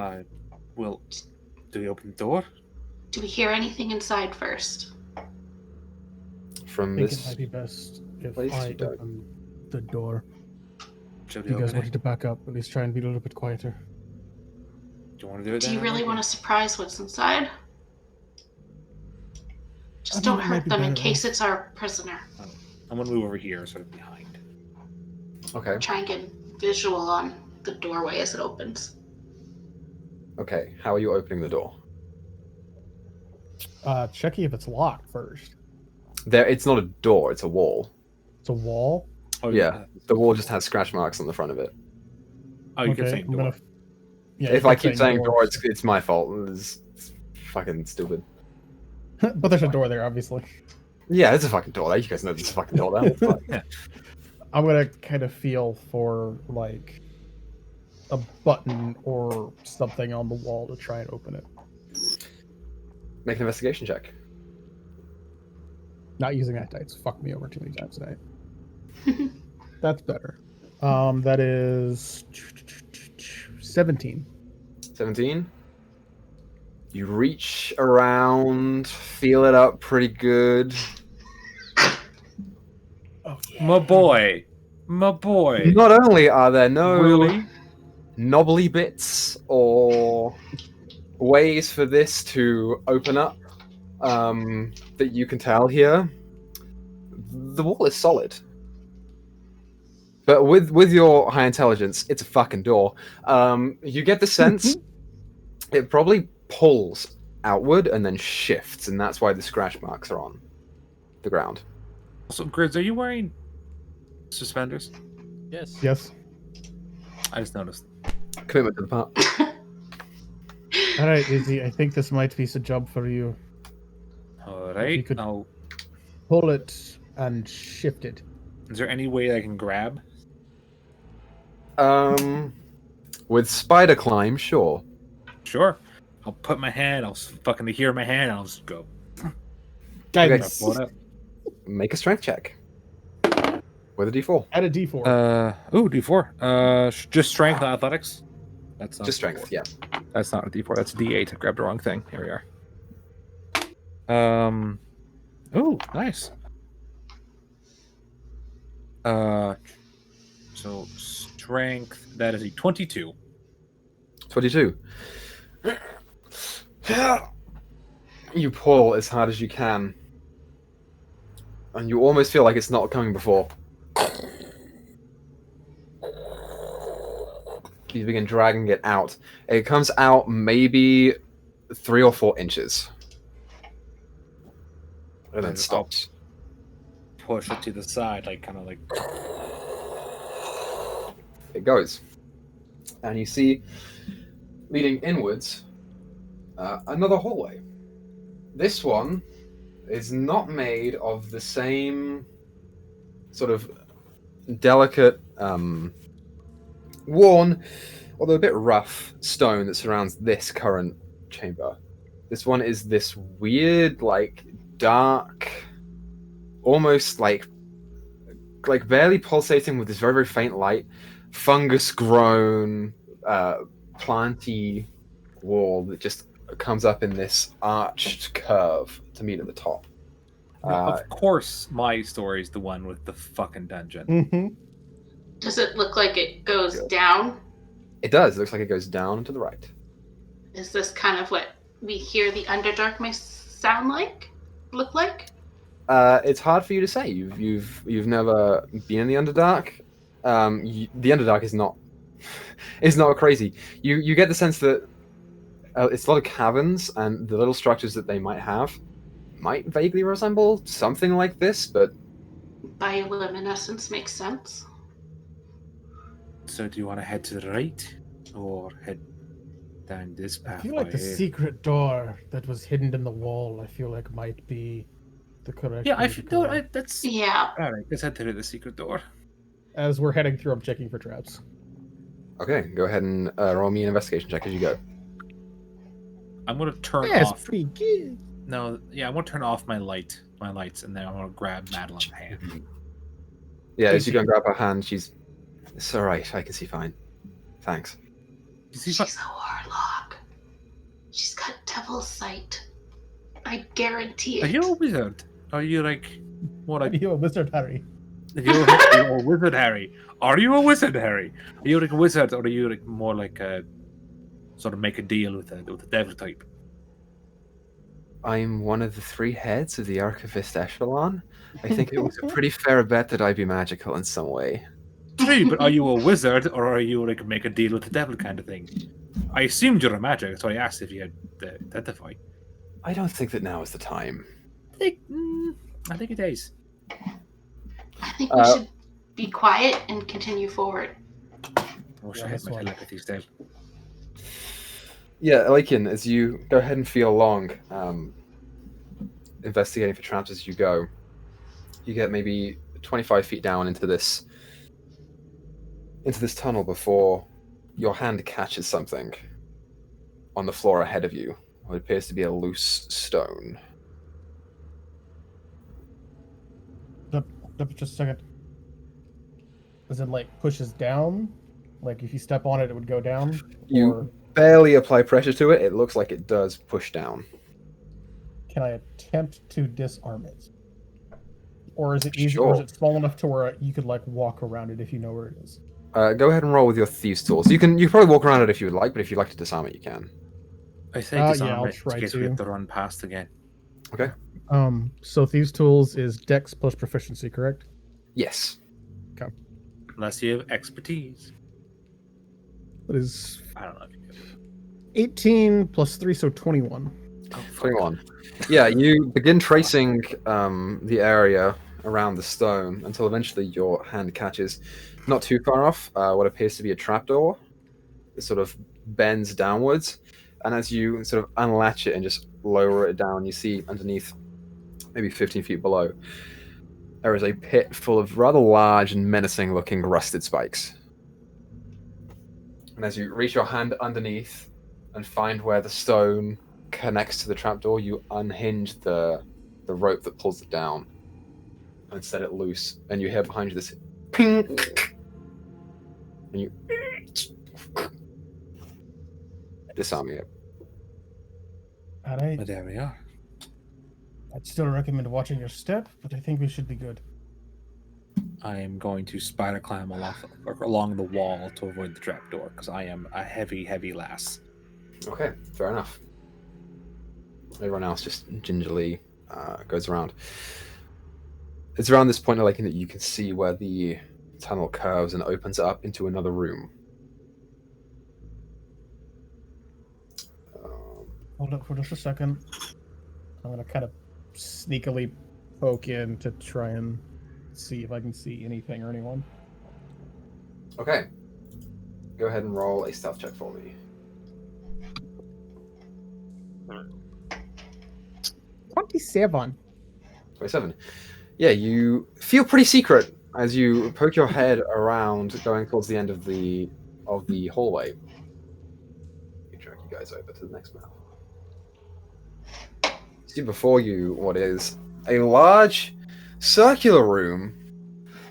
Well, do we open the door? Do we hear anything inside first? From I think this, it might be best if place I you don't. open the door. Should If we you guys open wanted it? to back up, at least try and be a little bit quieter. Do you want to do it? Do you then, really Emily? want to surprise what's inside? Just I don't think it might hurt be them in better case it's our prisoner. I'm gonna move over here, sort of behind. okay, Try and get visual on the doorway as it opens. okay. How are you opening the door? Checking if it's locked first. It's not a door; it's a wall. It's a wall. Oh Yeah, the wall just has scratch marks on the front of it. Oh, you can Okay, say I'm door. gonna. Yeah, If you I kept keep saying door, so- it's my fault. It's fucking stupid. but there's a door there, obviously. Yeah, it's a fucking door there. You guys know there's a fucking door there. What the fuck? I'm gonna kind of feel for like a button or something on the wall to try and open it. Make an investigation check. Not using that dice. Fuck me over too many times tonight. That's better. That is 17. 17. You reach around, feel it up pretty good. Oh My boy. Not only are there no Really? knobbly bits or ways for this to open up that you can tell here, the wall is solid. But with your high intelligence, it's a fucking door. You get the sense it probably pulls outward and then shifts, and that's why the scratch marks are on the ground. So, Griz, are you wearing suspenders? Yes. Yes. I just noticed. Commitment to the part. All right, Izzy. I think this might be a job for you. All You right. could- Now, Pull it and shift it. is there any way I can grab? With spider climb, sure. Sure. I'll put my hand. I'll fucking hear my hand. And I'll just go. Guidance. Pull it up. Make a strength check. With a D4. Add a D4. D4. Just strength, not athletics. That's not Just strength, yeah. That's not a D4. That's a D8. I grabbed the wrong thing. Here we are. Oh, nice. So strength. That is a 22. 22. You pull as hard as you can, and you almost feel like it's not coming before. You begin dragging it out. It comes out maybe 3 or 4 inches, and then And stops. Push it to the side, like kind of like. It goes, and you see, leading inwards, another hallway. This one is not made of the same sort of delicate, worn, although a bit rough, stone that surrounds this current chamber. This one is this weird, like, dark, almost like barely pulsating with this very, very faint light, fungus-grown, planty wall that just comes up in this arched curve to meet at the top. Now, of course, my story is the one with the fucking dungeon. Mm-hmm. Does it look like it goes down? It does. It looks like it goes down and to the right. Is this kind of what we hear the Underdark may sound like? Look like? It's hard for you to say. You've never been in the Underdark. The Underdark is not crazy. You get the sense that it's a lot of caverns, and the little structures that they might have might vaguely resemble something like this, but Bioluminescence makes sense. So do you want to head to the right or head down this I path? feel like the secret door that was hidden in the wall, I feel like might be the correct Yeah, way to go. that's Yeah. all right. Let's head through the secret door. As we're heading through, I'm checking for traps. okay. Go ahead and roll me an investigation check as you go. I'm gonna turn Yeah, it's off. pretty good. No, yeah, I'm gonna turn off my lights, and then I'm gonna grab Madeline's hand. Yeah, as you go and grab her hand, it's all right. I can see fine. Thanks. You see, She's a warlock. She's got devil's sight. I guarantee are it. you a wizard? Are you like more Are like you a wizard, Harry? you're a wizard, Harry? Are you a wizard, Harry? Are you like a wizard, or are you like more like a sort of make a deal with the devil type? I'm one of the 3 heads of the Archivist Echelon. I think it was a pretty fair bet that I'd be magical in some way. True, but are you a wizard, or are you like make a deal with the devil kind of thing? I assumed you're a magic, so I asked if you had to identify. I don't think that now is the time. I think it is. I think we should be quiet and continue forward. I wish I had that's my fine. telepathy still. Yeah, Lakin, as you go ahead and feel along, investigating for traps as you go, you get maybe 25 feet down into this tunnel before your hand catches something on the floor ahead of you. What appears to be a loose stone. Just a second. Does it like pushes down? Like if you step on it, it would go down? You Or barely apply pressure to it. It looks like it does push down. can I attempt to disarm it? Or is it easy? Or is Sure. it small enough to where you could like walk around it if you know where it is? Go ahead and roll with your thieves' tools. You can probably walk around it if you would like, but if you'd like to disarm it, you can. I say Yeah, disarm I'll it try in case we have to. to run past again. Okay. So thieves' tools is Dex plus proficiency, correct? Yes. Unless you have expertise. That is I don't know if you do. 18 plus 3, so 21. Oh, fuck. 21. Yeah, you begin tracing the area around the stone until eventually your hand catches, not too far off, what appears to be a trapdoor. It sort of bends downwards, and as you sort of unlatch it and just lower it down, you see underneath, maybe 15 feet below, there is a pit full of rather large and menacing-looking rusted spikes. And as you reach your hand underneath and find where the stone connects to the trapdoor, you unhinge the rope that pulls it down and set it loose. And you hear behind you this ping, and you disarm it. Alright. But there we are. I'd still recommend watching your step, but I think we should be good. I am going to spider climb along the wall to avoid the trapdoor because I am a heavy, heavy lass. Okay, fair enough. Everyone else just gingerly goes around. It's around this point, like, that you can see where the tunnel curves and opens up into another room. Hold up for just a second. I'm gonna kind of sneakily poke in to try and see if I can see anything or anyone. Okay. Go ahead and roll a stealth check for me. 27. 27. Yeah, you feel pretty secret as you poke your head around, going towards the end of the hallway. You drag you guys over to the next map. See before you what is a large circular room,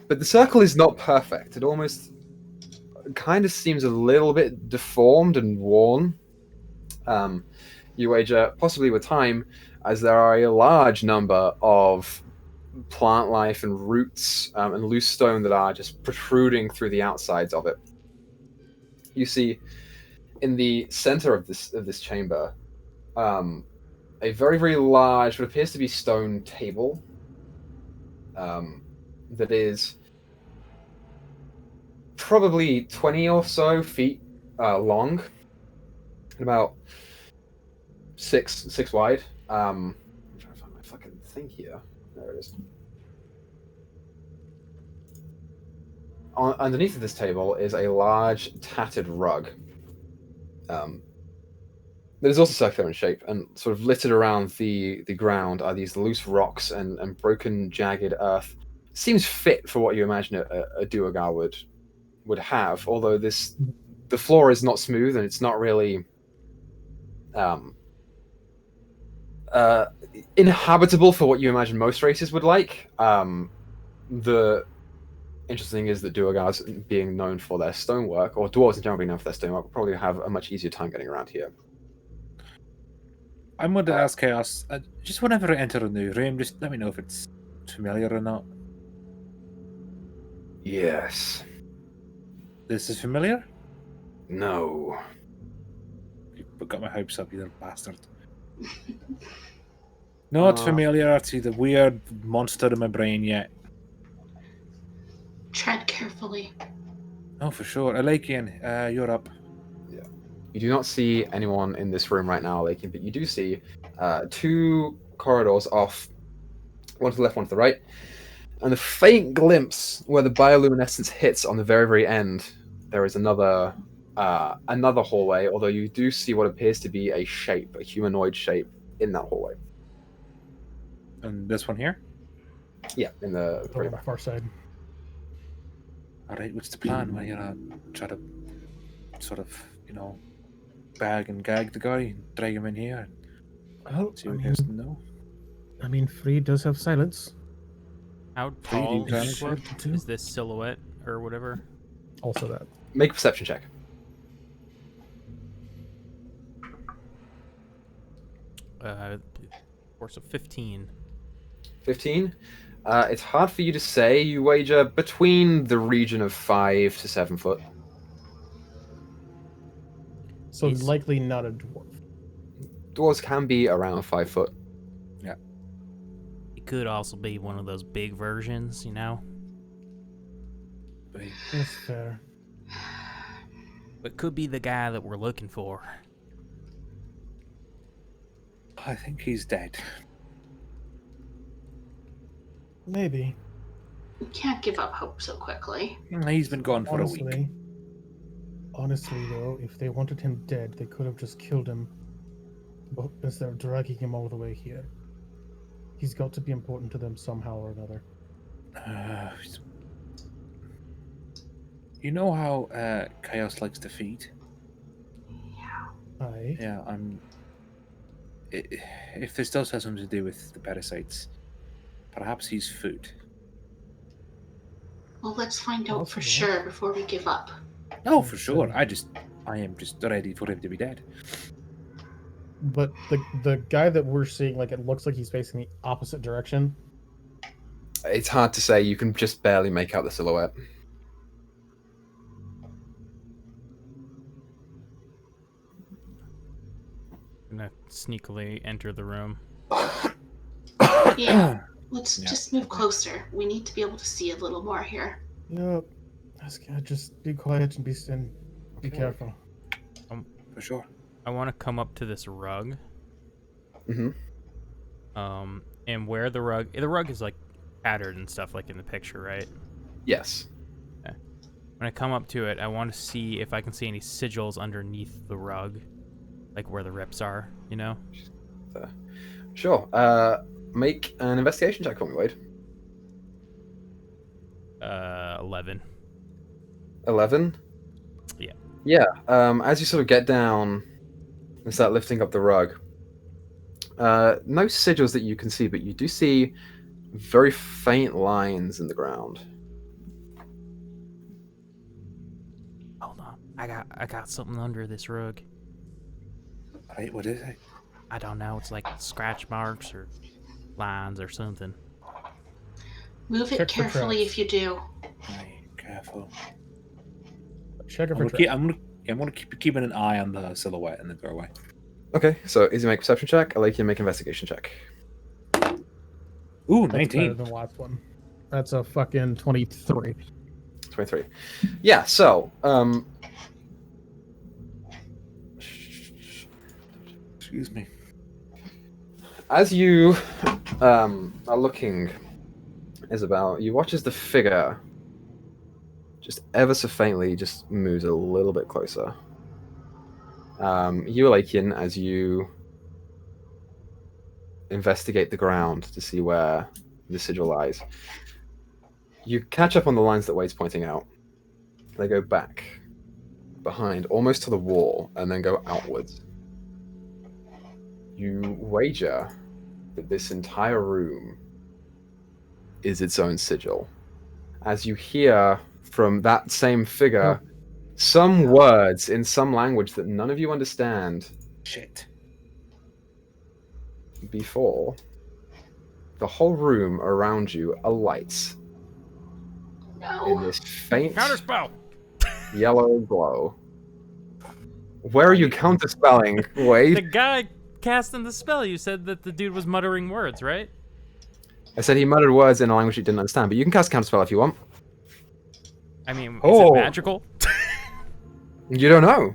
but the circle is not perfect. It almost kind of seems a little bit deformed and worn. You wager, possibly with time, as there are a large number of plant life and roots and loose stone that are just protruding through the outsides of it. You see, in the center of this chamber, a very, very large, what appears to be stone table that is probably 20 or so feet long, and about six wide. I'm trying to find my fucking thing here. There it is. Underneath of this table is a large tattered rug. That is also circular in shape, and sort of littered around the ground are these loose rocks and broken, jagged earth. Seems fit for what you imagine a duergar would have, although the floor is not smooth and it's not really inhabitable for what you imagine most races would like. The interesting thing is that duergars, being known for their stonework, or dwarves in general being known for their stonework, will probably have a much easier time getting around here. I'm going to ask Chaos, just whenever I enter a new room, just let me know if it's familiar or not. Yes. This is familiar? No. You've got my hopes up, you little bastard. Not familiar to the weird monster in my brain yet. Tread carefully. Oh, for sure. Alakian, you're up. Yeah. You do not see anyone in this room right now, Lakin, but you do see two corridors off, one to the left, one to the right, and a faint glimpse where the bioluminescence hits on the very, very end. There is another hallway, although you do see what appears to be a shape, a humanoid shape, in that hallway. And this one here? Yeah, in the very back. Far side. Alright, what's the plan? We're gonna try to sort of, bag and gag the guy and drag him in here and Oh, see what he has to know. I mean, Free does have silence. How Free tall do is silence. is this silhouette or whatever? Also that. Make a perception check. Course of 15. 15. It's hard for you to say. You wager between the region of 5 to 7 foot. So He's- likely not a dwarf. Dwarves can be around 5 foot. It could also be one of those big versions, That's fair. But could be the guy that we're looking for. I think he's dead. Maybe. We can't give up hope so quickly. He's been gone for a week. Honestly, though, if they wanted him dead, they could have just killed him. But instead of dragging him all the way here. He's got to be important to them somehow or another. You know how Chaos likes to feed? Aye. Yeah, if this does have something to do with the parasites, perhaps he's food. Well, let's find out for Possible. sure before we give up. Oh, for sure. I am just ready for him to be dead. But the guy that we're seeing, like, it looks like he's facing the opposite direction. It's hard to say. You can just barely make out the silhouette. I'm gonna sneakily enter the room. Yeah. Let's just move closer. We need to be able to see a little more here. Yep. Just be quiet and be careful. For sure. I want to come up to this rug. Mm-hmm. And where the rug is like tattered and stuff like in the picture, right? Yes. Okay. When I come up to it, I want to see if I can see any sigils underneath the rug, like where the rips are, you know? Sure. Make an investigation check for me, Wade. 11. 11? Yeah. Yeah. As you sort of get down and start lifting up the rug, no sigils that you can see, but you do see very faint lines in the ground. Hold on. I got something under this rug. Right, what is it? I don't know. It's like scratch marks or lines or something. Move it Check for carefully traps. if you do. Right, careful. Check it for I'm traps. gonna keep keeping an eye on the silhouette in the doorway. Okay, so easy make perception check. I'll let you make investigation check. Ooh, That's better 19. than the last one. That's a fucking 23. 23. Yeah, so, Excuse me. as you are looking, Isabel, you watch as the figure just ever so faintly just moves a little bit closer. You, Alakian, as you investigate the ground to see where the sigil lies, you catch up on the lines that Wade's pointing out. They go back, behind, almost to the wall, and then go outwards. You wager that this entire room is its own sigil. As you hear from that same figure some words in some language that none of you understand Shit. before the whole room around you alights in No. this faint Counterspell! yellow glow. Where are you counterspelling, Wade? The guy casting the spell, you said that the dude was muttering words, right? I said he muttered words in a language you didn't understand, but you can cast counterspell if you want. I mean, is Oh. it magical? You don't know.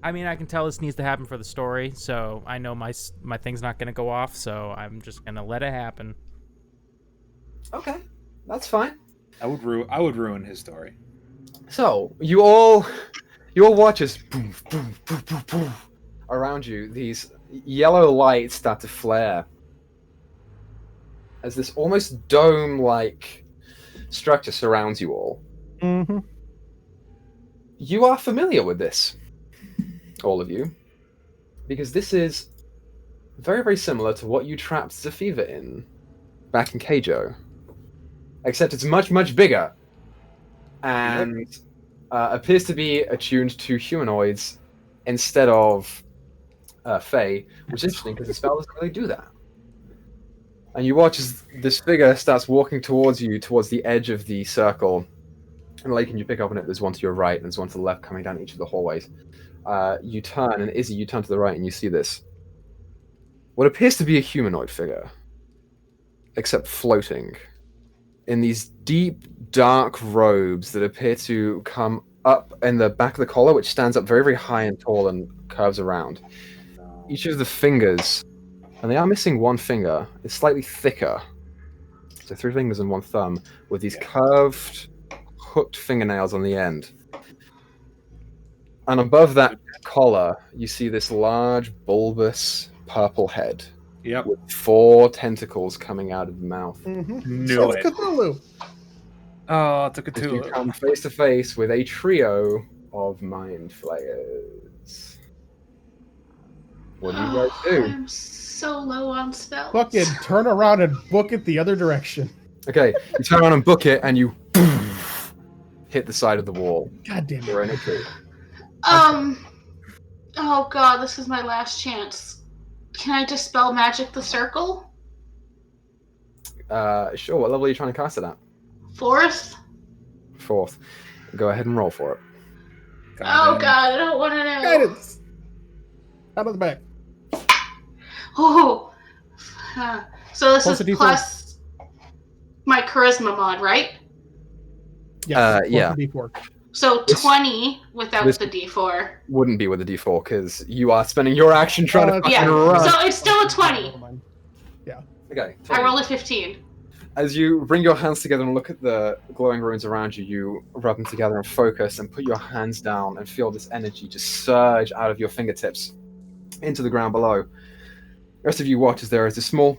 I mean, I can tell this needs to happen for the story, so I know my thing's not gonna go off, so I'm just gonna let it happen. Okay, that's fine. I would ruin his story. So you all watch as boom, boom, boom, boom, boom, around you. These yellow lights start to flare as this almost dome-like structure surrounds you all. Mm-hmm. You are familiar with this, all of you, because this is very, very similar to what you trapped Zafiva in back in Keijo, except it's much, much bigger and appears to be attuned to humanoids instead of Fae, which is interesting because the spell doesn't really do that. And you watch as this figure starts walking towards you, towards the edge of the circle. And like, can you pick up on it? There's one to your right, and there's one to the left coming down each of the hallways. You turn, and Izzy, you turn to the right, and you see this. What appears to be a humanoid figure, except floating, in these deep, dark robes that appear to come up in the back of the collar, which stands up very, very high and tall and curves around. Each of the fingers, and they are missing one finger, is slightly thicker. So 3 fingers and 1 thumb, with these curved, hooked fingernails on the end. And above that collar, you see this large, bulbous, purple head Yep. with 4 tentacles coming out of the mouth. Mm-hmm. Knew It's it. Cthulhu. Oh, it took a As you two. come face to face with a trio of mind flayers. What do you guys do? I'm so low on spells. Fucking turn around and book it the other direction. Okay, you turn around and book it, and you hit the side of the wall. God damn You're in it. a tree. Oh god, this is my last chance. Can I dispel magic the circle? Sure, what level are you trying to cast it at? 4th? 4th. Go ahead and roll for it. Oh god, I don't want to know. Guidance. Out of the back. Oh. So this Plus a is D4. plus my charisma mod, right? Yes. plus yeah. a D4. So This- 20 without this- the D4. Wouldn't be with the D4 because you are spending your action trying to that's fucking Yeah, run. so it's still a 20. Never mind. Okay. I rolled a 15. As you bring your hands together and look at the glowing runes around you, you rub them together and focus and put your hands down and feel this energy just surge out of your fingertips into the ground below. The rest of you watch as there is a small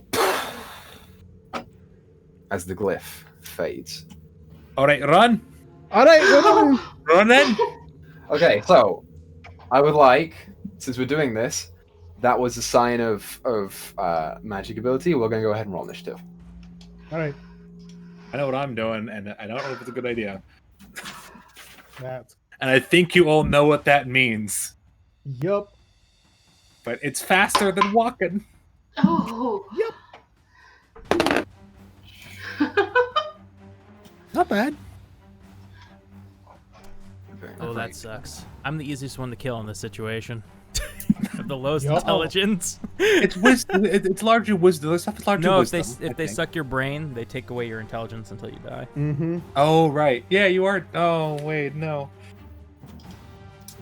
as the glyph fades. All right, run, All right, we're done. run in. Okay, so I would like, since we're doing this, that was a sign of magic ability. We're going to go ahead and roll initiative. All right. I know what I'm doing, and I don't know if it's a good idea. That's. And I think you all know what that means. Yup. But it's faster than walking. Oh. Not bad. Okay. Oh, that sucks. I'm the easiest one to kill in this situation. I have the lowest Yup. intelligence. It's wisdom. It's largely wisdom. This stuff is largely No, wisdom. if they suck your brain, they take away your intelligence until you die. Mm-hmm. Oh right, yeah, you are. Oh wait, no.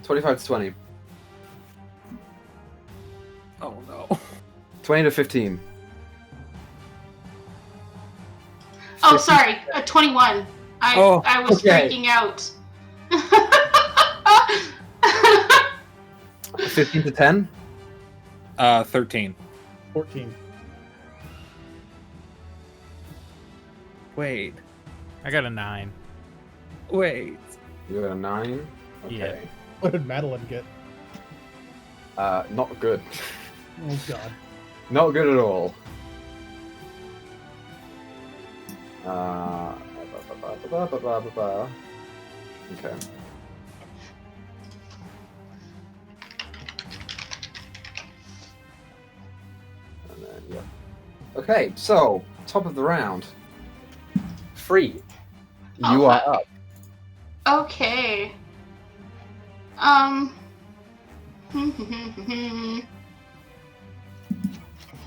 25 to 20. Oh no. 20 to 15. Oh, sorry. 21. I was okay. freaking out. 15 to 10. 13. 14. Wait. I got a 9. Wait. You got a 9. Okay. What did Madeline get? Not good. Oh god. Not good at all. Okay. And then, yeah. Okay, so, top of the round. Free. You Oh, are up. Okay.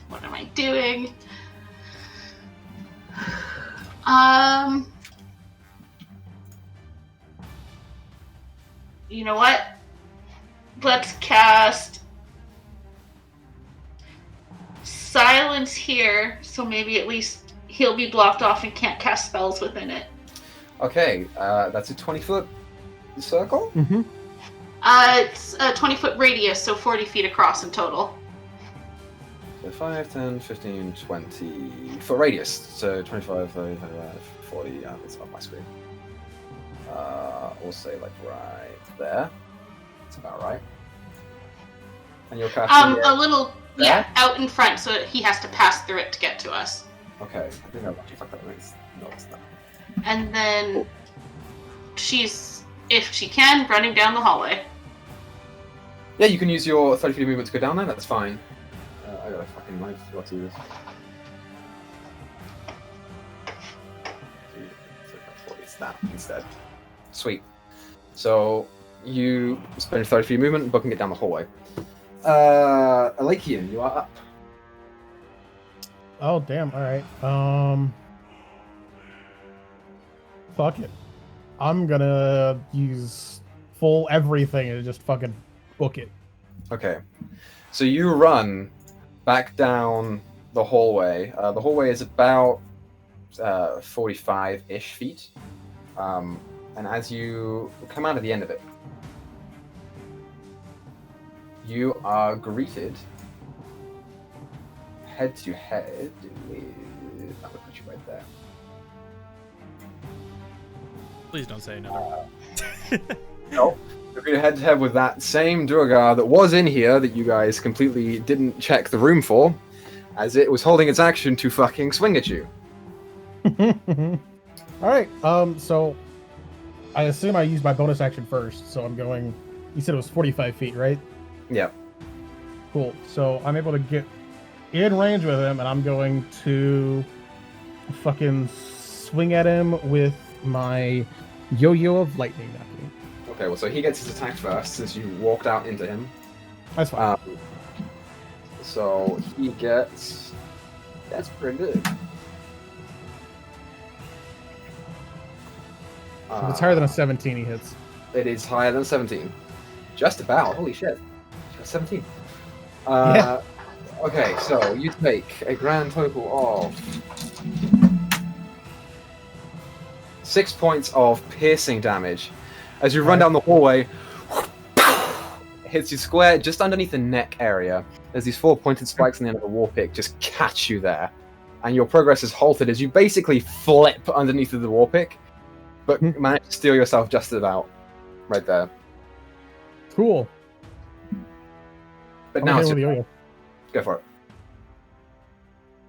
What am I doing? You know what? Let's cast silence here, so maybe at least he'll be blocked off and can't cast spells within it. Okay, that's a 20-foot circle? Mm-hmm. It's a 20-foot radius, so 40 feet across in total. So 5, 10, 15, 20 foot radius. So 25, 30, 35, 40. It's off my screen. We'll say like right there. That's about right. And you're casting A little, there? yeah, out in front, so he has to pass through it to get to us. Okay, I think I've actually fucked that. No, it's not. And then she's, if she can, running down the hallway. Yeah, you can use your 30 feet of movement to go down there. That's fine. I got a fucking knife. Forgot to do this. 40, it's that instead. Sweet. So you spend 30 feet of movement and booking it down the hallway. Alakian, you are up. Oh damn! All right. Fuck it. I'm gonna use full everything and just fucking book it. Okay. So you run back down the hallway. The hallway is about 45-ish feet. And as you come out of the end of it, you are greeted head to head with... I'm going to put you right there. Please don't say another. No. You're greeted head to head with that same Duergar that was in here that you guys completely didn't check the room for, as it was holding its action to fucking swing at you. All right. So I assume I used my bonus action first. So I'm going. You said it was 45 feet, right? Yeah. Cool. So I'm able to get in range with him, and I'm going to fucking swing at him with my yo-yo of lightning. Okay, well, so he gets his attack first, since you walked out into him. That's fine. So he gets. That's pretty good. If it's higher than a 17, he hits. It is higher than 17. Just about. Holy shit. 17. Yeah. Okay, so you take a grand total of 6 points of piercing damage as you run down the hallway. Hits you square just underneath the neck area. There's these 4 pointed spikes on the end of the war pick just catch you there, and your progress is halted as you basically flip underneath of the war pick, but manage to steal yourself just about right there. Cool. But now it's with the yo-yo. go for it.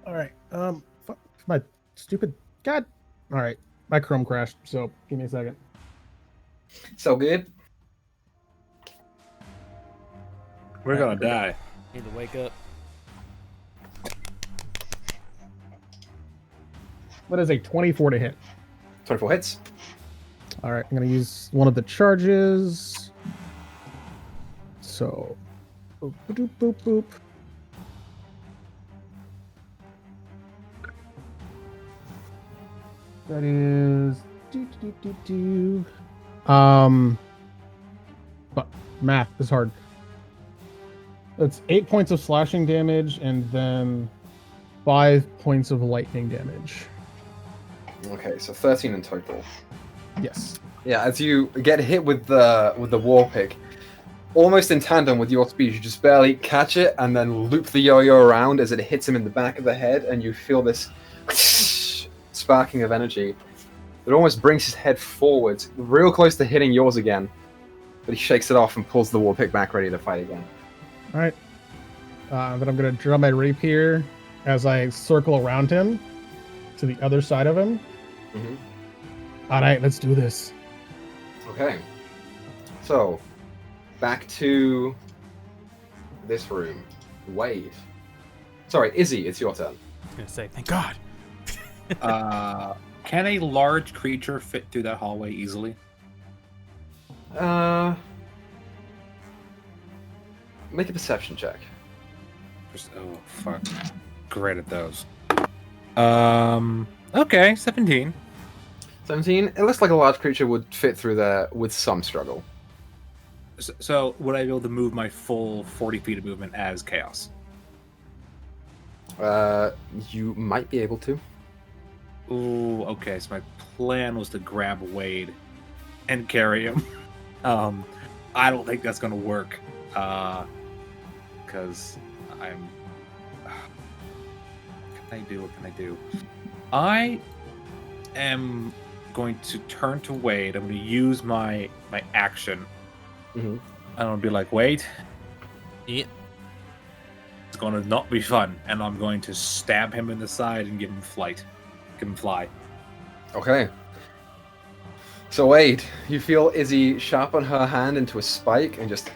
All right. Fuck, my stupid God. All right, my Chrome crashed. So give me a second. So good. We're gonna die. Need to wake up. What is a 24 to hit? 24 hits. All right, I'm gonna use one of the charges. So, boop, boop, boop, boop. That is but math is hard. That's 8 points of slashing damage and then 5 points of lightning damage. Okay, so 13 in total. Yes. Yeah, as you get hit with the war pick, almost in tandem with your speed, you just barely catch it and then loop the yo-yo around as it hits him in the back of the head, and you feel this sparking of energy. It almost brings his head forwards, real close to hitting yours again, but he shakes it off and pulls the war pick back, ready to fight again. All right. Then I'm going to draw my rapier as I circle around him to the other side of him. Mm-hmm. All right, let's do this. Okay. So, back to this room. Wade. Sorry, Izzy, it's your turn. I was gonna say, thank God. Can a large creature fit through that hallway easily? Make a perception check. Oh, fuck. Great at those. Okay, 17. 17. It looks like a large creature would fit through there with some struggle. So, would I be able to move my full 40 feet of movement as Chaos? You might be able to. Ooh, okay, so my plan was to grab Wade and carry him. I don't think that's gonna work. Because I'm... What can I do? What can I do? I am going to turn to Wade. I'm going to use my action. Mm-hmm. I'm going to be like, Wade, Yeah. it's going to not be fun. And I'm going to stab him in the side and give him flight. Give him fly. Okay. So Wade, you feel Izzy sharpen her hand into a spike and just...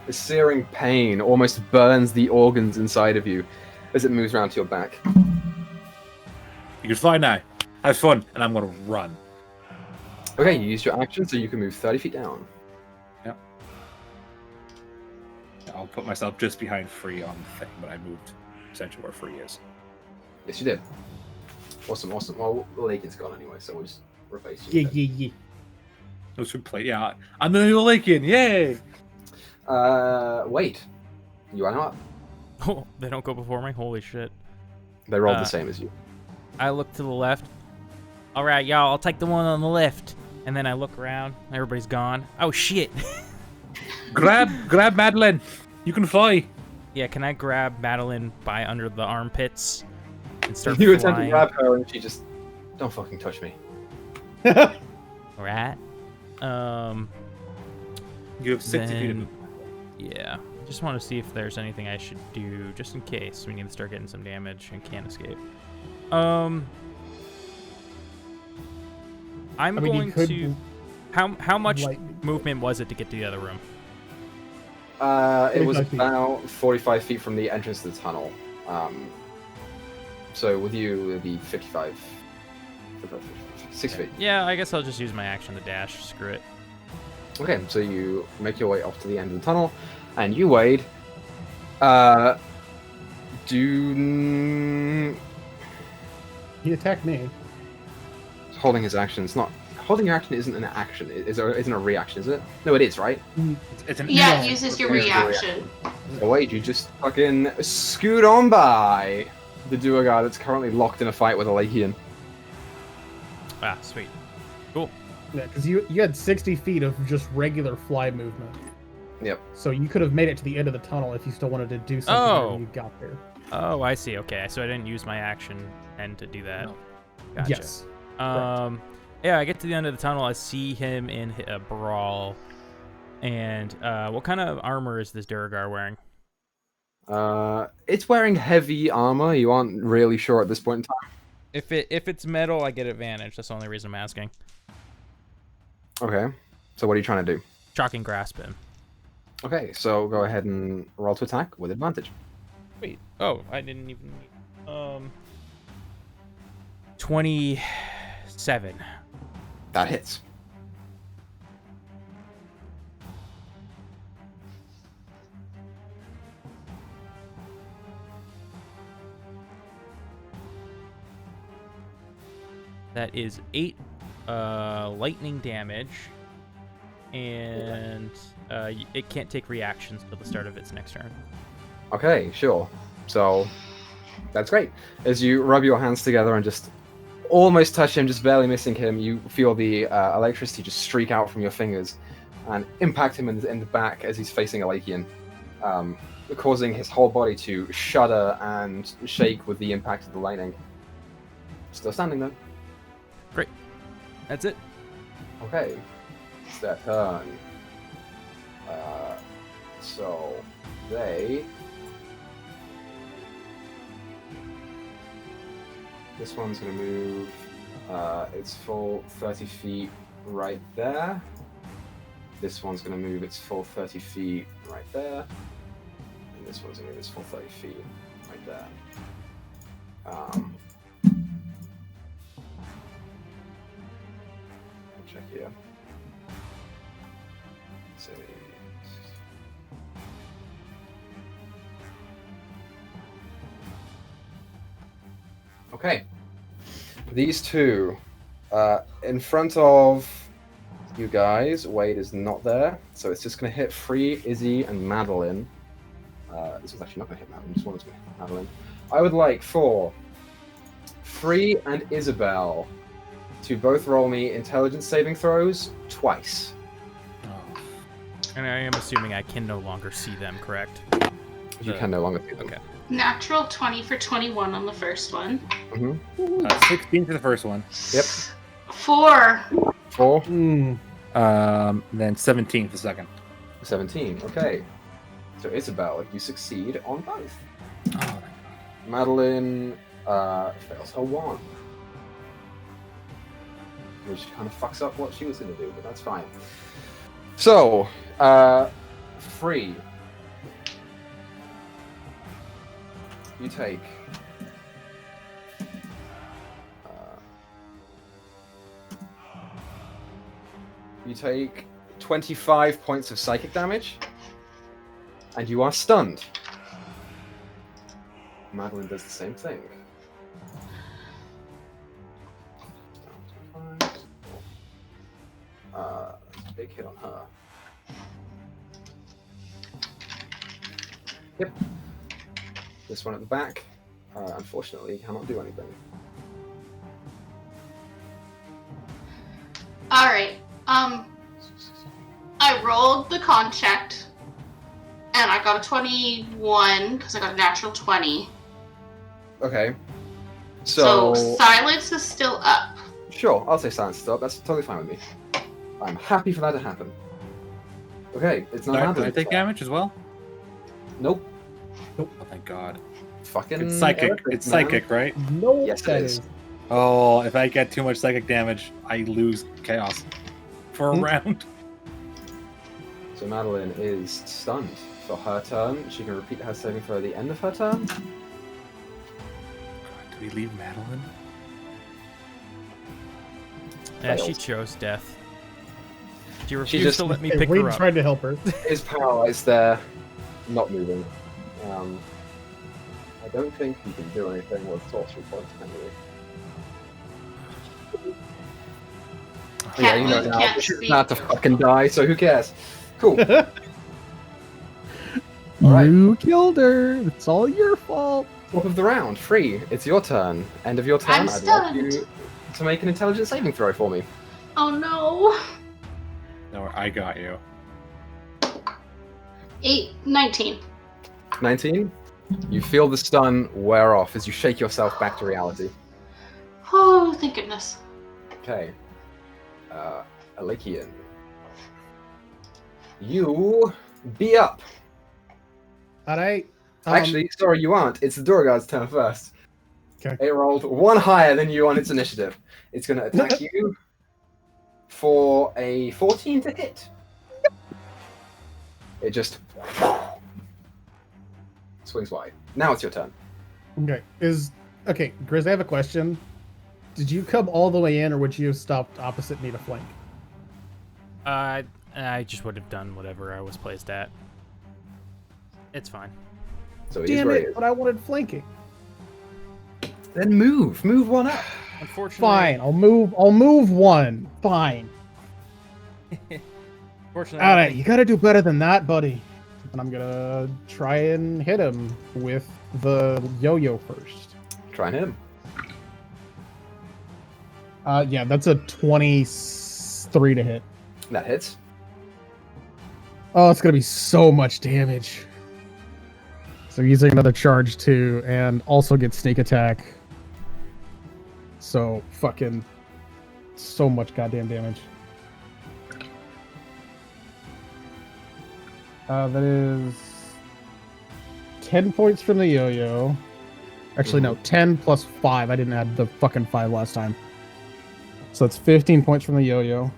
The searing pain almost burns the organs inside of you as it moves around to your back. You can fly now. Have fun. And I'm going to run. Okay, you used your action, so you can move 30 feet down. Yep. I'll put myself just behind Free on the thing, but I moved essentially where Free is. Yes, you did. Awesome, awesome. Well, Lakin's gone anyway, so we'll just replace you. Yeah. Those should play. Yeah, I'm the new Lakin. Yay! Wait. You are not. Oh, they don't go before me? Holy shit. They rolled the same as you. I look to the left. All right, y'all, I'll take the one on the left. And then I look around. Everybody's gone. Oh, shit. grab Madeline. You can fly. Yeah, can I grab Madeline by under the armpits and start You attempt to flying? grab her, and she just... Don't fucking touch me. Right. You have 60 feet of Then, movement. yeah. Just want to see if there's anything I should do, just in case we need to start getting some damage and can't escape. I'm going to... How much lightning. movement was it to get to the other room? It was 45 feet. about 45 feet from the entrance to the tunnel. So with you, it would be 55... 6 feet. Yeah, I guess I'll just use my action to dash. Screw it. Okay, so you make your way off to the end of the tunnel, and you, Wade, do... He attacked me. Holding his action. It's not... Holding your action isn't an action. Isn't a reaction, is it? No, it is, right? It's an Yeah, it uses your Okay. reaction. So Wade, you just fucking scoot on by the duergar that's currently locked in a fight with a Lakian. Ah, sweet. Cool. Yeah, because you had 60 feet of just regular fly movement. Yep. So you could have made it to the end of the tunnel if you still wanted to do something Oh. when you got there. Oh, I see. Okay, so I didn't use my action and to do that. No. Gotcha. Yes. Yeah, I get to the end of the tunnel. I see him in a brawl. And what kind of armor is this Duergar wearing? It's wearing heavy armor. You aren't really sure at this point in time. If it's metal, I get advantage. That's the only reason I'm asking. Okay. So what are you trying to do? Shocking grasp him. Okay, so go ahead and roll to attack with advantage. Wait. Oh, I didn't even. 27. That hits. That is 8 lightning damage, and it can't take reactions till the start of its next turn. Okay, sure. So that's great. As you rub your hands together and just almost touch him, just barely missing him, you feel the electricity just streak out from your fingers and impact him in the back as he's facing a Lakian, causing his whole body to shudder and shake with the impact of the lightning. Still standing though. Great. That's it. Okay, it's their turn. So they. This one's going to move its full 30 feet right there. This one's going to move its full 30 feet right there. And this one's going to move its full 30 feet right there. Check here. So, okay. These two, in front of you guys, Wade is not there, so it's just going to hit Free, Izzy, and Madeline. This was actually not going to hit Madeline, just one was going to hit Madeline. I would like for Free and Isabel to both roll me intelligence saving throws twice. Oh. And I am assuming I can no longer see them, correct? You can no longer see them. Okay. Natural 20 for 21 on the first one. 16 for the first one. Yep. 4. 4. Then 17 for the second. 17. Okay. So Isabel, you succeed on both. Oh, my God. Madeline fails her one, which kind of fucks up what she was going to do, but that's fine. So, Free. You take you take 25 points of psychic damage, and you are stunned. Madeline does the same thing. Big hit on her. Yep. This one at the back, unfortunately, cannot do anything. Alright. I rolled the con check, and I got a 21, because I got a natural 20. Okay. So So silence is still up. sure, I'll say silence stop. That's totally fine with me. I'm happy for that to happen. Okay, it's not Can I happening. take damage as well? Nope. Oh, thank God. Fucking It's psychic. Eric, It's man. psychic, right? No, Yes, it that is. is. Oh, if I get too much psychic damage, I lose chaos for a round. So Madeline is stunned for her turn. She can repeat her saving throw at the end of her turn. God, do we leave Madeline? Yeah, she Failed. chose death. She refused to let me Hey, pick Reed her up. tried to help her. His power is there, not moving. I don't think he can do anything with sorcery points, can he? Yeah, you know now. Can't It's speak. not to fucking die, so who cares? Cool. Alright. You killed her. It's all your fault. Top of the round, Free. It's your turn. End of your turn. I'm I'd like stunned. you to make an intelligence saving throw for me. Oh no. No, I got you. 19. 19. You feel the stun wear off as you shake yourself back to reality. Oh, thank goodness. Okay. Alekian. You be up. Alright. Actually, sorry, you aren't. It's the Durgar's turn first. Okay. It rolled one higher than you on its initiative. It's going to attack you for a 14 to hit. It just swings wide. Now it's your turn. Okay. Okay, Griz, I have a question. Did you come all the way in, or would you have stopped opposite me to flank? I just would have done whatever I was placed at. It's fine. So he's Damn ready. it! But I wanted flanking. Then move. Move one up. Unfortunately, Fine. I'll move one. Fine. Fortunately, All right. You gotta do better than that, buddy. And I'm gonna try and hit him with the yo-yo first. Try and hit him. Yeah, that's a 23 to hit. That hits. Oh, it's gonna be so much damage. So using another charge too, and also get sneak attack. So fucking so much goddamn damage. That is 10 points from the yo-yo. Actually, no, 10 plus 5. I didn't add the fucking 5 last time. So that's 15 points from the yo-yo.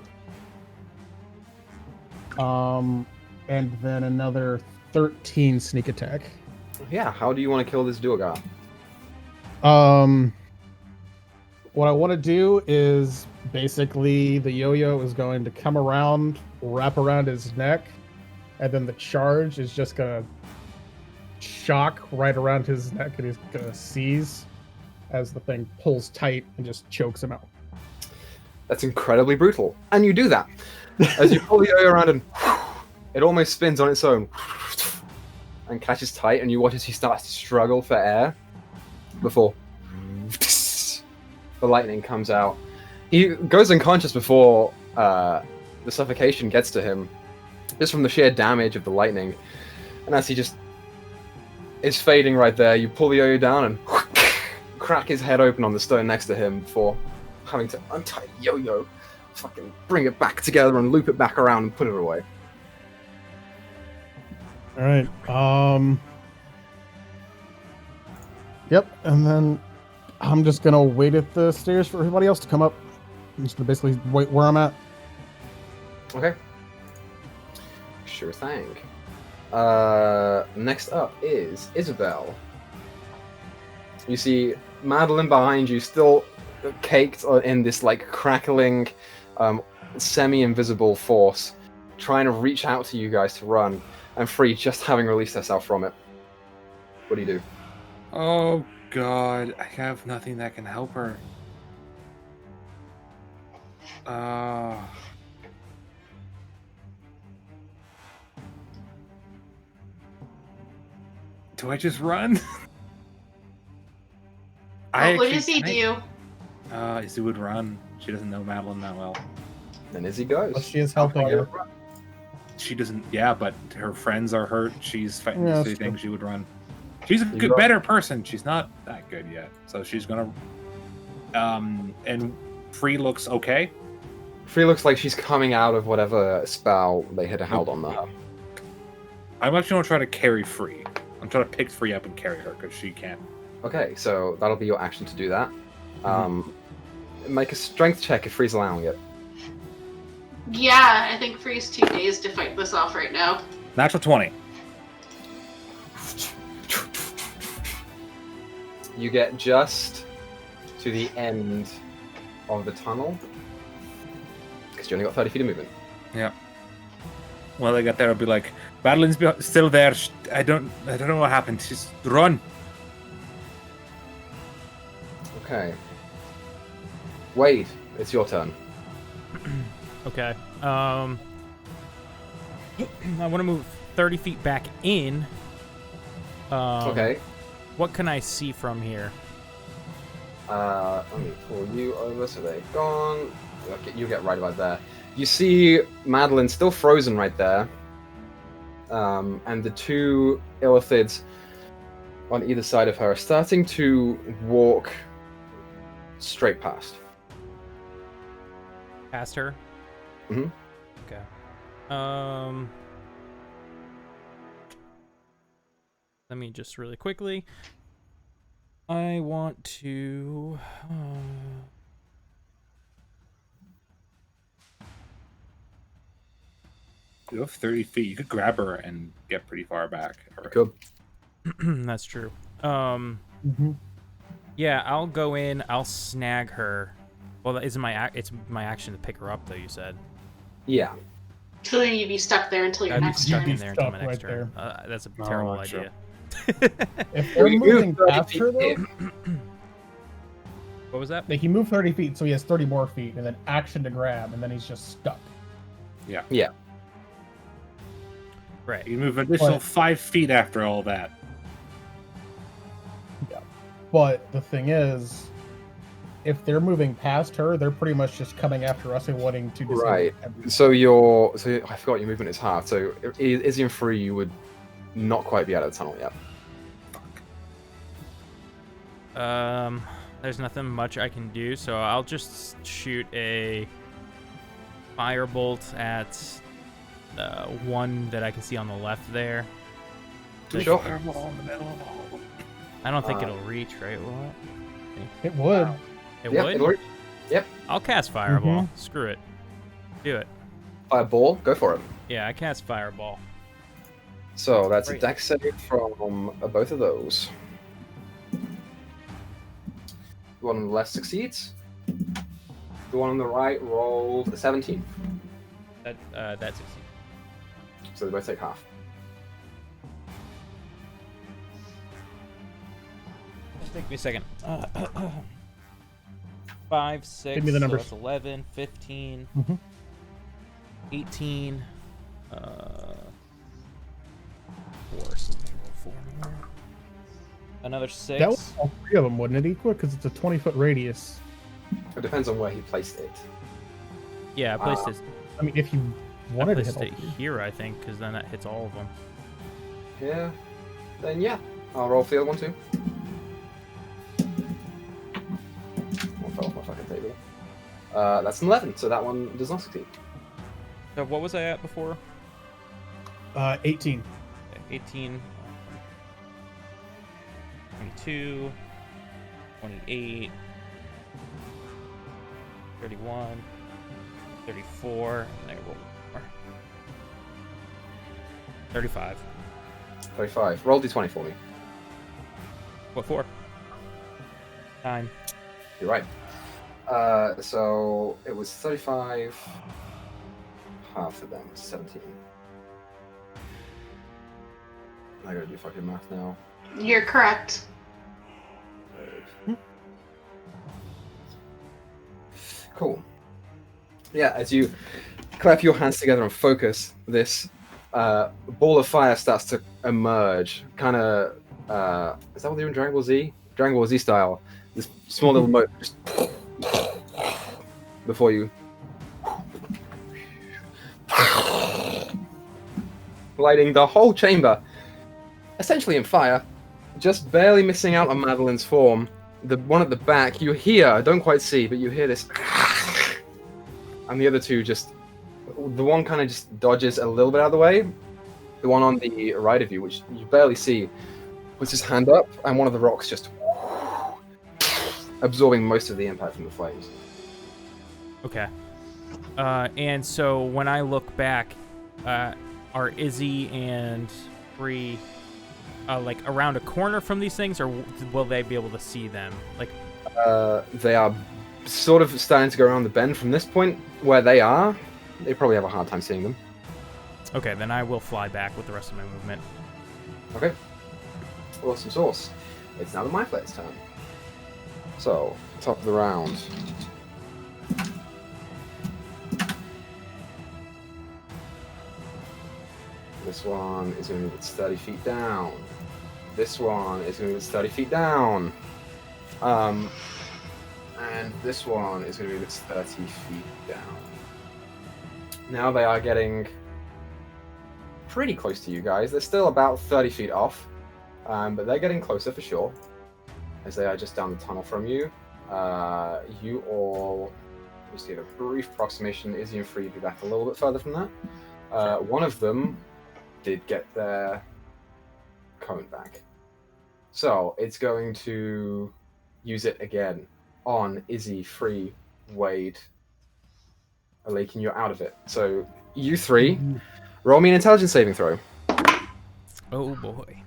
And then another 13 sneak attack. Yeah, how do you want to kill this Durgar? What I want to do is basically the yo-yo is going to come around, wrap around his neck, and then the charge is just gonna shock right around his neck, and he's gonna seize as the thing pulls tight and just chokes him out. That's incredibly brutal. And you do that. As you pull the yo-yo around and it almost spins on its own and catches tight, and you watch as he starts to struggle for air before the lightning comes out. He goes unconscious before the suffocation gets to him, just from the sheer damage of the lightning. And as he just is fading right there, you pull the yo-yo down and crack his head open on the stone next to him before having to untie the yo-yo, fucking bring it back together and loop it back around and put it away. All right. Yep. And then I'm just gonna wait at the stairs for everybody else to come up. I'm just gonna basically wait where I'm at. Okay. Sure thing. Next up is Isabel. You see Madeline behind you, still caked in this like crackling, semi-invisible force, trying to reach out to you guys to run, and Free just having released herself from it. What do you do? Oh god, I have nothing that can help her. Do I just run? What does he do? Izzy would run. She doesn't know Madeline that well. And Izzy goes. Well, she is helping her. She doesn't. Yeah, but her friends are hurt. She's fighting Yeah, this that's thing. true. She would run. She's a good, better person. She's not that good yet, so she's gonna. And Free looks okay. Free looks like she's coming out of whatever spell they had held on her. I'm actually gonna try to carry Free. I'm trying to pick Free up and carry her because she can't. Okay, so that'll be your action to do that. Make a strength check if Free's allowing it. Yeah, I think Free's too dazed to fight this off right now. Natural 20. You get just to the end of the tunnel, because you only got 30 feet of movement. Yeah. Well, I get there, I'll be like, Madeline's still there. I don't know what happened. Just run. Okay. Wade, it's your turn. Okay. I want to move 30 feet back in. Okay. What can I see from here? Let me pull you over so they're gone. Okay, you get right about there. You see Madeline still frozen right there. And the two illithids on either side of her are starting to walk straight past. Past her? Mm-hmm. Okay. Let me just really quickly. I want to. You have 30 feet. You could grab her and get pretty far back. Good. That's true. Yeah, I'll go in. I'll snag her. Well, it's my action to pick her up, though. You said. Yeah. So then you'd be stuck there until your I'd be next stuck turn. in there until Stuck my next right turn. That's a terrible sure. idea. If they're You moving move 30 past feet her, though, in. What was that? like he moved 30 feet, so he has 30 more feet, and then action to grab, and then he's just stuck. Yeah. Yeah. Right. You move an additional But- 5 feet after all that. But the thing is, if they're moving past her, they're pretty much just coming after us and wanting to disable Right. everything. So I forgot your movement is half. So Izzy and Free, you would not quite be out of the tunnel yet. There's nothing much I can do, so I'll just shoot a firebolt at one that I can see on the left there. Sure. I don't think it'll reach, right? Will it? It would. It Yep, would? it'll reach. Yep. I'll cast Fireball. Screw it. Do it. Fireball, go for it. Yeah, I cast Fireball. So that's Great. a dex save from both of those. The one on the left succeeds. The one on the right rolled a 17. That succeeds. So they both take half. Just take me a second. 5, 6, Give me the numbers. So that's 11, 15, Mhm. 18, 4, so roll 4 more. Another 6. That was all three of them, wouldn't it, Equa? Because it's a 20-foot radius. It depends on where he placed it. Yeah, I placed it. I mean, if you I wanted to hit placed all it three. here, I think, because then that hits all of them. Yeah. Then yeah. I'll roll field 1, 2. One fell off my fucking table. That's an 11, so that one does not succeed. So what was I at before? 18. 18, 22, 28, 31, 34, and I roll more. 35. 35. Roll d20 for me. What for? 9. You're right. So it was 35. Half of them, 17. I gotta do fucking math now. You're correct. Cool. Yeah, as you clap your hands together and focus, this ball of fire starts to emerge. Kind of, is that what they do in Dragon Ball Z? Dragon Ball Z style. This small little mote just before you. Lighting the whole chamber, essentially in fire, just barely missing out on Madeline's form. The one at the back, you hear, don't quite see, but you hear this. And the other two just, the one kind of just dodges a little bit out of the way. The one on the right of you, which you barely see, puts his hand up, and one of the rocks just absorbing most of the impact from the flames. Okay. And so when I look back, are Izzy and Bree like around a corner from these things, or will they be able to see them? Like, They are sort of starting to go around the bend from this point where they are. they probably have a hard time seeing them. Okay, then I will fly back with the rest of my movement. Okay. Awesome sauce. It's now the my player's turn. So, top of the round. This one is going to move its 30 feet down. This one is going to move its 30 feet down. And this one is going to move its 30 feet down. Now they are getting pretty close to you guys. They're still about 30 feet off, but they're getting closer for sure, as they are just down the tunnel from you. You all just give a brief approximation. Izzy and Free be back a little bit further from that. One of them did get their cone back. So it's going to use it again on Izzy, Free, Wade. Alakin, you're out of it. So you three, roll me an intelligence saving throw. Oh boy.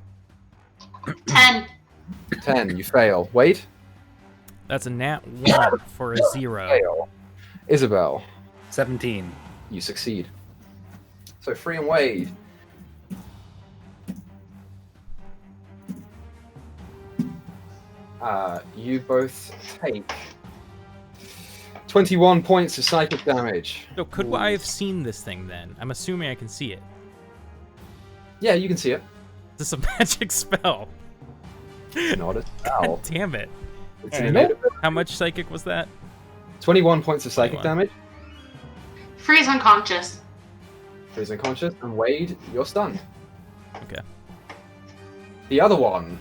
10. 10, you fail. Wade? That's a nat 1 for a 0. Fail. Isabel? 17. You succeed. So Free and Wade. You both take 21 points of psychic damage. So could I have seen this thing then? I'm assuming I can see it. Yeah, you can see it. Is this a magic spell? It's not a spell. God damn it. It's an innate ability. How much psychic was that? 21 points of psychic 21. damage. Free's unconscious. Freeze unconscious, and Wade, you're stunned. Okay. The other one,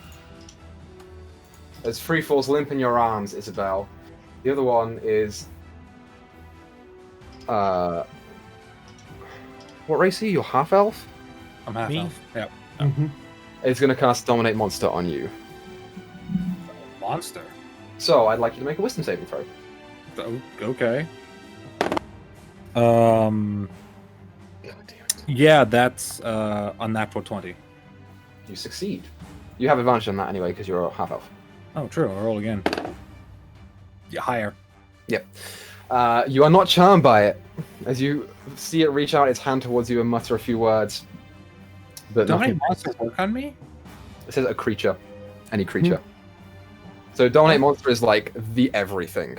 as Free falls limp in your arms, Isabel. The other one is, what race are you? You're half elf. I'm half Me? elf. Yep. It's going to cast Dominate Monster on you. Monster. So I'd like you to make a Wisdom saving throw. Okay. Yeah, that's unnatural 20. You succeed. You have advantage on that anyway because you're a half elf. Oh, true. I'll roll again. Yeah, higher. Yep. You are not charmed by it. As you see it reach out its hand towards you and mutter a few words. But Don't any nothing. monsters work on me? It says a creature. Any creature. So Dominate Monster is like the everything.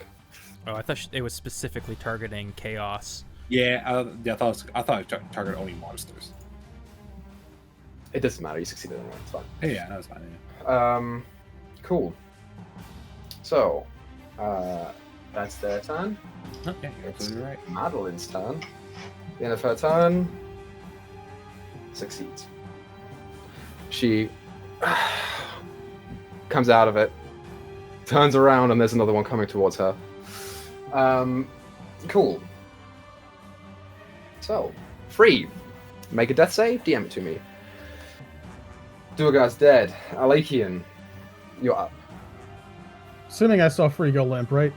Oh, I thought it was specifically targeting chaos. Yeah, I thought it was target only monsters. It doesn't matter. You succeeded anyway. It's fine. Yeah, that was fine. Yeah. Cool. So, that's their turn. Okay, you're absolutely right. Madeline's turn. The end of her turn, succeeds. She comes out of it, turns around, and there's another one coming towards her. Cool. So, Free. Make a death save, DM it to me. Duergar's dead. Alakian, you're up. Assuming I saw Free go limp, right?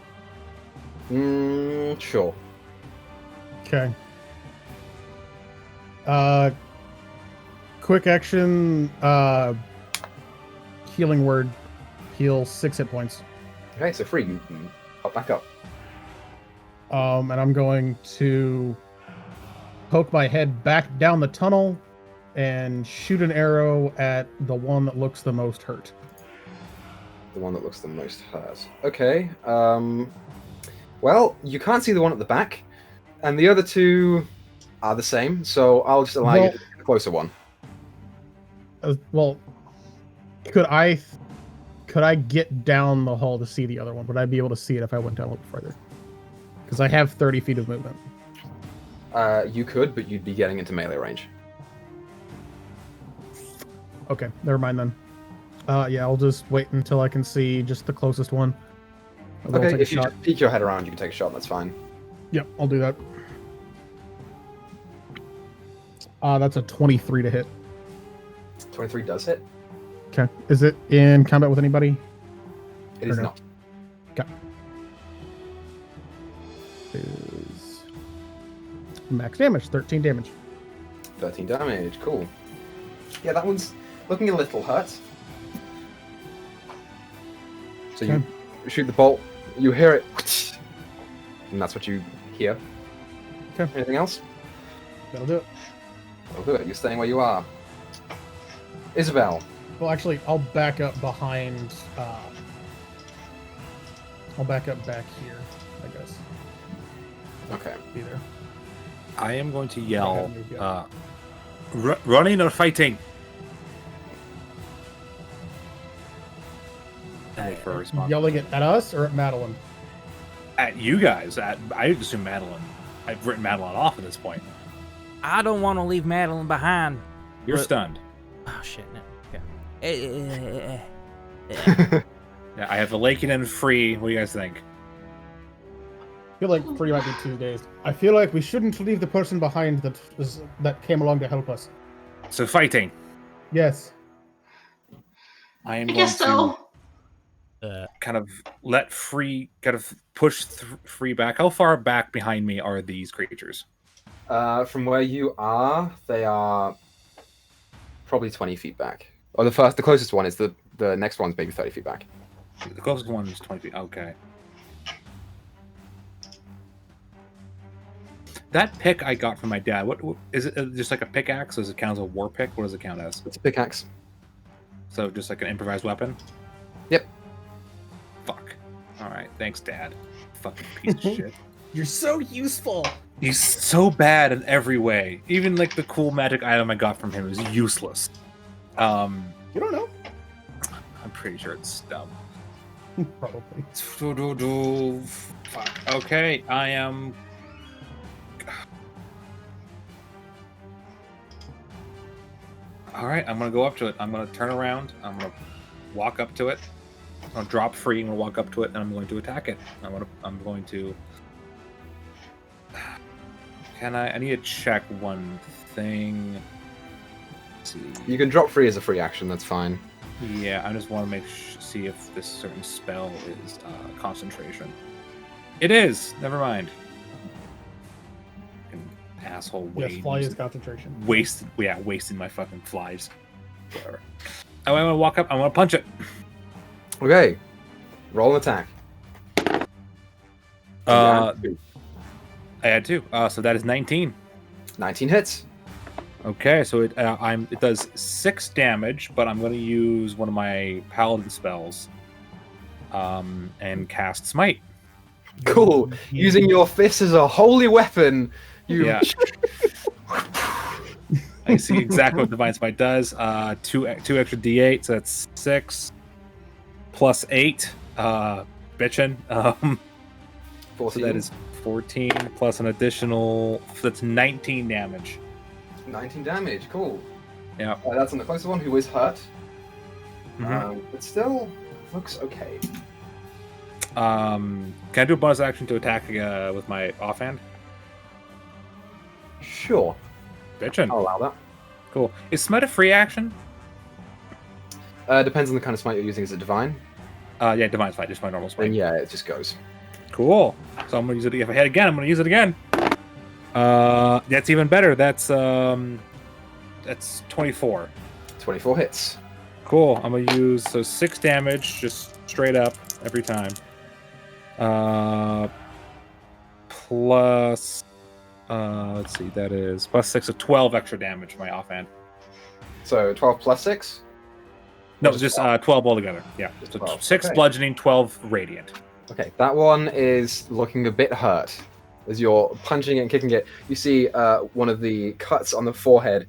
Sure. Okay. Quick action, healing word, heal 6 hit points. Okay, so Free, you can pop back up. And I'm going to poke my head back down the tunnel and shoot an arrow at the one that looks the most hurt. The one that looks the most hurt. Okay. Well, you can't see the one at the back, and the other two are the same, so I'll just allow you to get the closer one. Well, could I get down the hall to see the other one? Would I be able to see it if I went down a little further? Because I have 30 feet of movement. You could, but you'd be getting into melee range. Okay, never mind then. Yeah, I'll just wait until I can see just the closest one. I'll Okay, take a if you shot. just peek your head around, you can take a shot, that's fine. Yep, I'll do that. That's a 23 to hit. 23 does hit. Okay. Is it in combat with anybody? It is no? not. Okay. Is max damage, 13 damage. 13 damage, cool. Yeah, that one's looking a little hurt. So you shoot the bolt, you hear it, and that's what you hear. Okay. Anything else? That'll do it. Oh, good. You're staying where you are. Isabel. Well, actually, I'll back up behind. I'll back up back here, I guess. Okay. Be there. I am going to yell, moved yet. running or fighting? And wait for a response. Yelling it at us or at Madeline? At you guys. I assume Madeline. I've written Madeline off at this point. I don't want to leave Madeline behind. You're But- stunned. Oh shit! No. Okay. Yeah, I have the Lakin and free. What do you guys think? I feel like Free might be 2 days. I feel like we shouldn't leave the person behind that came along to help us. So fighting. Yes. I am I going guess to so. kind of let free, kind of push free back. How far back behind me are these creatures? From where you are, they are probably 20 feet back. Or the closest one is the next one's maybe 30 feet back. The closest one is 20 feet. Okay. That pick I got from my dad. What is it? Just like a pickaxe? Does it count as a war pick? What does it count as? It's a pickaxe. So just like an improvised weapon? Yep. Fuck. All right. Thanks, Dad. Fucking piece of shit. You're so useful. He's so bad in every way. Even like the cool magic item I got from him is useless. You don't know. I'm pretty sure it's dumb. Probably. Fuck. Okay, I am. All right, I'm gonna go up to it. I'm gonna turn around. I'm gonna walk up to it. I'm gonna drop free. I'm gonna walk up to it, and I'm going to attack it. I'm going to. Can I need to check one thing. Let's see. You can drop free as a free action, that's fine. Yeah, I just want to see if this certain spell is concentration. It is. Never mind. Fucking asshole. Yes, Wade fly is using- concentration. wasting my fucking flies. Whatever. I'm gonna walk up. I'm gonna punch it. Okay. Roll an attack. I had two. So that is 19. 19 hits. Okay, so it does 6 damage, but I'm going to use one of my paladin spells, and cast smite. Cool. Using your fist as a holy weapon. You. Yeah. I see exactly what divine smite does. 2 extra d8, so that's 6 plus 8. Bitchin'. So 14. that is 14 plus an additional. That's 19 damage. 19 damage. Cool. Yeah. That's on the closest one who is hurt. Mhm. But still looks okay. Can I do a bonus action to attack with my offhand? Sure. Bitchin'. I'll allow that. Cool. Is smite a free action? Depends on the kind of smite you're using. Is it divine? Yeah, divine smite, just my normal smite. Then yeah, it just goes. Cool. So I'm gonna use it. If I hit again, I'm gonna use it again. That's even better. That's 24. 24 hits. Cool. I'm gonna use 6 damage, just straight up every time. Plus, let's see, that is plus 6, so 12 extra damage for my offhand. So 12 plus 6? No, Just just 12. 12 altogether. Yeah, Just so 12. 6 Okay. bludgeoning, 12 radiant. Okay, that one is looking a bit hurt. As you're punching it and kicking it, you see one of the cuts on the forehead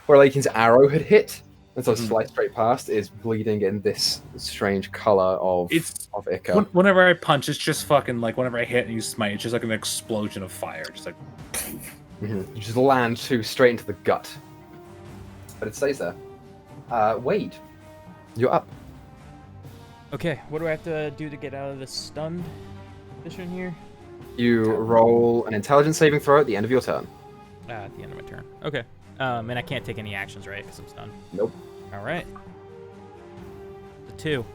where Lakin's arrow had hit, and so sliced straight past, is bleeding in this strange color of Iqua. Whenever I punch, it's just fucking like whenever I hit and you smite, it's just like an explosion of fire, just like. You just land straight into the gut. But it stays there. Wade, you're up. Okay, what do I have to do to get out of this stunned position here? You roll an intelligence saving throw at the end of your turn. At the end of my turn. Okay. And I can't take any actions, right? Because I'm stunned. Nope. All right. The 2.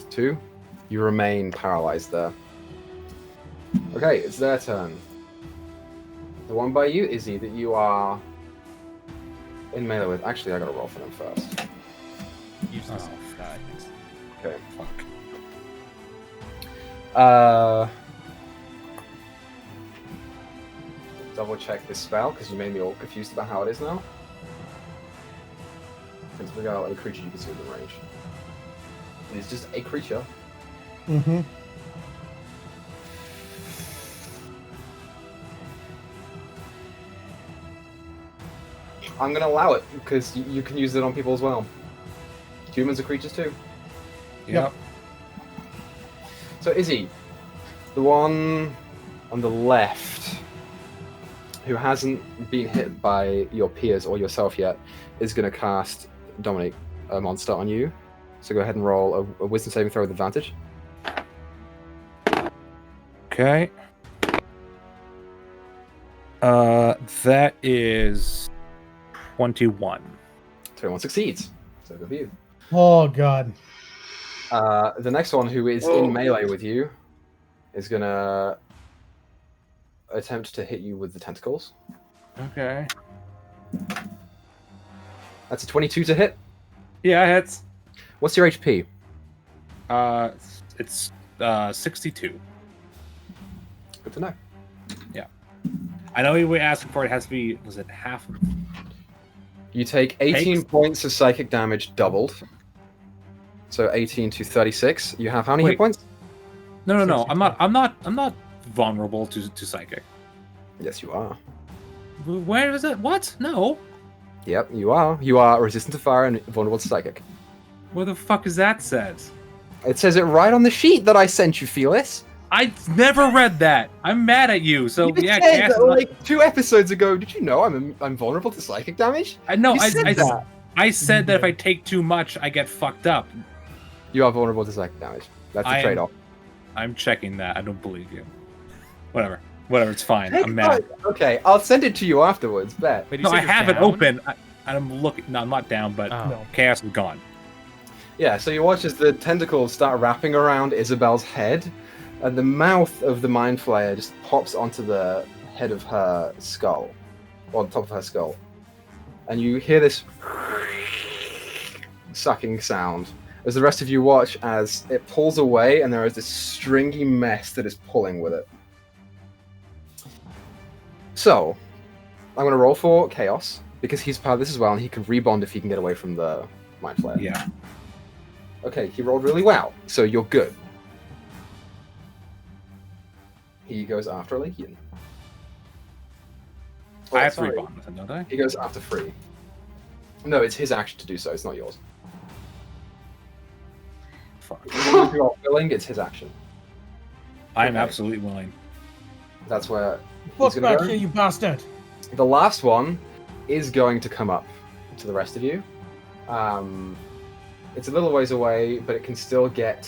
2. You remain paralyzed there. Okay, it's their turn. The one by you, Izzy, that you are in melee with. Actually, I gotta roll for them first. Useless. Oh. Thanks. Okay. Fuck. double check this spell because you made me all confused about how it is now. Let's figure out a creature you can see within range. It is just a creature. Mm-hmm. I'm gonna allow it because you can use it on people as well. Humans are creatures too. Yep. So Izzy, the one on the left who hasn't been hit by your peers or yourself yet is going to cast Dominic, a monster, on you. So go ahead and roll a wisdom saving throw with advantage. Okay. That is 21. 21 succeeds. So good for you. Oh god. The next one, who is in melee with you, is going to attempt to hit you with the tentacles. Okay. That's a 22 to hit. Yeah, it hits. What's your HP? It's 62. Good to know. I know you were asking for it has to be, was it half? You take 18 Takes- points of psychic damage doubled. So 18 to 36. You have how many hit Wait. points? No. I'm not vulnerable to psychic. Yes, you are. Where is it? What? No. Yep, you are. You are resistant to fire and vulnerable to psychic. Where the fuck is that said? It says it right on the sheet that I sent you, Felis. I never read that. I'm mad at you. So You yeah, said cast that, like 2 episodes ago. Did you know I'm vulnerable to psychic damage? I know. You said that. I said that if I take too much, I get fucked up. You are vulnerable to psychic damage. That's the I am- trade-off. I'm checking that. I don't believe you. Whatever. It's fine. I'm mad. Okay, I'll send it to you afterwards. Bet. Wait, you No, said I you're have it down? open. I'm looking. No, I'm not down, but Oh. chaos is gone. Yeah, so you watch as the tentacles start wrapping around Isabel's head, and the mouth of the Mind Flayer just pops onto the head of her skull, or the top of her skull. And you hear this sucking sound as the rest of you watch as it pulls away and there is this stringy mess that is pulling with it. So, I'm going to roll for Chaos, because he's part of this as well, and he can rebond if he can get away from the Mind Flayer. Yeah. Okay, he rolled really well, so you're good. He goes after Lakian. I have 3 sorry. bombs, don't I? He goes after Free. No, it's his action to do so, it's not yours. Fuck. If you are willing, it's his action. I'm Okay. absolutely willing. That's where he's Look going back to go. here, you bastard! The last one is going to come up to the rest of you. It's a little ways away, but it can still get...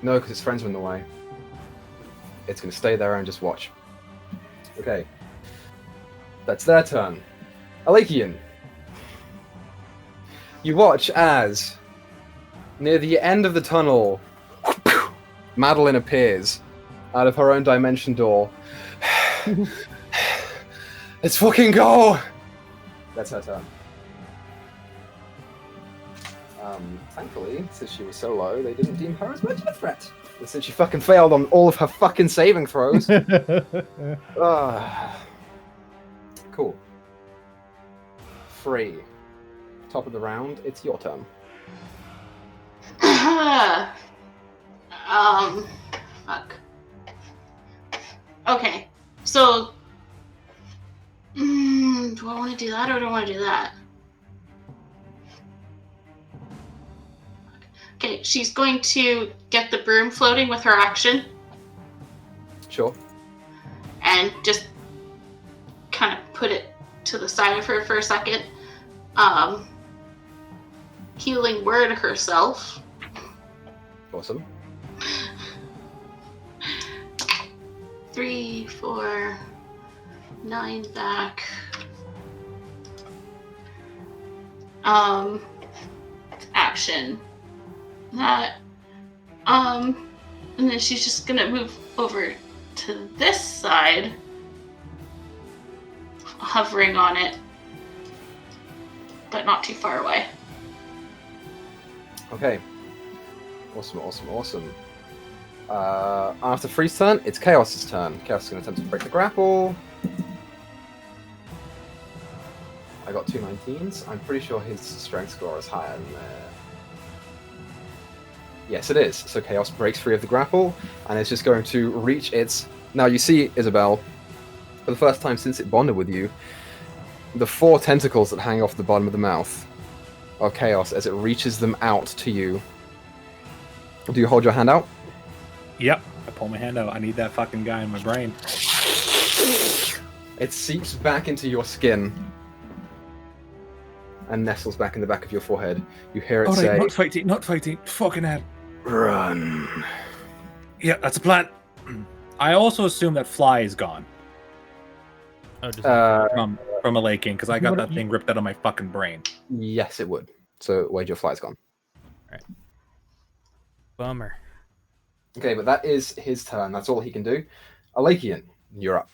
No, because its friends are in the way. It's going to stay there and just watch. Okay. That's their turn. Alakian. You watch as, near the end of the tunnel, Madeline appears out of her own dimension door. Let's fucking go! That's her turn. Thankfully, since she was so low, they didn't deem her as much of a threat. And since she fucking failed on all of her fucking saving throws. Cool. Free. Top of the round, it's your turn. Fuck. Okay, so... do I want to do that or do I want to do that? Okay, she's going to get the broom floating with her action Sure. and just kind of put it to the side of her for a second. Healing word herself. Awesome. 3, 4, 9 back. Action. That. And then she's just gonna move over to this side, hovering on it, but not too far away. Okay. Awesome, awesome, awesome. After Free's turn, it's Chaos's turn. Chaos is going to attempt to break the grapple. I got 2 19s. I'm pretty sure his strength score is higher than Yes, it is. So Chaos breaks free of the grapple, and it's just going to reach its... Now you see, Isabel, for the first time since it bonded with you, the 4 tentacles that hang off the bottom of the mouth of Chaos as it reaches them out to you. Do you hold your hand out? Yep. I pull my hand out. I need that fucking guy in my brain. It seeps back into your skin and nestles back in the back of your forehead. You hear it say, Not fighting, not fighting. Fucking hell. "Run." Yeah, that's a plan. I also assume that Fly is gone Oh, just from a lake in, because I got that thing ripped out of my fucking brain. Yes, it would. So Wade, your fly's gone. bummer. Okay, but that is his turn. That's all he can do. Alakian, you're up.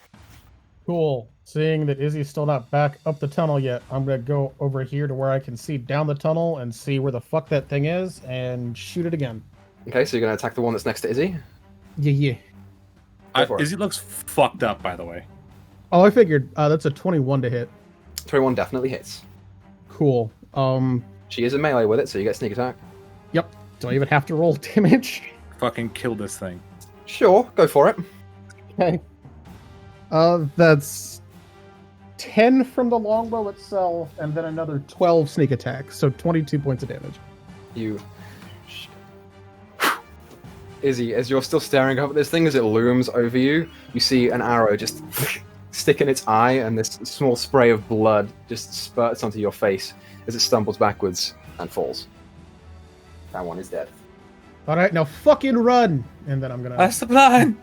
Cool. Seeing that Izzy's still not back up the tunnel yet, I'm gonna go over here to where I can see down the tunnel and see where the fuck that thing is and shoot it again. Okay, so you're going to attack the one that's next to Izzy? Yeah. Go for it. Izzy looks fucked up, by the way. Oh, I figured. That's a 21 to hit. 21 definitely hits. Cool. She is in melee with it, so you get sneak attack. Yep. Do I even have to roll damage? Fucking kill this thing. Sure, go for it. Okay. That's 10 from the longbow itself, and then another 12 sneak attack, so 22 points of damage. You... Izzy, as you're still staring up at this thing as it looms over you, you see an arrow just stick in its eye, and this small spray of blood just spurts onto your face as it stumbles backwards and falls. That one is dead. Alright, now fucking run! And then I'm gonna That's the plan!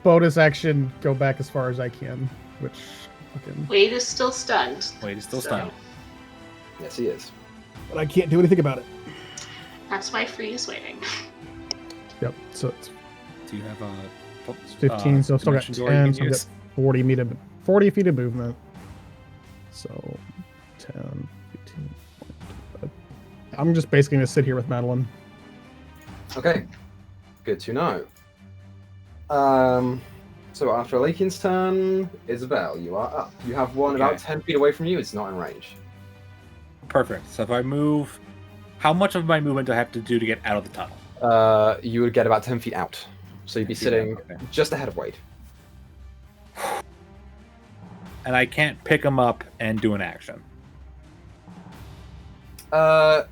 bonus action go back as far as I can, which fucking... Wade is still stunned. Wait, he's still stunned. Yes, he is. But I can't do anything about it. That's why Free is waiting. Yep, so it's Do you have a... 15, so I've still got 10, so I've got 40 feet of movement. So, 10, 15, 25. I'm just basically going to sit here with Madeline. Okay, good to know. So after Alakian's turn, Isabel, you are up. You have one about 10 feet away from you. It's not in range. Perfect. So if I move... How much of my movement do I have to do to get out of the tunnel? You would get about 10 feet out. So you'd be sitting just ahead of Wade. And I can't pick him up and do an action.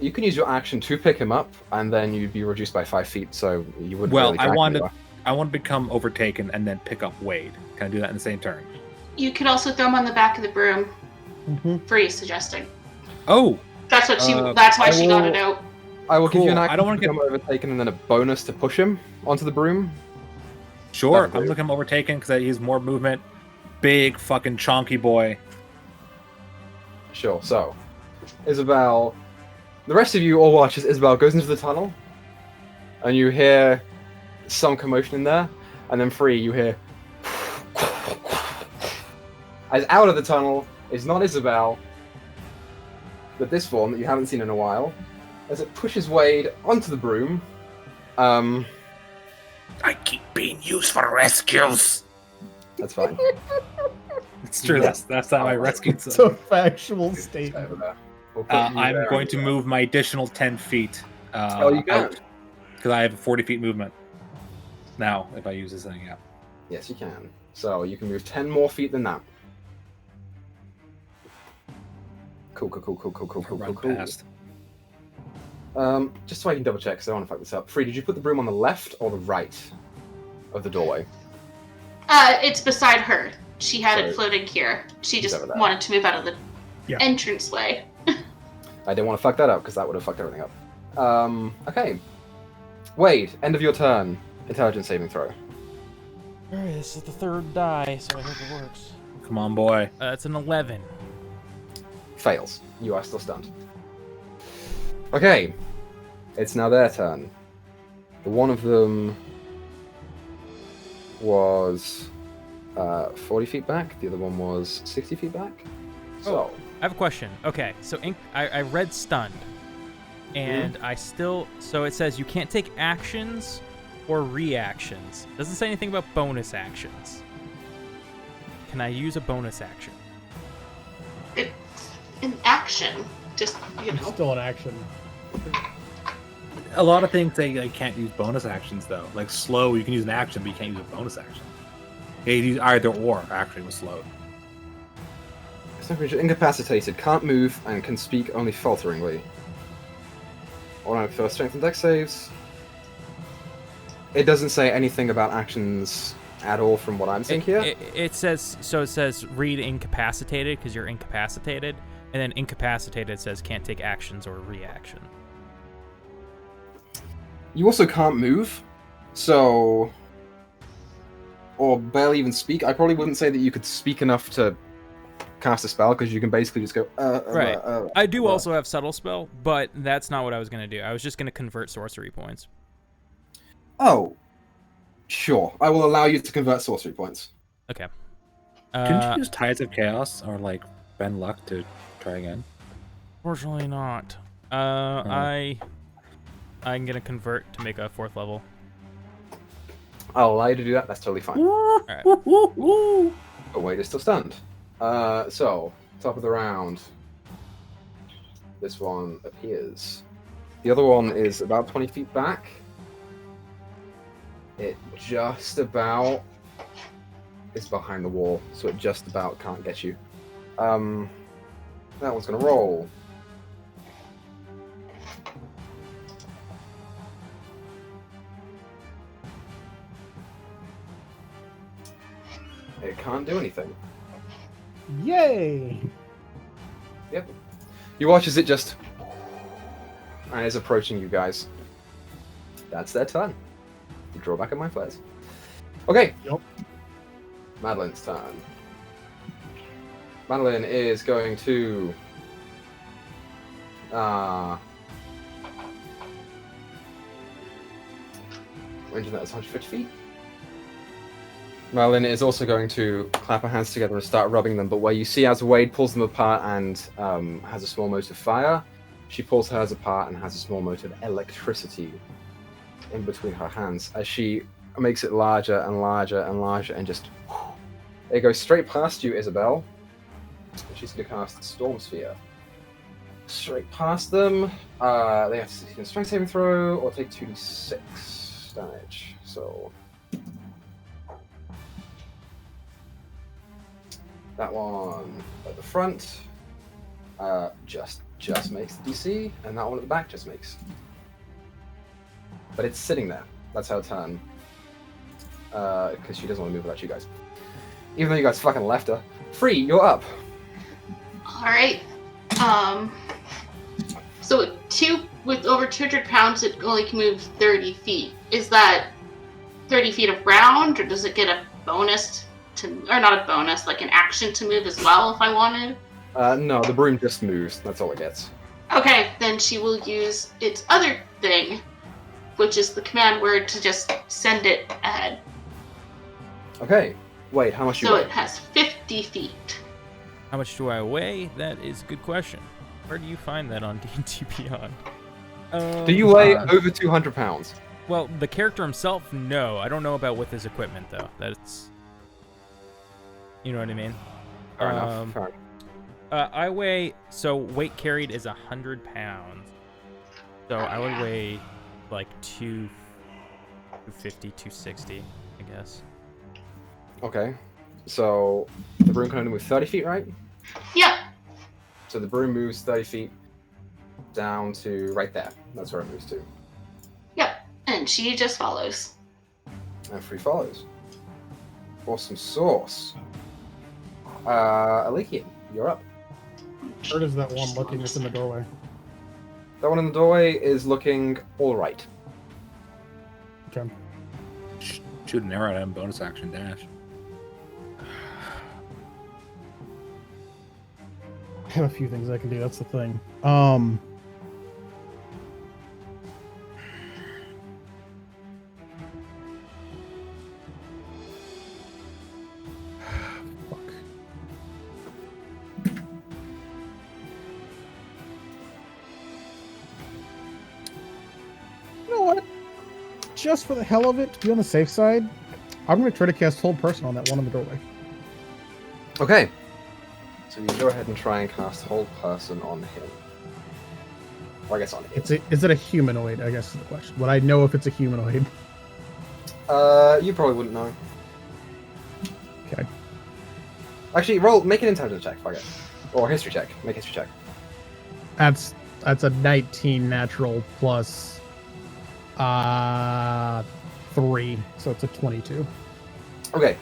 You can use your action to pick him up, and then you'd be reduced by 5 feet, so you wouldn't Well, really drag him anywhere. I want to become overtaken and then pick up Wade. Can I do that in the same turn? You could also throw him on the back of the broom. Free is suggesting. Oh! That's what she. That's why she got it out. I will give you an Cool. action I don't wanna to become overtaken, and then a bonus to push him onto the broom. Sure, That'll I'm do. looking overtaken because he has more movement. Big fucking chonky boy. Sure, so, Isabel... The rest of you all watch as Isabel goes into the tunnel, and you hear some commotion in there, and then Free, you hear... As out of the tunnel is not Isabel, but this form that you haven't seen in a while, as it pushes Wade onto the broom. I keep being used for rescues. That's fine. It's true. Yeah. That's not my rescue. It's a factual statement. Over there. We'll put you I'm there. going to move my additional 10 feet. You can. Because I have 40 feet movement. Now, if I use this thing, yeah. Yes, you can. So you can move 10 more feet than that. Cool. Run past. Just so I can double check, because I don't want to fuck this up. Free, did you put the broom on the left or the right of the doorway? It's beside her. She had So, it floating here. She just over there. wanted to move out of the Yeah. entranceway. I didn't want to fuck that up, because that would have fucked everything up. Okay. Wade, end of your turn. Intelligence saving throw. Alright, this is the third die, so I hope it works. Come on, boy. It's an 11. Fails. You are still stunned. Okay. It's now their turn. One of them was 40 feet back. The other one was 60 feet back. So, I have a question. Okay, so I read stunned, and I still... So it says you can't take actions or reactions. Doesn't say anything about bonus actions. Can I use a bonus action? It's an action. Just, It's still an action. A lot of things they can't use bonus actions though. Like slow, you can use an action, but you can't use a bonus action. You use either or actually with slow. Some creature incapacitated, can't move, and can speak only falteringly. Alright, for strength and dex saves. It doesn't say anything about actions at all from what I'm seeing here. It says read incapacitated because you're incapacitated, and then incapacitated says can't take actions or reaction. You also can't move, so... Or barely even speak. I probably wouldn't say that you could speak enough to cast a spell, because you can basically just go... Right. I do also have subtle spell, but that's not what I was going to do. I was just going to convert sorcery points. Oh. Sure. I will allow you to convert sorcery points. Okay. Couldn't you use Tides of Chaos or like Ben Luck to try again? Fortunately not. I'm gonna convert to make a 4th level. I'll allow you to do that. That's totally fine. Alright. But wait, it's still stunned. So, top of the round. This one appears. The other one is about 20 feet back. It just about is behind the wall, so it just about can't get you. That one's gonna roll. It can't do anything. Yay! Yep. You watch as it just and is approaching you guys. That's their turn. You draw back at my flares. Okay. Yep. Madeline's turn. Madeline is going to range that is 150 feet. Madeline is also going to clap her hands together and start rubbing them, but where you see as Wade pulls them apart and has a small mote of fire, she pulls hers apart and has a small mote of electricity in between her hands as she makes it larger and larger and larger and just... It goes straight past you, Isabel. And she's going to cast Storm Sphere. Straight past them. They have to succeed a strength saving throw or take 2d6 damage. So... That one at the front just makes the DC, and that one at the back just makes. But it's sitting there. That's her turn. Because she doesn't want to move without you guys. Even though you guys fucking left her. Free, you're up. Alright. So with over 200 pounds, it only can move 30 feet. Is that 30 feet around, or does it get a bonus or not a bonus, like an action to move as well if I wanted? No, the broom just moves. That's all it gets. Okay, then she will use its other thing, which is the command word to just send it ahead. Okay. Wait, how much do you So weigh? it has 50 feet. How much do I weigh? That is a good question. Where do you find that on D&D Beyond? Do you weigh over 200 pounds? Well, the character himself, no. I don't know about with his equipment, though. That's... You know what I mean? Fair enough. Fair enough. I weigh... So, weight carried is 100 pounds. So, I would weigh, like, 250, 260, I guess. Okay. So, the broom can only move 30 feet, right? Yeah. So the broom moves 30 feet down to right there. That's where it moves to. Yep. And she just follows. And Free follows. Awesome sauce. Alekian, you're up. Where is that one looking that's in the doorway? That one in the doorway is looking all right. Okay. Shoot an arrow at him, bonus action dash. I have a few things I can do, that's the thing. Fuck. You know what? just for the hell of it, to be on the safe side, I'm going to try to cast Hold Person on that one in the doorway. Okay. So you go ahead and try and cast Hold Person on him. Or I guess on him. Is it a humanoid, I guess is the question. Would I know if it's a humanoid? You probably wouldn't know. Okay. Actually, make an intelligence check, fuck it. Or history check. Make a history check. That's a 19 natural plus 3, so it's a 22. Okay.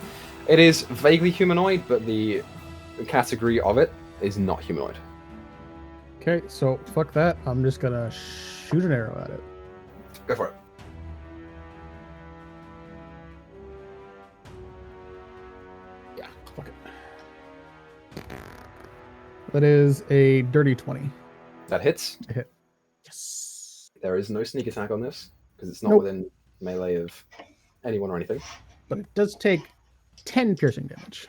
It is vaguely humanoid, but the category of it is not humanoid. Okay, so fuck that. I'm just gonna shoot an arrow at it. Go for it. Yeah, fuck it. That is a dirty 20. That hits. To hit. Yes. There is no sneak attack on this, because it's not Nope. within melee of anyone or anything. But it does take 10 piercing damage.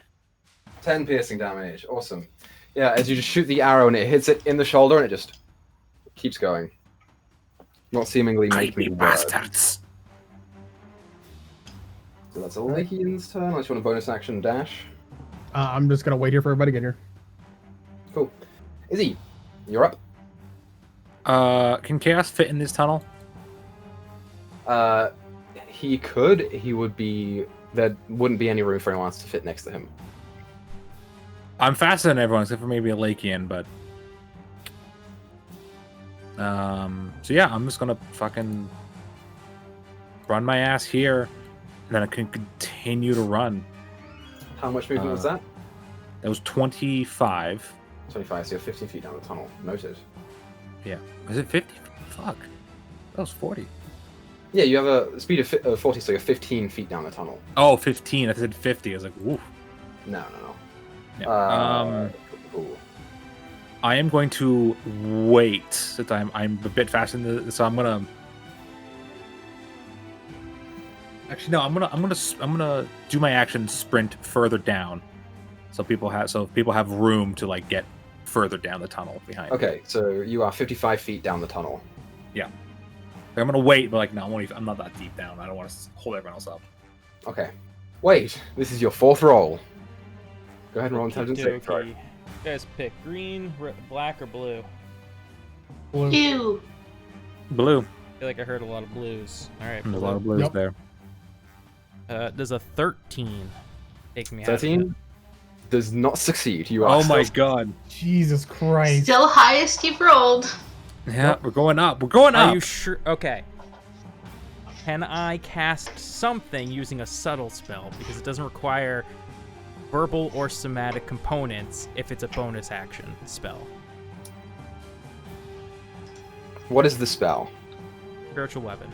10 piercing damage. Awesome. Yeah, as you just shoot the arrow and it hits it in the shoulder and it just keeps going. Not seemingly making a word. bastards. So that's a Lakian's turn. Unless you want a bonus action dash. I'm just gonna wait here for everybody to get here. Cool. Izzy, you're up. Can Chaos fit in this tunnel? He could. He would be. There wouldn't be any room for anyone else to fit next to him. I'm faster than everyone except for maybe a Lakian, but so yeah, I'm just gonna fucking run my ass here, and then I can continue to run. How much movement was that? That was 25. 25, so you're 15 feet down the tunnel. Noted. Yeah. Was it 50? Fuck. That was 40. Yeah, you have a speed of 40, so you're 15 feet down the tunnel. Oh, 15. I said 50. I was like, woof. No. Yeah. Cool. I am going to wait since I'm a bit faster than so I'm gonna. Actually, no. I'm gonna do my action sprint further down, so people have room to like get further down the tunnel behind. Okay, so you are 55 feet down the tunnel. Yeah. I'm gonna wait, but like no, I'm not that deep down. I don't want to hold everyone else up. Okay. Wait, this is your fourth roll. Go ahead and roll intelligence saving throw. You guys pick green, black, or blue. Blue. Ew. Blue. I feel like I heard a lot of blues. All right, There's a blue. lot of blues Yep. there. Does a 13 take me out? 13 does not succeed. You are Oh my still- god. Jesus Christ. Still highest you've rolled. Yeah, we're going up. We're going up. Are you sure? Okay. Can I cast something using a subtle spell? Because it doesn't require verbal or somatic components if it's a bonus action spell. What is the spell? Spiritual weapon.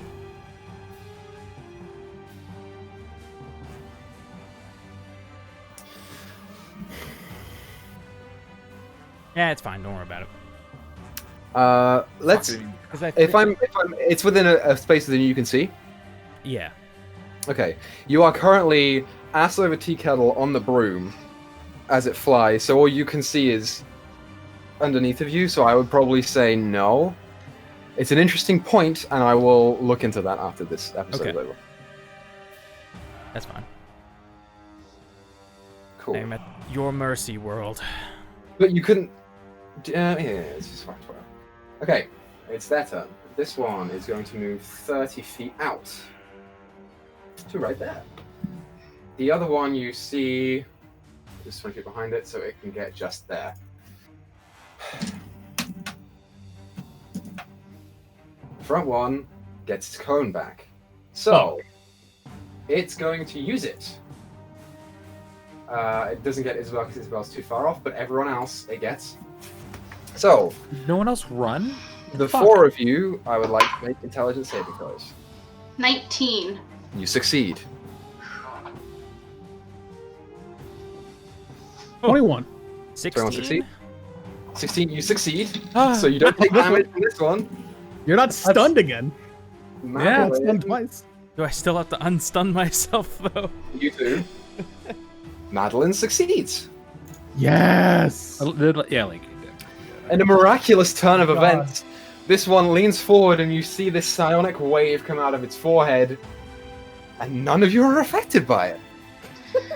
Yeah, it's fine. Don't worry about it. Let's. Because It's within a space that you can see. Yeah. Okay, you are currently ass over tea kettle on the broom as it flies, so all you can see is underneath of you. So I would probably say no. It's an interesting point, and I will look into that after this episode is Okay. over. That's fine. Cool. I'm at your mercy, world. But you couldn't. Yeah, it's just fine. Okay, it's their turn. This one is going to move 30 feet out to right there. The other one you see is 20 feet behind it, so it can get just there. Front one gets its cone back, so it's going to use it. It doesn't get Isabel because Isabel's too far off, but everyone else it gets. So, No one else run? the Fuck. four of you, I would like to make intelligence saving throws. 19. You succeed. 21. 16. succeed? 16, you succeed. Ah. So you don't take damage in this one. You're not stunned again. Yeah. You're Madeline, not stunned twice. Do I still have to unstun myself, though? You do. Madeline succeeds. Yes. Yeah, like. In a miraculous turn of God. events, This one leans forward and you see this psionic wave come out of its forehead, and none of you are affected by it.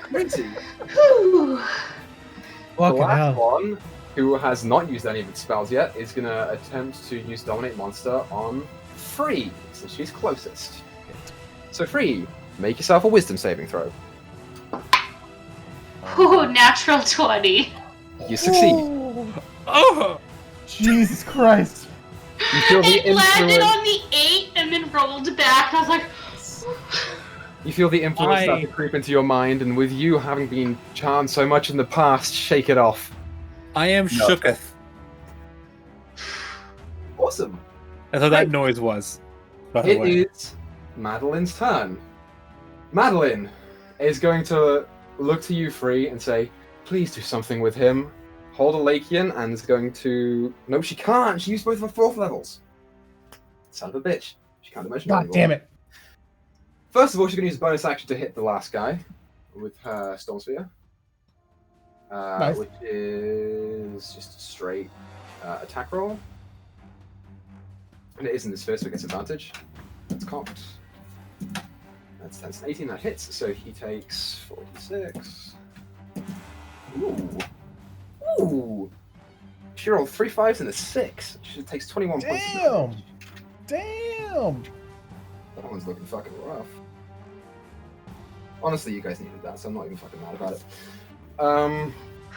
Crazy. Whew. The Fucking last hell. one, who has not used any of its spells yet, is going to attempt to use Dominate Monster on Free, since she's closest. So Free, make yourself a Wisdom saving throw. Ooh, natural 20. You succeed. Oh! Jesus Christ. You feel the It landed influence. on the 8 and then rolled back. I was like, You feel the influence start to creep into your mind, and with you having been charmed so much in the past, shake it off. I am No. shooketh. Awesome. That's what that noise was. By the It way. is Madeline's turn. Madeline is going to look to you, Free, and say, please do something with him. Hold a Lakian and is going to... No, she can't. She used both of her 4th levels. Son of a bitch. She can't do much more God anymore. damn it. First of all, she's going to use a bonus action to hit the last guy with her Storm Sphere. Nice. Which is just a straight attack roll. And it is in the sphere, so it gets advantage. That's cocked. That's 18, that hits, so he takes 46. Ooh. Ooh! She rolled 3 5s and a 6. She takes 21 points of damage. Damn. That one's looking fucking rough. Honestly, you guys needed that, so I'm not even fucking mad about it.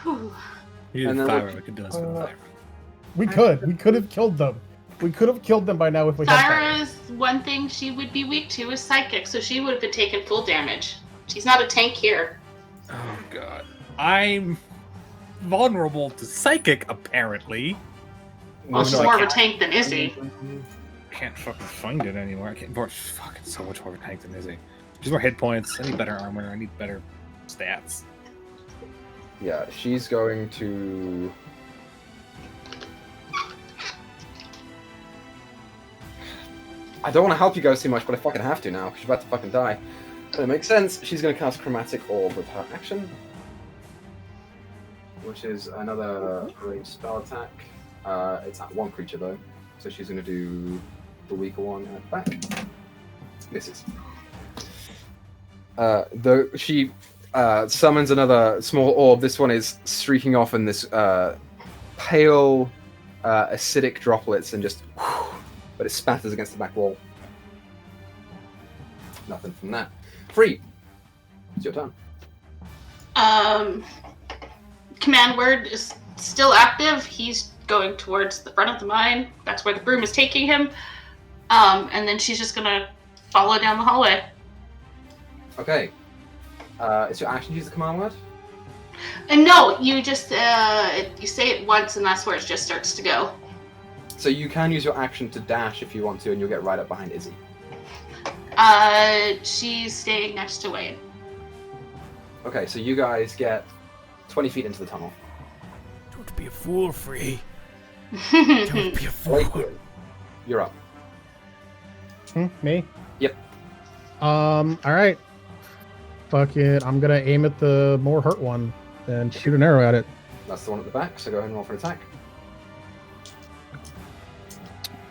whew. You And did then Thyra, we could do this with Thyra. We could have killed them. We could have killed them by now if we had time. Thyra's one thing she would be weak to is psychic, so she would have been taking full damage. She's not a tank here. Oh god. I'm vulnerable to psychic, apparently. Well, she's no, I more of a can't. tank than Izzy. I can't fucking find it anymore. I can't. More fucking so much more of a tank than Izzy. She's more hit points. I need better armor. I need better stats. Yeah, she's going to... I don't want to help you guys too much, but I fucking have to now, because she's about to fucking die. So it makes sense. She's going to cast Chromatic Orb with her action, which is another ranged spell attack. It's at one creature, though, so she's going to do the weaker one at the back. Misses. Though she summons another small orb. This one is streaking off in this pale, acidic droplets and just... but it spatters against the back wall. Nothing from that. Free. It's your turn. Command word is still active. He's going towards the front of the mine. That's where the broom is taking him. And then she's just gonna follow down the hallway. Okay. It's your action to use the command word? And no, you just you say it once, and that's where it just starts to go. So you can use your action to dash if you want to, and you'll get right up behind Izzy. She's staying next to Wade. Okay, so you guys get 20 feet into the tunnel. Don't be a fool, Free. Don't be a fool. Lakian, you're up. Me? Yep. Alright. Fuck it. I'm gonna aim at the more hurt one and shoot an arrow at it. That's the one at the back, so go ahead and roll for an attack.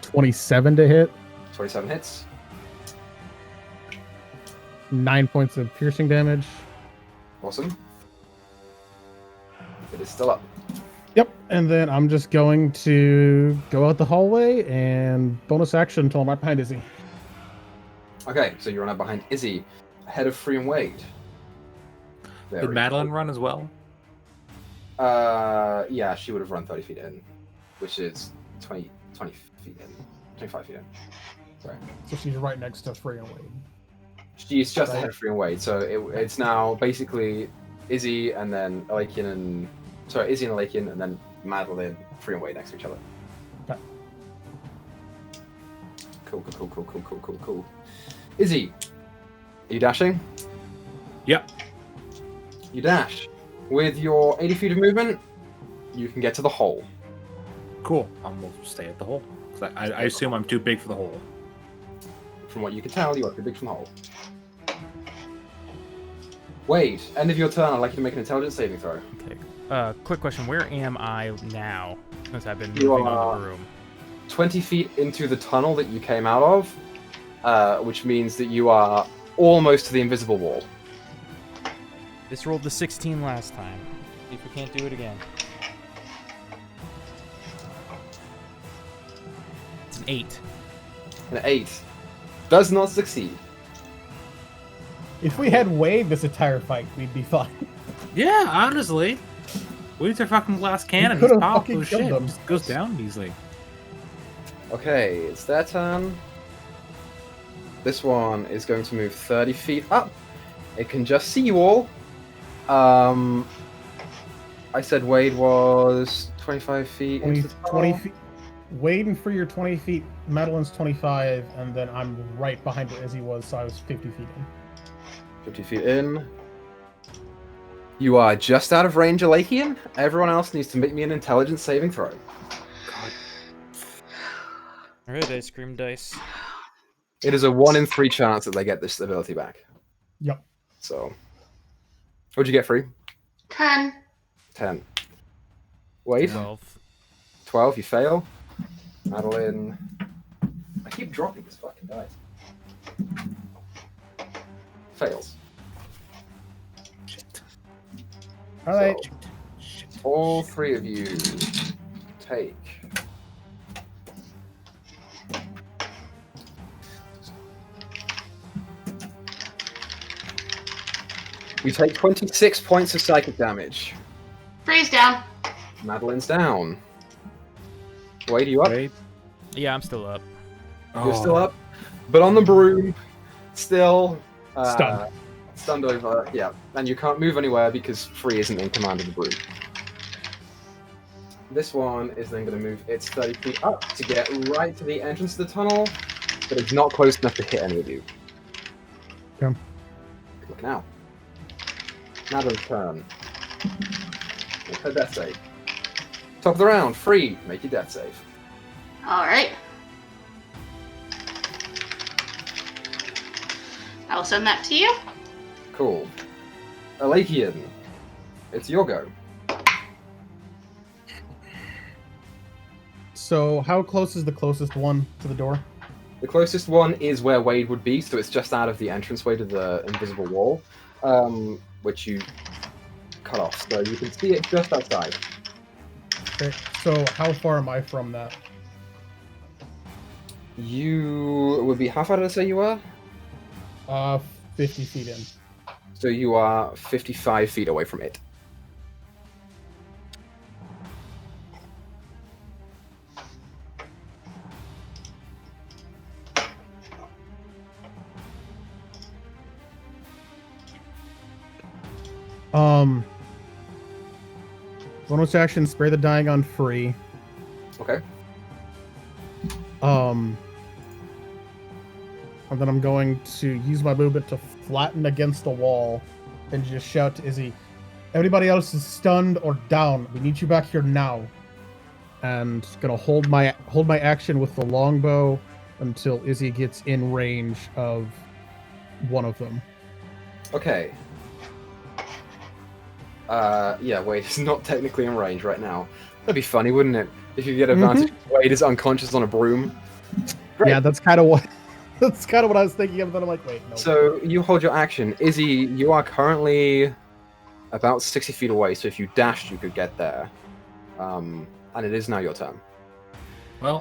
27 to hit. 27 hits. 9 points of piercing damage. Awesome. It is still up. Yep, and then I'm just going to go out the hallway and bonus action until I'm right behind Izzy. Okay, so you run up behind Izzy, ahead of Free and Wade. There Did we Madeline go. run as well? Yeah, she would have run 30 feet in, which is 20 feet in. 25 feet in. Sorry. So she's right next to Free and Wade. She's just Right. ahead of Free and Wade, so it's now basically Izzy and then Alakian and... Sorry, Izzy and Alakian, and then Madeline, Free and Wade next to each other. Okay. Cool. Izzy, are you dashing? Yep. You dash. With your 80 feet of movement, you can get to the hole. Cool. I'm gonna stay at the hole. 'Cause I assume I'm too big for the hole. From what you can tell, you are too big from the hole. Wade, end of your turn. I'd like you to make an intelligence saving throw. Okay. Quick question. Where am I now? Since I've been You moving are- on the room. 20 feet into the tunnel that you came out of, which means that you are almost to the invisible wall. This rolled the 16 last time. See if we can't do it again. It's an 8. An 8 does not succeed. If we had Wade this entire fight, we'd be fine. Yeah, honestly. Wade's a fucking glass cannon. He's could've powerful fucking as killed shit. them. Just goes down easily. Okay, it's their turn. This one is going to move 30 feet up. It can just see you all. I said Wade was 25 feet. 20 feet. Wade and Free are 20 feet. Madeline's 25, and then I'm right behind where Izzy was, so I was 50 feet in. 50 feet in. You are just out of range, Elakian. Everyone else needs to make me an intelligence saving throw. Alright, ice cream dice. It is a 1 in 3 chance that they get this ability back. Yep. So, what'd you get, Free? 10. 10. Wade? 12. 12, you fail. Madeline. I keep dropping this fucking dice. Fails. Shit. All right. Shit. All 3 of you take. You take 26 points of psychic damage. Freeze down. Madeline's down. Wade, you up? Wade? Yeah, I'm still up. You're still up. But on the broom, still Stunned. Stunned over, yeah. And you can't move anywhere because Free isn't in command of the broom. This one is then going to move its 30 feet up to get right to the entrance of the tunnel, but it's not close enough to hit any of you. Okay. Look now. Madeline's turn. Make her death save. Top of the round, Free, make your death save. Alright. I will send that to you. Cool. Elakian, it's your go. So, how close is the closest one to the door? The closest one is where Wade would be, so it's just out of the entranceway to the invisible wall, which you cut off. So you can see it just outside. Okay. So, how far am I from that? You would be, how far did I say you were? 50 feet in. So you are 55 feet away from it. Bonus action, spare the dying on Free. Okay. And then I'm going to use my movement to flatten against the wall and just shout to Izzy, everybody else is stunned or down. We need you back here now. And gonna hold my action with the longbow until Izzy gets in range of one of them. Okay. Yeah, Wade is not technically in range right now. That'd be funny, wouldn't it? If you get advantage, Wade is unconscious on a broom. Great. Yeah, that's kind of what I was thinking of. Then I'm like, wait, no. So you hold your action. Izzy, you are currently about 60 feet away, so if you dashed, you could get there. And it is now your turn. Well,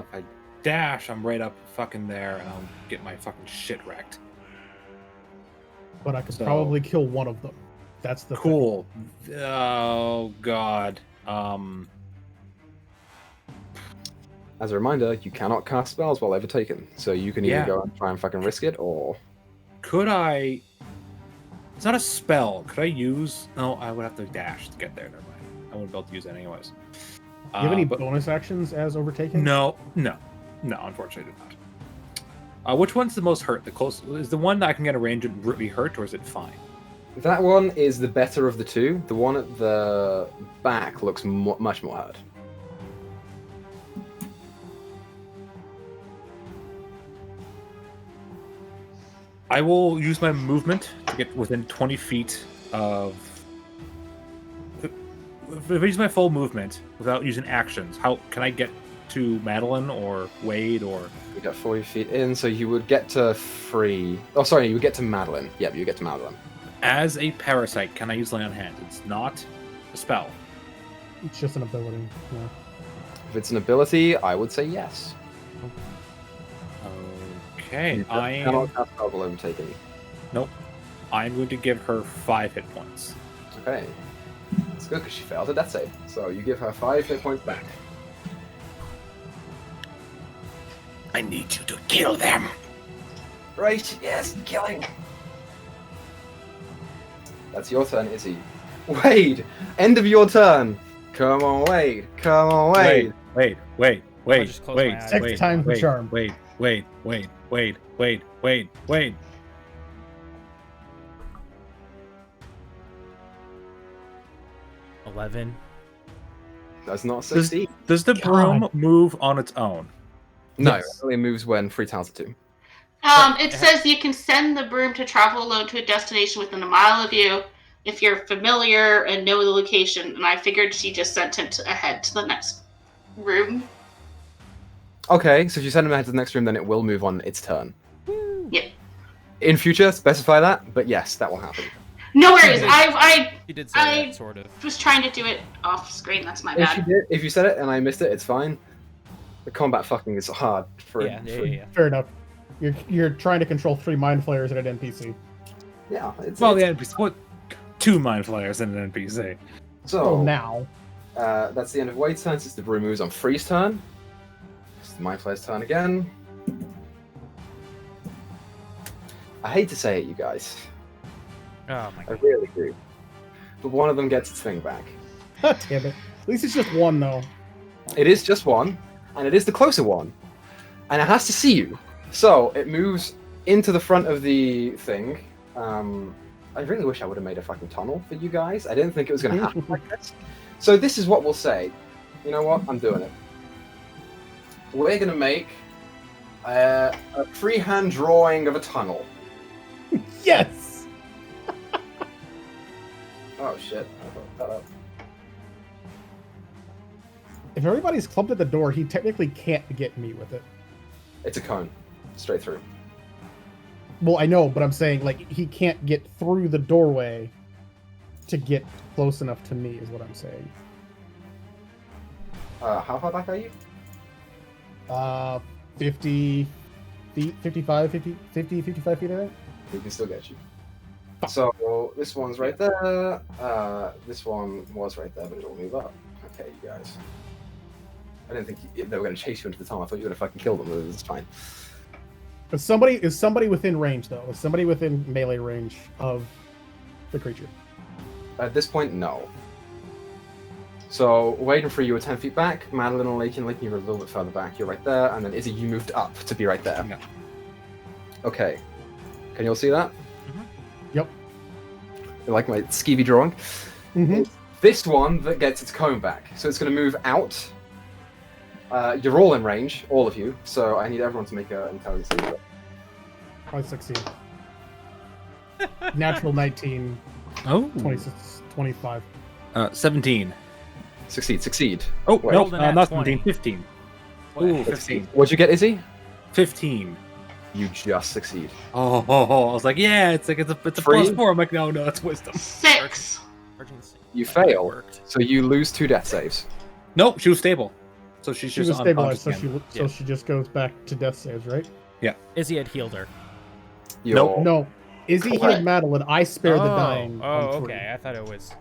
if I dash, I'm right up fucking there, and I'll get my fucking shit wrecked. But I could So- probably kill one of them. That's the thing. Cool. Oh god. As a reminder, you cannot cast spells while overtaken, so you can either Yeah. go and try and fucking risk it, or... Could I? It's not a spell. Could I use? No, I would have to dash to get there. Never mind. I wouldn't be able to use it anyways. Do you have any But- bonus actions as overtaken? No. Unfortunately, I do not. Which one's the most hurt? The close is the one that I can get a range and really hurt, or is it fine? That one is the better of the two. The one at the back looks much more hurt. I will use my movement to get within 20 feet of. If I use my full movement without using actions, how can I get to Madeline or Wade or? You got 40 feet in, so you would get to Free. Oh, sorry, you would get to Madeline. Yep, you get to Madeline. As a parasite, can I use Lay on Hands? It's not a spell. It's just an ability. Yeah. If it's an ability, I would say yes. Okay, You cannot cast spell below taking. Nope. I'm going to give her 5 hit points. Okay. It's good because she failed a death save. So you give her 5 hit points back. I need you to kill them. Right, yes, killing. That's your turn, Izzy. Wade! End of your turn! Come on, Wade! Come on, Wade! Wait. I'll just close my eyes. Next time for charm. Wait. 11. Does not succeed. Does the broom move on its own? No, Yes. it only moves when Free tells it to. It says you can send the broom to travel alone to a destination within a mile of you if you're familiar and know the location. And I figured she just sent it ahead to the next room. Okay, so if you send him ahead to the next room, then it will move on its turn. Yep. In future, specify that, but yes, that will happen. No worries. I You did say that, sort of. was trying to do it off screen. That's my If you bad. did, if you said it and I missed it, it's fine. The combat fucking is hard for Yeah. Fair enough. You're trying to control 3 mind flayers at an NPC. Yeah, it's, Well, it's, the NPC. What? 2 mind flayers and an NPC. so Oh, now. that's the end of Wade's turn. Since the broom moves on Free's turn, it's the Mind Flayer's turn again. I hate to say it, you guys. Oh my I god. really do. But one of them gets its thing back. God damn it. At least it's just one, though. It is just one, and it is the closer one. And it has to see you. So it moves into the front of the thing. I really wish I would have made a fucking tunnel for you guys. I didn't think it was going to happen like this. So this is what we'll say. You know what? I'm doing it. We're going to make a freehand drawing of a tunnel. Yes! Oh shit, I fucked that up. If everybody's clumped at the door, he technically can't get me with it. It's a cone. Straight through. Well, I know, but I'm saying, like, he can't get through the doorway to get close enough to me, is what I'm saying. How far back are you? 50 feet, 55 feet, I think. We can still get you. So this one's right there. This one was right there, but it'll move up. Okay, you guys. I didn't think they were going to chase you into the tunnel. I thought you were going to fucking kill them. It's fine. Is somebody within range, though? Is somebody within melee range of the creature? At this point, no. So Wade and Free, you were 10 feet back. Madeline and Lakin, you were a little bit further back. You're right there. And then Izzy, you moved up to be right there. Yeah. Okay. Can you all see that? Yep. You like my skeevy drawing? Mm-hmm. This one that gets its cone back. So it's going to move out. You're all in range, all of you. So I need everyone to make an intelligence save. I succeed. Natural 19, Oh. 26, 25. 17. Succeed. Oh, Wait. no, Rolled a nat not 20. 17. 15. What? Ooh, 15. What'd you get, Izzy? 15. You just succeed. Oh, I was like, yeah, it's a Free? +4. I'm like, no, it's wisdom. 6. Emergency. You It fail, worked. so you lose 2 death saves. Nope, she was stable. So she's She just was stabilized, unconscious so again. she just goes back to death saves, right? Izzy had healed her. You're... Nope. No. Izzy Correct. healed Madeline. I spared the dying. Oh, on Free. okay. I thought it was.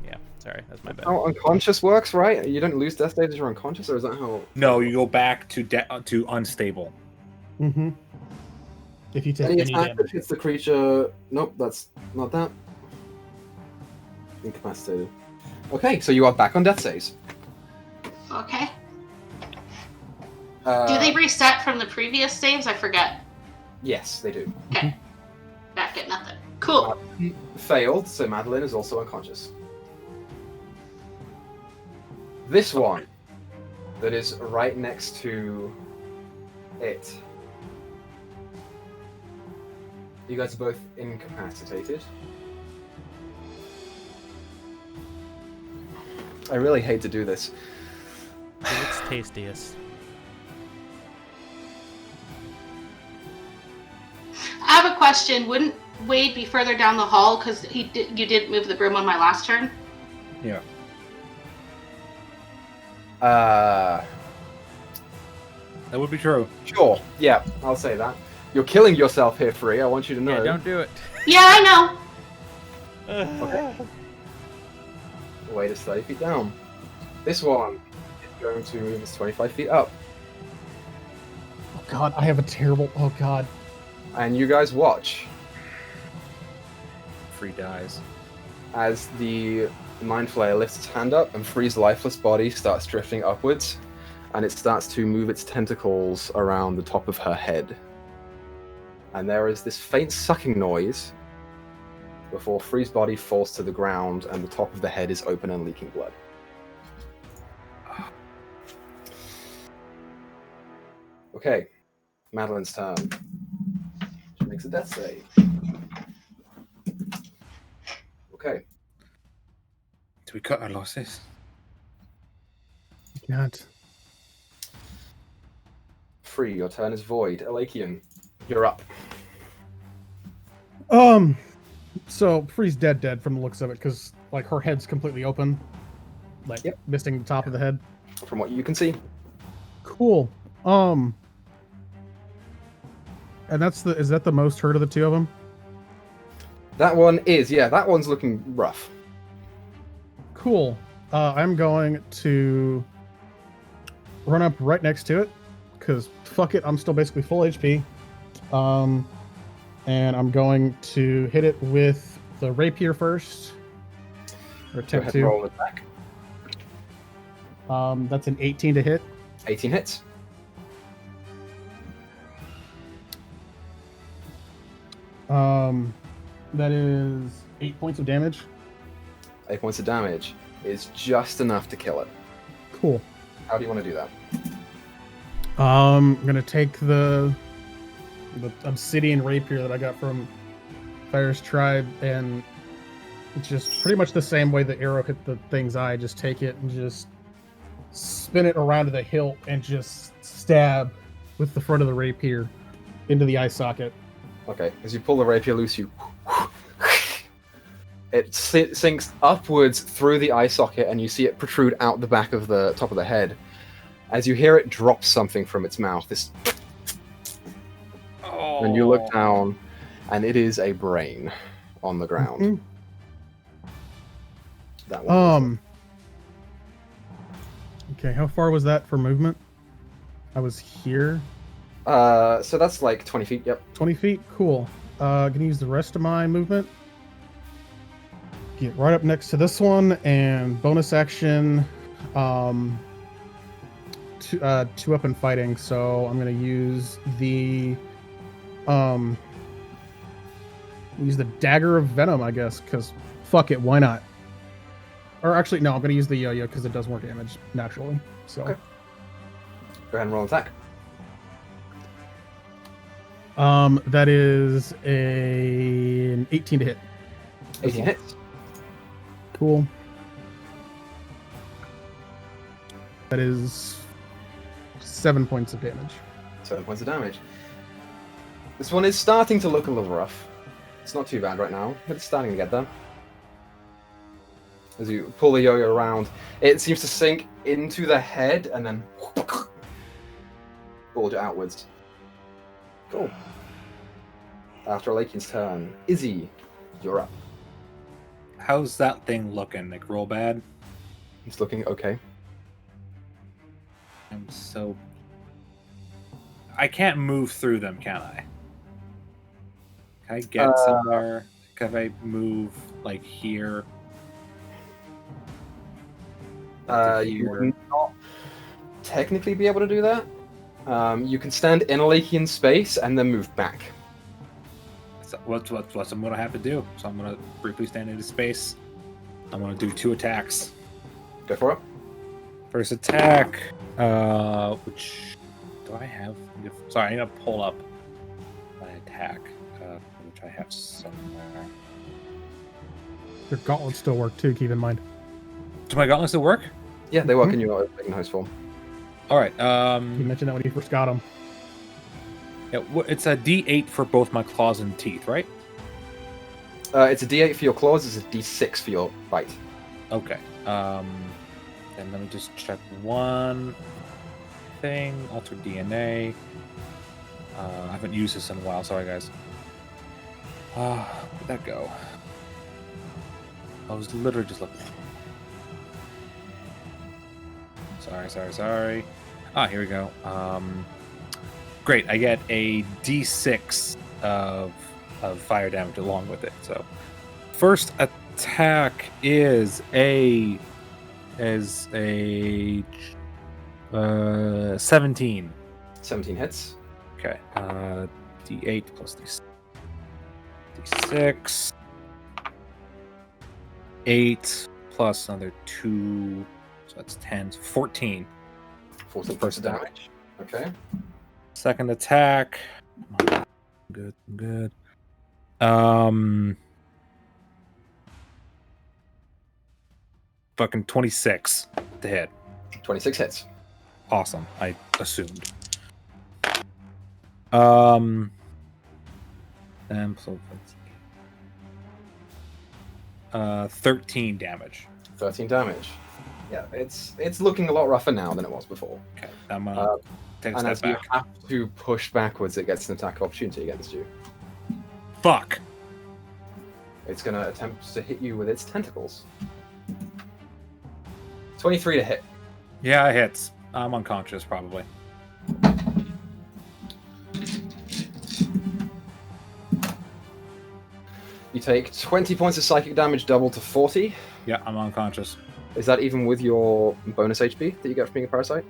Yeah, sorry. That's my bad. How unconscious works, right? You don't lose death saves as you're unconscious, or is that how... No, you go back to unstable. Mm-hmm. If you take Any any attack that damage. hits the creature... Nope, that's not that. Incapacitated. Okay, so you are back on death saves. Okay. Do they reset from the previous saves? I forget. Yes, they do. Okay. Back at nothing. Cool. Failed, so Madeline is also unconscious. This one, that is right next to it. You guys are both incapacitated. I really hate to do this. Let's tastiest. I have a question. Wouldn't Wade be further down the hall because you didn't move the broom on my last turn? Yeah. Uh, That would be true. sure. Yeah, I'll say that. You're killing yourself here, Free. I want you to know. Yeah, don't do it. Yeah, I know. Okay. Wait is 30 feet down. This one is going to move us 25 feet up. Oh god, I have a terrible. Oh god. And you guys watch Free dies. as the Mind Flayer lifts its hand up and Free's lifeless body starts drifting upwards, and it starts to move its tentacles around the top of her head. And there is this faint sucking noise before Free's body falls to the ground and the top of the head is open and leaking blood. Okay, Madeline's turn. She makes a death save. Okay. Do we cut our losses? God. Free, your turn is void. Elakian, you're up. So Free's dead from the looks of it, because like her head's completely open, like Yep. missing the top of the head. From what you can see. Cool. And is that the most hurt of the two of them? That one is, yeah, that one's looking rough. Cool. I'm going to run up right next to it, because fuck it, I'm still basically full HP. And I'm going to hit it with the rapier first. Or Go attempt ahead and to. roll an attack. That's an 18 to hit. 18 hits. That is 8 points of damage. 8 points of damage is just enough to kill it. Cool. How do you want to do that? I'm gonna take the obsidian rapier that I got from Fire's tribe, and it's just pretty much the same way the arrow hit the thing's eye. Just take it and just spin it around to the hilt and just stab with the front of the rapier into the eye socket. Okay, as you pull the rapier loose, it sinks upwards through the eye socket, and you see it protrude out the back of the top of the head. As you hear it drop something from its mouth, and you look down, and it is a brain on the ground. Mhm. That one. Okay, how far was that for movement? I was here. So that's like 20 feet. Yep. 20 feet? Cool. Gonna use the rest of my movement. Get right up next to this one, and bonus action, two up in fighting, so I'm gonna use the dagger of venom, I guess, because fuck it, why not? Or actually, no, I'm gonna use the yo-yo because it does more damage naturally. So Okay. Go ahead and roll an attack. that is an 18 to hit. 18 hits. Cool. That is 7 points of damage. 7 points of damage. This one is starting to look a little rough. It's not too bad right now, but it's starting to get there. As you pull the yo-yo around, it seems to sink into the head and then bulge outwards. Cool. After Alakian's turn, Izzy, you're up. How's that thing looking? Like, real bad? It's looking okay. I'm so... I can't move through them, can I? Can I get somewhere? Can I move, like, here? You would not technically be able to do that. You can stand in Alakian space and then move back. So what's I'm gonna have to do? So I'm gonna briefly stand into space. I'm gonna do 2 attacks. Go for it. First attack, which do I have? Sorry, I'm gonna pull up my attack, which I have somewhere. Your gauntlets still work too, keep in mind. Do my gauntlets still work? Yeah, they work in your host form. All right. You mentioned that when you first got him. Yeah, it's a D8 for both my claws and teeth, right? It's a D8 for your claws. It's a D6 for your bite. Okay. And let me just check one thing. Alter DNA. I haven't used this in a while. Sorry, guys. Where'd that go? I was literally just looking. Sorry. Here we go. Great. I get a D6 of fire damage along with it. So, first attack is a 17. 17 hits. Okay. D8 plus D6. 8 plus another 2. So that's 10. 14. 14 First points of damage. Okay. Second attack. Good. Fucking 26 to hit. 26 hits. Awesome. I assumed. And so 13 damage. 13 damage. Yeah, it's looking a lot rougher now than it was before. Okay, I'm gonna take a And step as you back. have to push backwards, it gets an attack opportunity against you. Fuck. It's going to attempt to hit you with its tentacles. 23 to hit. Yeah, it hits. I'm unconscious, probably. You take 20 points of psychic damage, double to 40. Yeah, I'm unconscious. Is that even with your bonus HP that you get from being a parasite?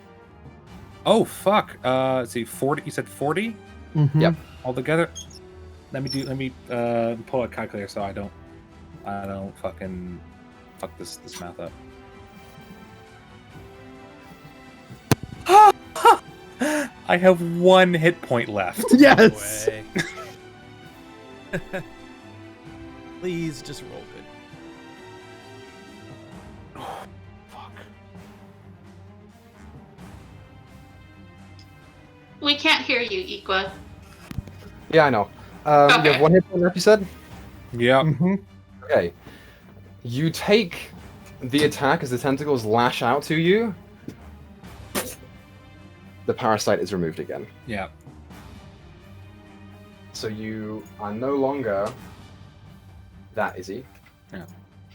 Oh, fuck. Let's see, 40. You said 40 Mm-hmm. Yep. altogether? Let me pull a calculator so I don't fucking fuck this math up. I have 1 hit point left. Yes. Way. Please just roll good. Fuck. We can't hear you, Equa. Yeah, I know. You Okay. have 1 hit point left, you said? Yeah. Mm-hmm. Okay. You take the attack as the tentacles lash out to you. The parasite is removed again. Yeah. So you are no longer that Izzy. Yeah.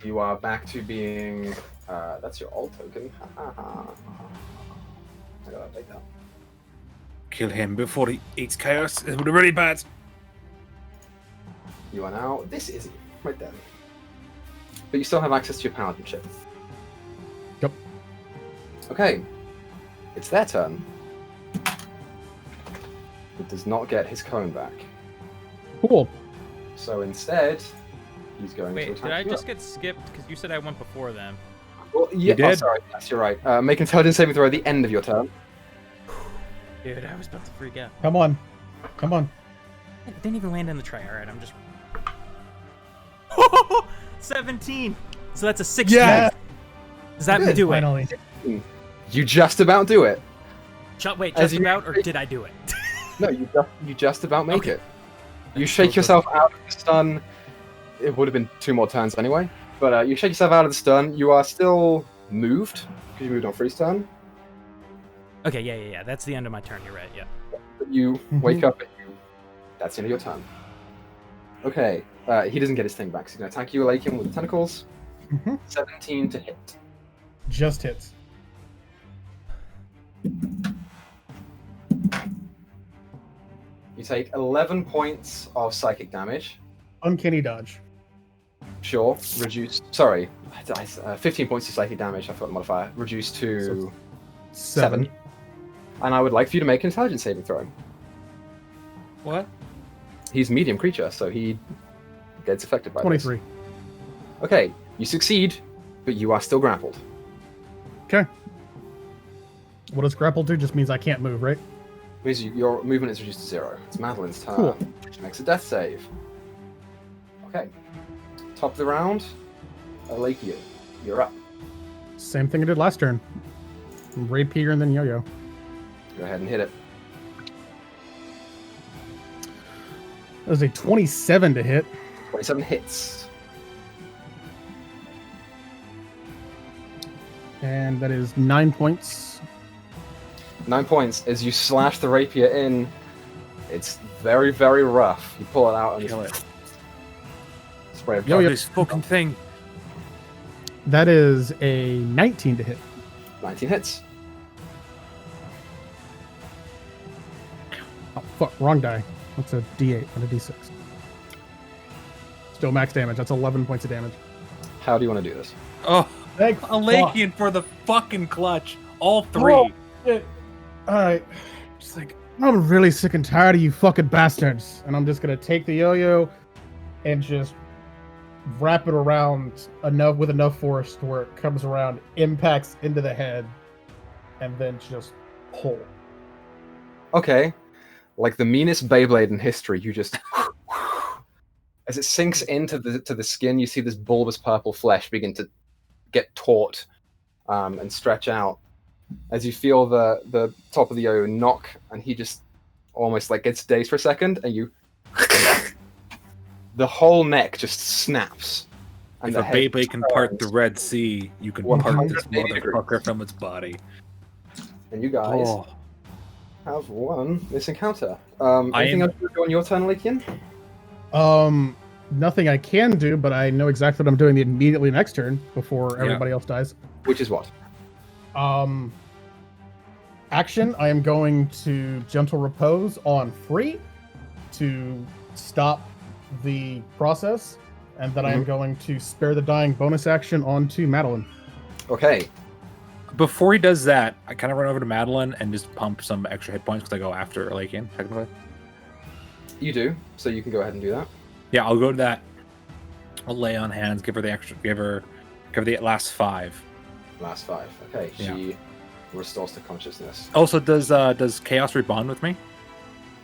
You are back to being. That's your alt token. I gotta update that. Kill him before he eats chaos. It would be really bad. You are now this Izzy, right there. But you still have access to your paladin ship. Yep. Okay. It's their turn. It does not get his cone back. Cool. So instead, he's going to Wait, attack did I you just up. get skipped? Because you said I went before them. Well, yeah, did? Oh, sorry. Yes, you're right. Make an intelligence saving throw at the end of your turn. Dude, I was about to freak out. Come on. It didn't even land in the tray. All right, I'm just. 17. So that's a 16. Yeah. Does that Good, do it? finally. You just about do it. Wait, As just you- about, or did I do it? No, you just about make Okay. it. You shake yourself out of the stun. It would have been 2 more turns anyway. But you shake yourself out of the stun. You are still moved because you moved on Free's turn. Okay, yeah. That's the end of my turn. You're right. Yeah. But you wake up and that's the end of your turn. Okay, he doesn't get his thing back. So he's going to attack you, Lakin, with the tentacles. Mm-hmm. 17 to hit. Just hits. You take 11 points of psychic damage. Uncanny dodge. Sure, reduced. Sorry, 15 points of psychic damage. I forgot the modifier. Reduced to So 7. And I would like for you to make an intelligence saving throw. What? He's a medium creature, so he gets affected by this. 23. Okay, you succeed, but you are still grappled. Okay. What does grapple do? Just means I can't move, right? Means your movement is reduced to 0. It's Madeline's turn. Cool. She makes a death save. Okay. Top of the round, Alakia, you're up. Same thing I did last turn. Rapier and then yo-yo. Go ahead and hit it. That was a 27 to hit. 27 hits. And that is 9 points. 9 points. As you slash the rapier in, it's very, very rough. You pull it out and Kill it. spray of Yo, yo. This fucking thing. That is a 19 to hit. 19 hits. Oh, fuck. Wrong die. That's a D8 and a D6. Still max damage. That's 11 points of damage. How do you want to do this? Oh, Thank Alakian for the fucking clutch. All three. Oh, shit. Alright. Just like, I'm really sick and tired of you fucking bastards. And I'm just gonna take the yo-yo and just wrap it around with enough force to where it comes around, impacts into the head, and then just pull. Okay. Like the meanest Beyblade in history, you just... As it sinks into the skin, you see this bulbous purple flesh begin to get taut and stretch out. As you feel the top of the yo knock, and he just almost like gets dazed for a second, and you... the whole neck just snaps. And If the a head baby can part the turns, Red Sea, you can 180 part this motherfucker from its body. And you guys Oh. have won this encounter. I Anything am- else you do on your turn, Lakian? Nothing I can do, but I know exactly what I'm doing the immediately next turn before Yeah. everybody else dies. Which is what? Action, I am going to Gentle Repose on Free to stop the process, and then I am going to Spare the Dying bonus action onto Madeline. Okay. Before he does that, I kind of run over to Madeline and just pump some extra hit points because I go after Alakian, technically. You do, so you can go ahead and do that. Yeah, I'll go to that. I'll lay on hands, give her the last 5. Last 5. Okay, Yeah. she restores to consciousness. Also, does Chaos rebond with me?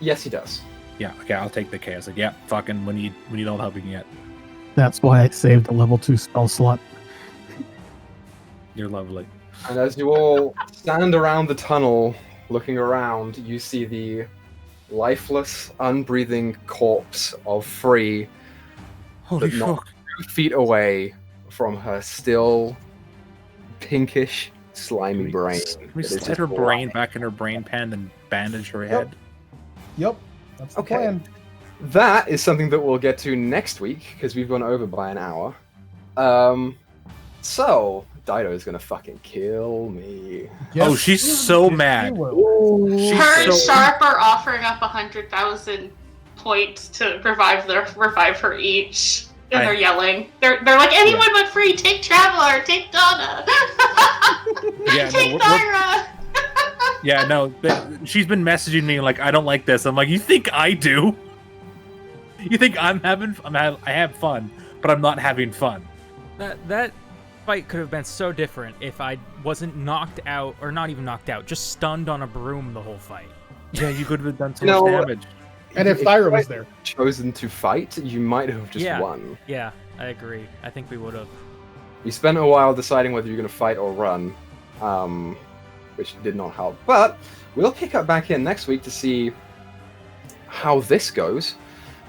Yes, he does. Yeah, okay, I'll take the Chaos. Like, yeah, fucking, we need all the help we can get. That's why I saved the level 2 spell slot. You're lovely. And as you all stand around the tunnel, looking around, you see the lifeless, unbreathing corpse of Free, Holy but not fuck. 2 feet away from her still pinkish, slimy brain. Can we that is slide just her brain lying. back in her brain pan and bandage her head? Yep, that's the Okay. plan. That is something that we'll get to next week, because we've gone over by an hour. So, Dyto is gonna fucking kill me. Oh, she's so mad. She's Her and so- Sharp are offering up 100,000 points to revive her each. And they're yelling. They're like, anyone but Free, take Traveler, take Donna, Yeah, take no, Naira. Yeah, no, she's been messaging me like, I don't like this. I'm like, you think I do? You think I have fun, but I'm not having fun. That fight could have been so different if I wasn't knocked out, or not even knocked out, just stunned on a broom the whole fight. Yeah, you could have done so No. much damage. And if Thyra was there. Chosen to fight, you might have just Yeah. won. Yeah, I agree. I think we would have. You spent a while deciding whether you're going to fight or run, which did not help. But we'll pick up back in next week to see how this goes.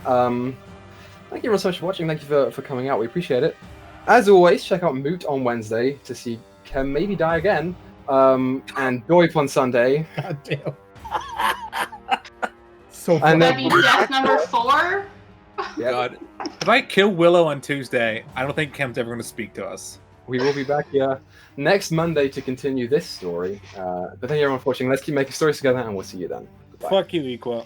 Thank you very much for watching. Thank you for coming out. We appreciate it. As always, check out Moot on Wednesday to see Chem maybe die again. And Doip on Sunday. God damn. So And fun. then- That'd be death number 4. Yep. God, if I kill Willow on Tuesday, I don't think Chem's ever going to speak to us. We will be back here next Monday to continue this story. But thank you everyone for watching. Let's keep making stories together, and we'll see you then. Goodbye. Fuck you, Equa.